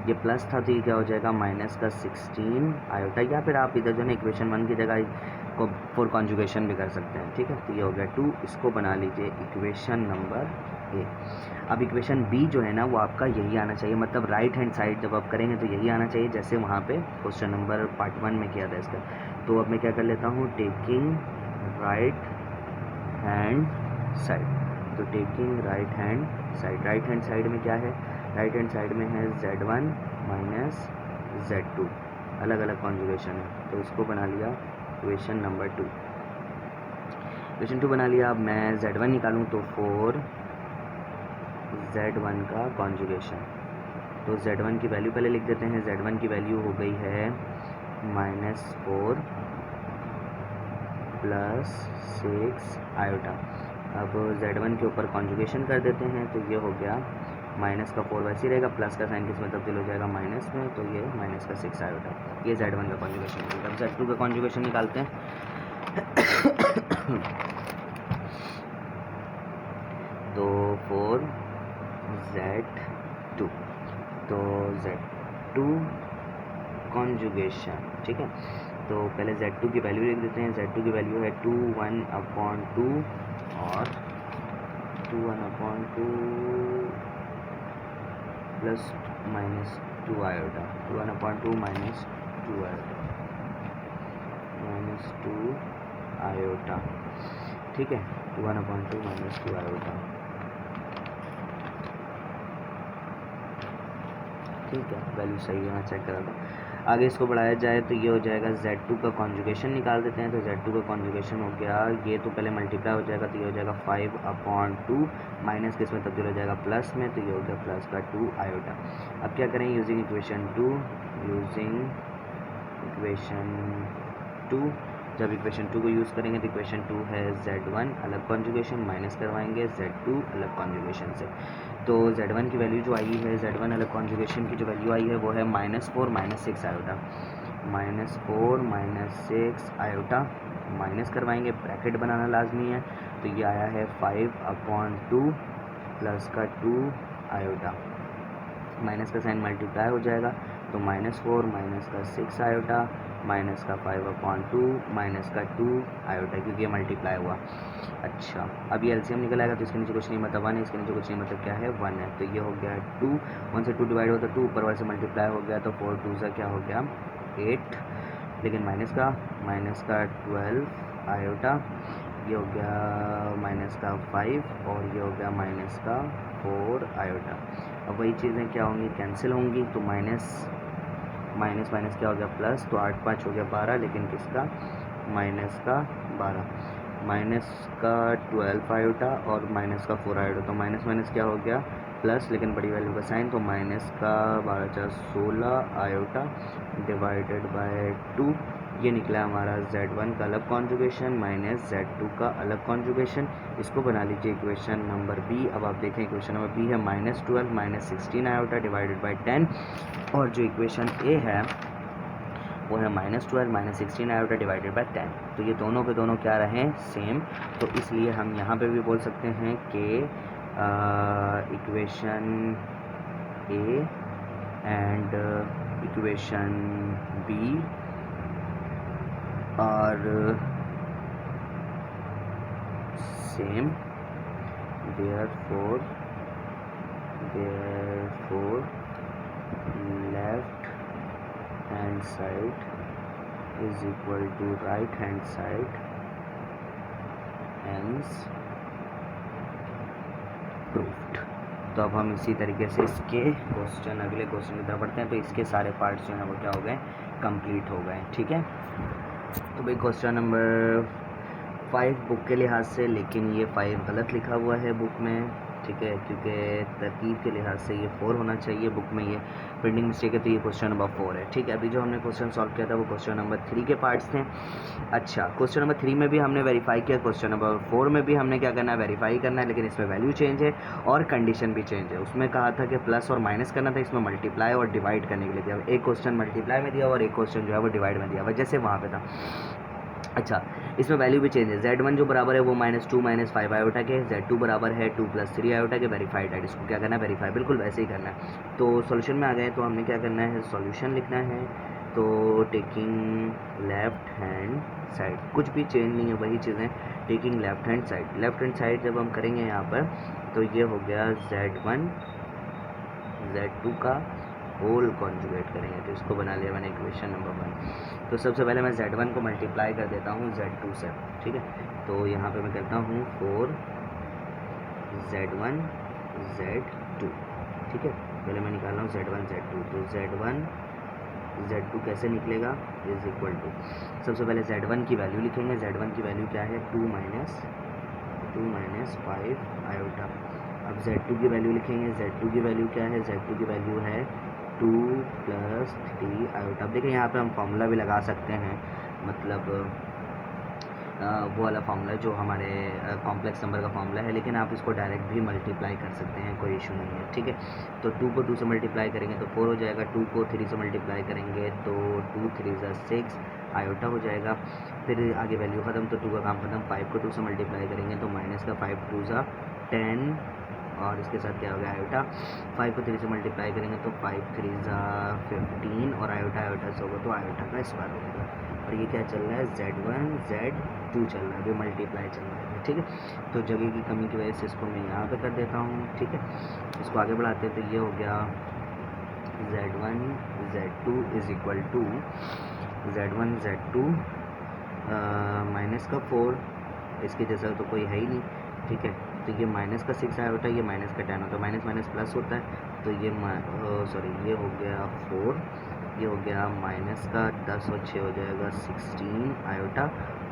ये प्लस था तो ये क्या हो जाएगा -16 आयोटा, या फिर आप इधर जो है इक्वेशन 1 की जगह को 4 कॉन्जुगेशन भी कर सकते हैं। ठीक है, तो ये हो गया 2, इसको बना लीजिए इक्वेशन नंबर ए। अब इक्वेशन बी जो है ना वो आपका यही आना चाहिए, मतलब राइट हैंड साइड जब आप करेंगे तो यही आना चाहिए, जैसे वहाँ पे क्वेश्चन नंबर पार्ट 1 में किया था इसका। तो अब मैं क्या कर लेता हूँ, टेकिंग राइट हैंड साइड, तो टेकिंग राइट हैंड साइड में क्या है, राइट हैंड साइड में है Z1 माइनस Z2, अलग अलग कॉन्जुगेशन है, तो इसको बना लिया इक्वेशन नंबर 2। इक्वेशन 2 बना लिया। अब मैं Z1 निकालूँ तो 4 Z1 का कॉन्जुगेशन। तो Z1 की वैल्यू पहले लिख देते हैं। Z1 की वैल्यू हो गई है -4 + 6 आयोटा। अब Z1 के ऊपर कॉन्जुगेशन कर देते हैं, तो ये हो गया -4 वैसे ही रहेगा, प्लस का साइन किस में तब्दील हो जाएगा माइनस में, तो ये -6 आयोटा। ये Z1 का कॉन्जुगेशन है। अब Z2 का कॉन्जुगेशन निकालते हैं। तो 4Z2, तो Z2 कॉन्जुगेशन, ठीक है। तो पहले Z2 की वैल्यू लिख देते हैं। Z2 की वैल्यू है 2/1/2 और 2/1/2 प्लस -2 आयोटा, 2/2 -2 आयोटा, ठीक है। 2/2 -2 आयोटा, ठीक है। वैल्यू सही है, मैं चेक करा था। आगे इसको बढ़ाया जाए तो ये हो जाएगा Z2 का कॉन्जुगेशन निकाल देते हैं। तो Z2 का कॉन्जुगेशन हो गया, ये तो पहले मल्टीप्लाई हो जाएगा, तो ये हो जाएगा 5/2 माइनस किस में तब्दील हो जाएगा प्लस में, तो ये हो गया प्लस का 2 आयोटा। अब क्या करें, यूजिंग इक्वेशन 2, जब इक्वेशन 2 को यूज़ करेंगे तो इक्वेशन 2 है Z1 अलग कॉन्जुगेशन, माइनस करवाएंगे Z2 अलग कॉन्जुगेशन से। तो Z1 की वैल्यू जो आई है, Z1 अलग कॉन्जुगेशन की जो वैल्यू आई है वो है -4 -6 आयोटा, -4 -6 आयोटा। माइनस करवाएंगे, ब्रैकेट बनाना लाजमी है, तो ये आया है 5/2 प्लस का 2 आयोटा, माइनस का साइन मल्टीप्लाई हो जाएगा, तो -4 माइनस का 6 आयोटा माइनस का 5/2 माइनस का 2 आयोटा, क्योंकि ये मल्टीप्लाई हुआ। अच्छा, अब ये एलसीएम निकल आएगा, तो इसके नीचे कुछ नहीं मतलब 1 है, इसके नीचे कुछ नहीं मतलब क्या है 1 है, तो ये हो गया 2, 1 से 2 डिवाइड होता है 2, ऊपर वाले से मल्टीप्लाई हो गया, तो 4 2 सा क्या हो गया 8, लेकिन माइनस का 12 आयोटा, ये हो गया माइनस का 5 और ये हो गया माइनस का 4 आयोटा। अब वही चीज़ें क्या होंगी, कैंसिल होंगी, तो माइनस माइनस क्या हो गया प्लस, तो 8 5 हो गया 12, लेकिन किसका माइनस का 12, माइनस का 12 आयोटा और माइनस का 4 आयोटा, तो माइनस क्या हो गया प्लस, लेकिन बड़ी वैल्यू का साइन, तो माइनस का 12/16 आयोटा डिवाइडेड बाय 2, ये निकला हमारा Z1 का अलग कॉन्जुगेशन माइनस Z2 का अलग कॉन्जुगेशन। इसको बना लीजिए इक्वेशन नंबर बी। अब आप देखें इक्वेशन नंबर बी है -12 -16 आयोटा डिवाइडेड बाय 10, और जो इक्वेशन ए है वो है -12 -16 आयोटा डिवाइडेड बाय 10। तो ये दोनों के दोनों क्या रहे सेम, तो इसलिए हम यहाँ पे भी बोल सकते हैं कि equation A and equation B are same, therefore left hand side is equal to right hand side, hence proved। तो अब हम इसी तरीके से इसके क्वेश्चन अगले क्वेश्चन की तरफ बढ़ते हैं। तो इसके सारे पार्ट्स जो हैं वो क्या हो गए, कंप्लीट हो गए, ठीक है। तो भाई क्वेश्चन नंबर 5 बुक के लिहाज से, लेकिन ये 5 गलत लिखा हुआ है बुक में, ठीक है, क्योंकि तरतीब के लिहाज से ये 4 होना चाहिए, बुक में ये प्रिंटिंग मिस्टेक है, तो ये क्वेश्चन नंबर 4 है, ठीक है। अभी जो हमने क्वेश्चन सॉल्व किया था वो क्वेश्चन नंबर 3 के पार्ट्स थे। अच्छा, क्वेश्चन नंबर 3 में भी हमने वेरीफाई किया, क्वेश्चन नंबर 4 में भी हमने क्या करना है, वेरीफाई करना है, लेकिन इसमें वैल्यू चेंज है और कंडीशन भी चेंज है। उसमें कहा था कि प्लस और माइनस करना था, इसमें मल्टीप्लाई और डिवाइड करने के लिए दिया। एक क्वेश्चन मल्टीप्लाई में दिया और एक क्वेश्चन जो है वो डिवाइड में दिया हुआ, जैसे वहाँ पे था। अच्छा, इसमें वैल्यू भी चेंज है। Z1 जो बराबर है वो -2 -5 आयोटा के, Z2 बराबर है 2 + 3 आयोटा के, वेरीफाइड है। इसको क्या करना है, वेरीफाई, बिल्कुल वैसे ही करना है। तो सॉल्यूशन में आ गए, तो हमने क्या करना है, सॉल्यूशन लिखना है। तो टेकिंग लेफ्ट हैंड साइड, कुछ भी चेंज नहीं है, वही चीज़ें, taking left hand side. Left hand side जब हम करेंगे यहाँ पर, तो ये हो गया Z1 Z2 का होल कॉन्जुगेट करेंगे, तो इसको बना लिया मैंने इक्वेशन नंबर 1। तो सबसे पहले मैं Z1 को मल्टीप्लाई कर देता हूँ Z2 से, ठीक है। तो यहाँ पे मैं करता हूँ 4 Z1 Z2, ठीक है। पहले मैं निकाल रहा हूँ Z1 Z2, तो Z1 Z2 कैसे निकलेगा, इज इक्वल टू, सबसे पहले Z1 की वैल्यू लिखेंगे। Z1 की वैल्यू क्या है, 2 - 5 आयोटा। अब Z2 की वैल्यू लिखेंगे। Z2 की वैल्यू क्या है? Z2 की वैल्यू है 2 + 3 आयोटा। अब देखिए यहाँ पे हम फॉर्मूला भी लगा सकते हैं, मतलब वो वाला फार्मूला जो हमारे कॉम्प्लेक्स नंबर का फार्मूला है, लेकिन आप इसको डायरेक्ट भी मल्टीप्लाई कर सकते हैं, कोई इशू नहीं है, ठीक है। तो 2 को 2 से मल्टीप्लाई करेंगे तो 4 हो जाएगा, 2 को 3 से मल्टीप्लाई करेंगे तो 2 3 ज़ा 6 आयोटा हो जाएगा। फिर आगे वैल्यू ख़त्म, तो 2 का काम ख़त्म। 5 को 2 से मल्टीप्लाई करेंगे तो माइनस का 5 2 ज़ा 10 और इसके साथ क्या हो गया आयोटा। 5 को 3 से मल्टीप्लाई करेंगे तो 5 3 ज़ा 15 और आयोटा आयोटा से होगा तो आयोटा का स्क्वायर हो जाएगा। और ये क्या चल रहा है? Z1 Z2 चल रहा है, जो मल्टीप्लाई चल रहा है, ठीक है। तो जगह की कमी की वजह से इसको मैं यहाँ पे कर देता हूँ, ठीक है। इसको आगे बढ़ाते हैं तो ये हो गया Z1 Z2 is equal to Z1 Z2 minus का 4, इसके जैसा तो कोई है ही नहीं, ठीक है। तो ये माइनस का 6 आया होता है, ये माइनस का 10 होता है, माइनस माइनस प्लस होता है, तो ये सॉरी ये हो गया 4, ये हो गया माइनस का 10 और 6 हो जाएगा 16 आयोटा,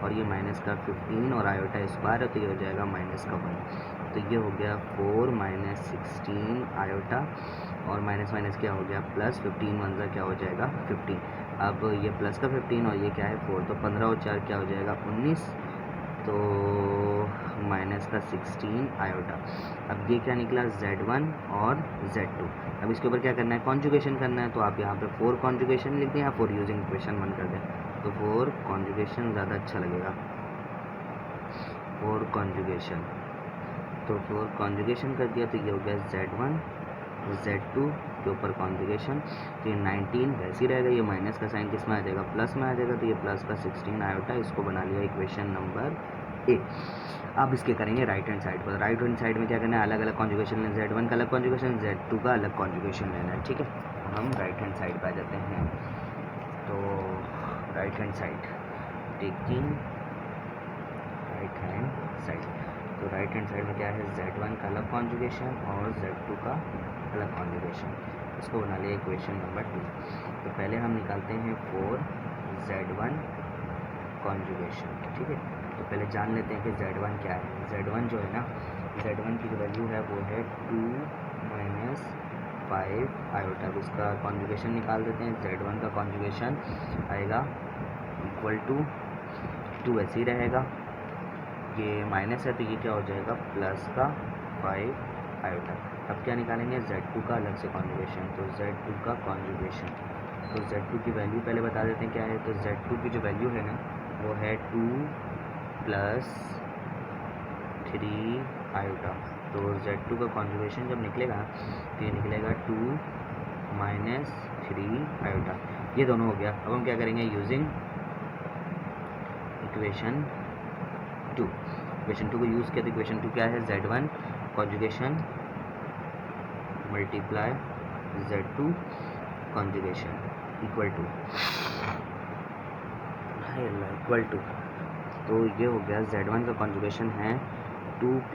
और ये माइनस का 15 और आयोटा स्क्वायर है तो ये हो जाएगा माइनस का 1। तो ये हो गया 4 माइनस 16 आयोटा, और माइनस माइनस क्या हो गया प्लस, 15 1 क्या हो जाएगा 15। अब ये प्लस का 15 और ये क्या है 4, तो 15 और 4 क्या हो जाएगा 19, तो माइनस का 16 आयोटा। अब ये क्या निकला Z1 और Z2। अब इसके ऊपर क्या करना है? कॉन्जुगेशन करना है, तो आप यहाँ पे 4 कॉन्जुगेशन लिख दें या 4 यूजिंग इक्वेशन 1 कर दें, तो 4 कॉन्जुगेशन ज़्यादा अच्छा लगेगा, 4 कॉन्जुगेशन। तो 4 कॉन्जुगेशन कर दिया तो ये हो गया Z1 Z2 के ऊपर कॉन्जुगेशन, तो ये 19 वैसे ही रहेगा, ये माइनस का साइन किस में आ जाएगा? प्लस में आ जाएगा, तो ये प्लस का 16 आयोटा, इसको बना लिया इक्वेशन नंबर ए। अब इसके करेंगे राइट हैंड साइड पर। राइट हैंड साइड में क्या करना है? अलग अलग कॉन्जुगेशन लेना, Z1 का अलग कॉन्जुगेशन, Z2 का अलग कॉन्जुगेशन लेना है, ठीक है। हम राइट हैंड साइड पर आ जाते हैं, तो right hand side taking right hand side, तो राइट हैंड साइड में क्या है? Z1 का अलग कॉन्जुगेशन और Z2 का अलग कॉन्जुगेशन, इसको बना लिया इक्वेशन नंबर 2। तो पहले हम निकालते हैं 4 Z1 कॉन्जुगेशन, ठीक है। तो पहले जान लेते हैं कि Z1 क्या है। Z1 जो है ना, Z1 की जो वैल्यू है वो है 2 माइनस 5 आयोटा। अब इसका कॉन्जुगेशन निकाल देते हैं। Z1 का कॉन्जुगेशन आएगा इक्वल टू 2 ऐसे ही रहेगा, ये माइनस है तो ये क्या हो जाएगा प्लस का 5 आयोटा। अब क्या निकालेंगे? Z2 का अलग से कॉन्जुगेशन, तो Z2 का कॉन्जुगेशन, तो Z2 की वैल्यू पहले बता देते हैं क्या है। तो Z2 की जो वैल्यू है ना वो है 2 + 3 आयोटा। तो Z2 का कॉन्जुगेशन जब निकलेगा तो ये निकलेगा 2 माइनस 3 आयोटा, ये दोनों हो गया। अब हम क्या करेंगे? यूजिंग इक्वेशन 2, इक्वेशन 2 को यूज़ किया तो इक्वेशन 2 क्या है? Z1 conjugation multiply Z2 conjugation equal to, तो ये हो गया Z1 का कॉन्जुगेशन है 2 +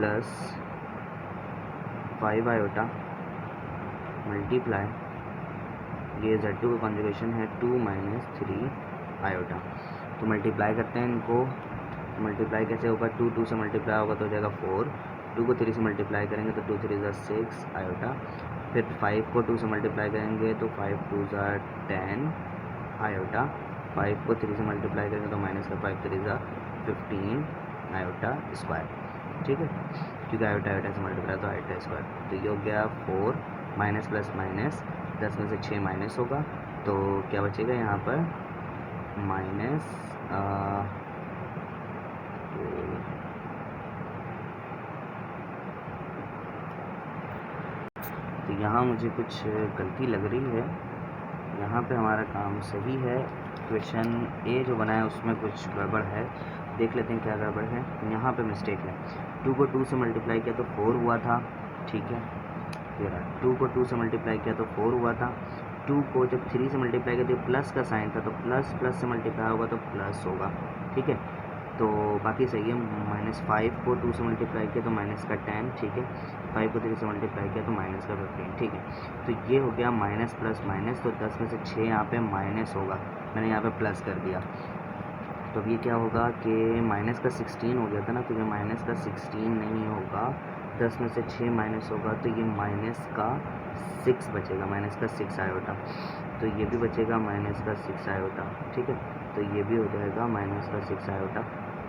5 आयोटा मल्टीप्लाई, ये Z2 का कॉन्जुगेशन है 2 माइनस 3 आयोटा। तो मल्टीप्लाई करते हैं इनको, मल्टीप्लाई कैसे होगा? 2 2 से मल्टीप्लाई होगा तो हो जाएगा 4, 2 को 3 से मल्टीप्लाई करेंगे तो 2 3 ज़ा 6 आयोटा, फिर 5 को 2 से मल्टीप्लाई करेंगे तो 5 2 ज़ा 10 आयोटा, 5 को 3 से मल्टीप्लाई करेंगे तो माइनस का 5 3 ज़ा 15 आयोटा स्क्वायर, ठीक है, क्योंकि आयोटा आयोटा से मल्टीप्लाई तो आयोटा स्क्वायर। तो ये हो गया 4 माइनस प्लस माइनस, 10 में से 6 माइनस होगा तो क्या बचेगा यहाँ पर? माइनस तो यहाँ मुझे कुछ गलती लग रही है, यहाँ पे हमारा काम सही है। क्वेश्चन ए जो बनाया उसमें कुछ गड़बड़ है, देख लेते हैं क्या गड़बड़ है। यहाँ पे मिस्टेक है, 2 को 2 से मल्टीप्लाई किया तो 4 हुआ था, ठीक है। ये रहा, 2 को 2 से मल्टीप्लाई किया तो 4 हुआ था, 2 को जब 3 से मल्टीप्लाई किया तो प्लस का साइन था तो प्लस प्लस से मल्टीप्लाई होगा तो प्लस होगा, ठीक है। तो बाकी सही है। -5 को 2 से मल्टीप्लाई किया तो माइनस का 10, ठीक है। 5 को 3 से मल्टीप्लाई किया तो माइनस का 15, ठीक है। तो ये हो गया माइनस प्लस माइनस, तो 10 में से 6 यहाँ पे माइनस होगा, मैंने यहाँ पे प्लस कर दिया। तो अब ये क्या होगा कि माइनस का 16 हो गया था ना, तो ये माइनस का 16 नहीं होगा, 10 में से 6 माइनस होगा तो ये माइनस का 6 बचेगा, माइनस का 6 आयोटा। तो ये भी बचेगा माइनस का 6 आयोटा, ठीक है। तो ये भी हो जाएगा माइनस का 6 आयोटा,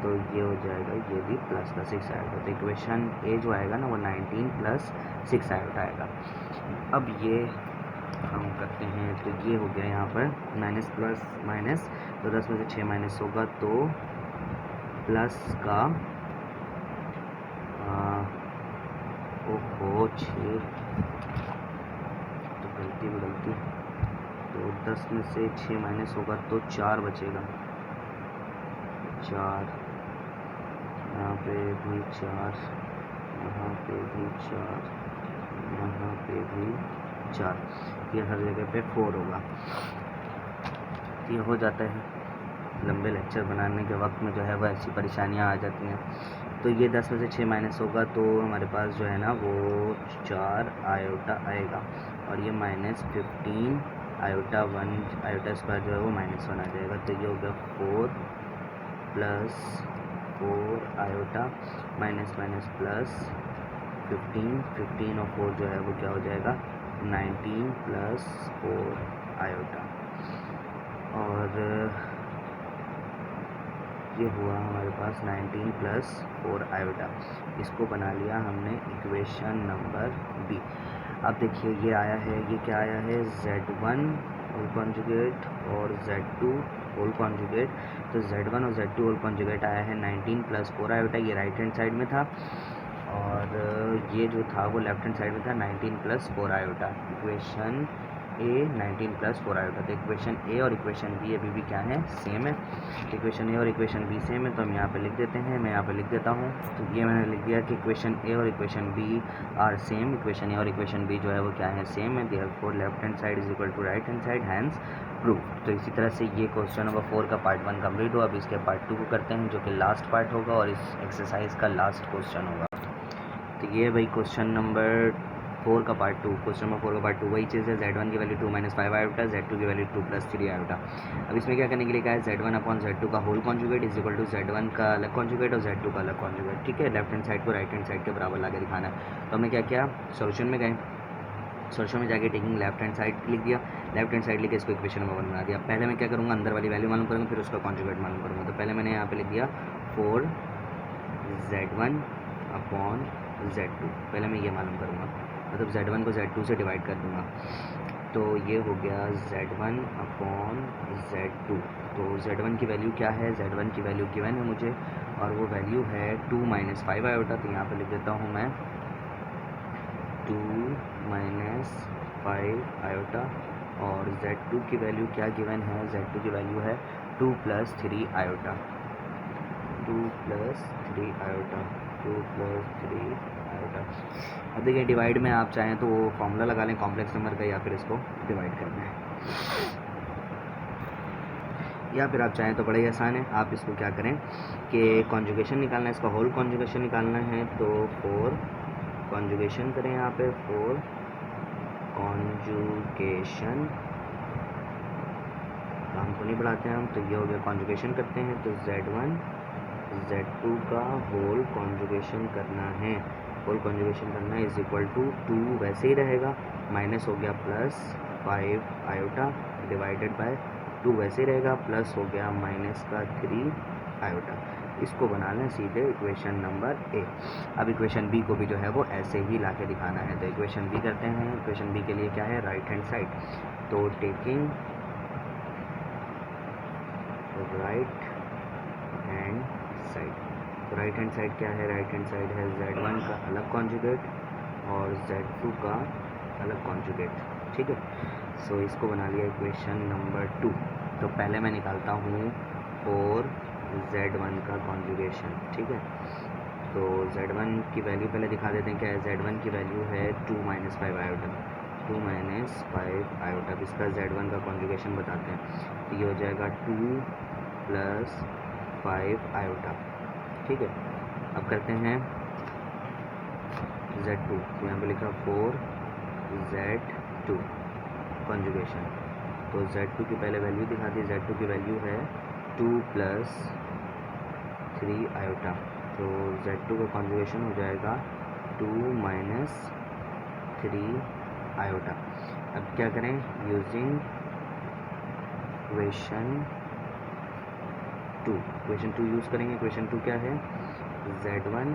तो ये हो जाएगा ये भी प्लस का 6 आयोटा। तो इक्वेशन ए जो आएगा ना वो 19 प्लस 6 आयोटा आएगा। अब ये हम करते हैं, तो ये हो गया यहाँ पर माइनस प्लस माइनस, तो 10 में से 6 माइनस होगा तो प्लस का ओहो 6, तो गलती, तो 10 में से 6 माइनस होगा तो 4 बचेगा, 4, यहाँ पे भी 4, यहाँ पे भी 4, यहाँ पे भी 4, ये हर जगह पे 4 होगा। ये हो जाता है, लंबे लेक्चर बनाने के वक्त में जो है वह ऐसी परेशानियाँ आ जाती हैं। तो ये 10 में से 6 माइनस होगा तो हमारे पास जो है ना वो 4 आयोटा आएगा, और ये माइनस 15 आयोटा 1 आयोटा स्क्वायर जो है वो -1 आ जाएगा। तो ये हो गया 4 plus 4 iota minus minus plus 15 और 4 जो है वो क्या हो जाएगा 19 प्लस 4 आयोटा। और ये हुआ हमारे पास 19 प्लस 4 आयोटा। इसको बना लिया हमने इक्वेशन नंबर बी। अब देखिए ये आया है, ये क्या आया है Z1 होल कॉन्जुगेट और Z2 होल कॉन्जुगेट। तो Z1 और Z2 होल कॉन्जुगेट आया है 19 प्लस 4 आयोटा, ये राइट हैंड साइड में था, और ये जो था वो लेफ्ट हैंड साइड में था 19 प्लस 4 आयोटा। इक्वेशन ए 19 प्लस 4 आयोटा। तो इक्वेशन ए और इक्वेशन बी अभी भी क्या है सेम है, इक्वेशन ए और इक्वेशन बी सेम है, तो हम यहाँ पे लिख देते हैं, मैं यहाँ पे लिख देता हूँ। तो ये मैंने लिख दिया कि इक्वेशन ए और equation B are same, equation A और इक्वेशन बी जो है वो क्या है सेम है, therefore left hand side is equal to right hand side, hence prove. तो इसी तरह से ये क्वेश्चन नंबर 4 का पार्ट 1 कंप्लीट हुआ। अब इसके पार्ट 2 को करते हैं जो कि लास्ट पार्ट होगा और इस एक्सरसाइज का लास्ट क्वेश्चन होगा। तो ये भाई क्वेश्चन नंबर 4 का पार्ट 2, क्वेश्चन नंबर 4 का पार्ट 2 वही चीज़ है, Z1 की वैल्यू 2 - 5 आयोटा, Z2 की वैल्यू 2 + 3 आयोटा। अब इसमें क्या करने के लिए कहा है Z1/Z2 का whole conjugate is equal to Z1 का अलग कॉन्जुगेट और Z2 का अलग कॉन्जुगेट, ठीक है। लेफ्ट हैंड साइड को राइट हैंड साइड के बराबर ला के दिखाना है। तो हमने क्या किया, सोल्यूशन में गए, सोल्यूशन में जाके टेकिंग लेफ्ट हैंड साइड लिख दिया, लेफ्ट हैंड साइड लिख के इसको इक्वेशन नंबर 1 बना दिया। पहले मैं क्या करूँगा, अंदर वाली वैल्यू मालूम करूँगा, फिर उसका कॉन्जुगेट मालूम करूँगा। तो पहले मैंने यहाँ पे लिख दिया 4Z1/Z2, पहले मैं ये मालूम करूँगा, मतलब Z1 को Z2 से डिवाइड कर दूँगा। तो ये हो गया Z1/Z2। तो Z1 की वैल्यू क्या है, Z1 की वैल्यू गिवन है मुझे, और वो वैल्यू है 2 - 5 आयोटा। तो यहाँ पे लिख देता हूँ मैं 2 - 5 आयोटा, और Z2 की वैल्यू क्या गिवन है, Z2 की वैल्यू है 2 + 3 आयोटा, 2 + 3 आयोटा, 2 + 3 आयोटा। अब देखिए डिवाइड में आप चाहें तो वो फॉर्मूला लगा लें कॉम्प्लेक्स नंबर का, या फिर इसको डिवाइड करना है, या फिर आप चाहें तो बड़ा ही आसान है, आप इसको क्या करें कि कॉन्जुगेशन निकालना है, इसका होल कॉन्जुगेशन निकालना है। तो 4 कॉन्जुगेशन करें, यहाँ पे 4 कॉन्जुगेशन, काम को नहीं बढ़ाते हैं हम, तो ये हो गया कॉन्जुगेशन करते हैं। तो Z1 Z2 का होल कॉन्जुगेशन करना है, होल कॉन्जुगेशन करना है इज इक्वल टू 2 वैसे ही रहेगा, माइनस हो गया +5 आयोटा डिवाइडेड बाय 2 वैसे ही रहेगा, प्लस हो गया -3 आयोटा। इसको बनाना है सीधे इक्वेशन नंबर ए। अब इक्वेशन बी को भी जो है वो ऐसे ही ला के दिखाना है। तो इक्वेशन बी करते हैं, इक्वेशन बी के लिए क्या है राइट हैंड साइड, तो टेकिंग राइट हैंड साइड, तो राइट हैंड साइड क्या है, राइट हैंड साइड है Z1 का अलग कॉन्जुगेट और Z2 का अलग कॉन्जुगेट, ठीक है। सो इसको बना लिया इक्वेशन नंबर 2। तो पहले मैं निकालता हूँ 4Z1 का कॉन्जुगेशन, ठीक है। तो Z1 की वैल्यू पहले दिखा देते हैं क्या है, Z1 की वैल्यू है 2 - 5 आयोटा, 2 - 5 आयोटा। अब इसका Z1 का कॉन्जुगेशन बताते हैं, तो ये हो जाएगा 2 + 5 आयोटा, ठीक है। अब करते हैं Z2, तो यहाँ पे लिखा 4Z2 कॉन्जुगेशन। तो Z2 की पहले वैल्यू दिखा दी, Z2 की वैल्यू है 2 + 3 आयोटा। तो Z2 का कॉन्जुगेशन हो जाएगा 2 माइनस 3 आयोटा। अब क्या करें, यूजिंग इक्वेशन टू यूज़ करेंगे। इक्वेशन 2 क्या है, Z1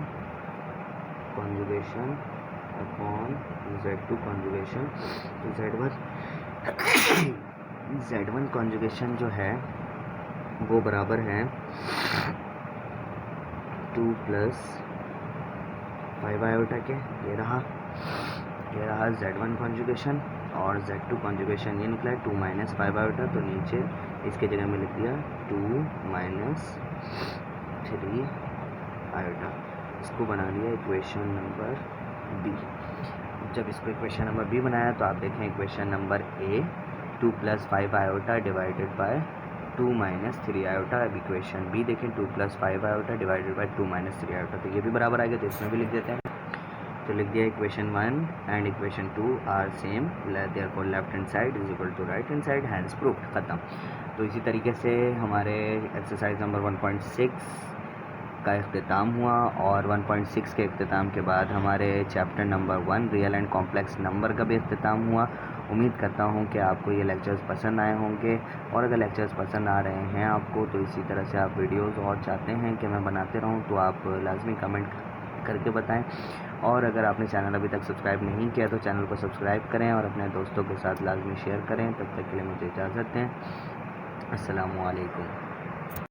conjugation upon Z2 conjugation. तो Z1 कॉन्जुगेशन जो है वो बराबर है 2 + 5 आयोटा के। ये रहा Z1 कॉन्जुगेशन, और Z2 कॉन्जुगेशन ये निकला है 2 - 5 आयोटा। तो नीचे इसके जगह में लिख दिया 2 - 3 आयोटा। इसको बना लिया इक्वेशन नंबर बी। जब इसको इक्वेशन नंबर बी बनाया तो आप देखें equation number A 2 + 5 iota divided by 2 - 3 iota. अब इक्वेशन बी देखें 2 + 5 आयोटा डिवाइडेड बाय 2 - 3 आयोटा। तो ये भी बराबर आ गया, तो इसमें भी लिख देते हैं। तो लिख दिया equation 1 and equation 2 are same, therefore left hand side is equal to right hand side, hence proved, ख़त्म। तो इसी तरीके से हमारे एक्सरसाइज नंबर 1.6 का इख्तिताम हुआ, और 1.6 के इख्तिताम के बाद हमारे chapter number 1 real and complex number का भी इख्तिताम हुआ। उम्मीद करता हूँ कि आपको ये लेक्चर्स पसंद आए होंगे, और अगर लेक्चर्स पसंद आ रहे हैं आपको, तो इसी तरह से आप वीडियोस और चाहते हैं कि मैं बनाते रहूँ, तो आप लाजमी कमेंट करके बताएं। और अगर आपने चैनल अभी तक सब्सक्राइब नहीं किया तो चैनल को सब्सक्राइब करें और अपने दोस्तों के साथ लाजमी शेयर करें। तब तक के लिए मुझे इजाज़त दें। अस्सलामु अलैकुम।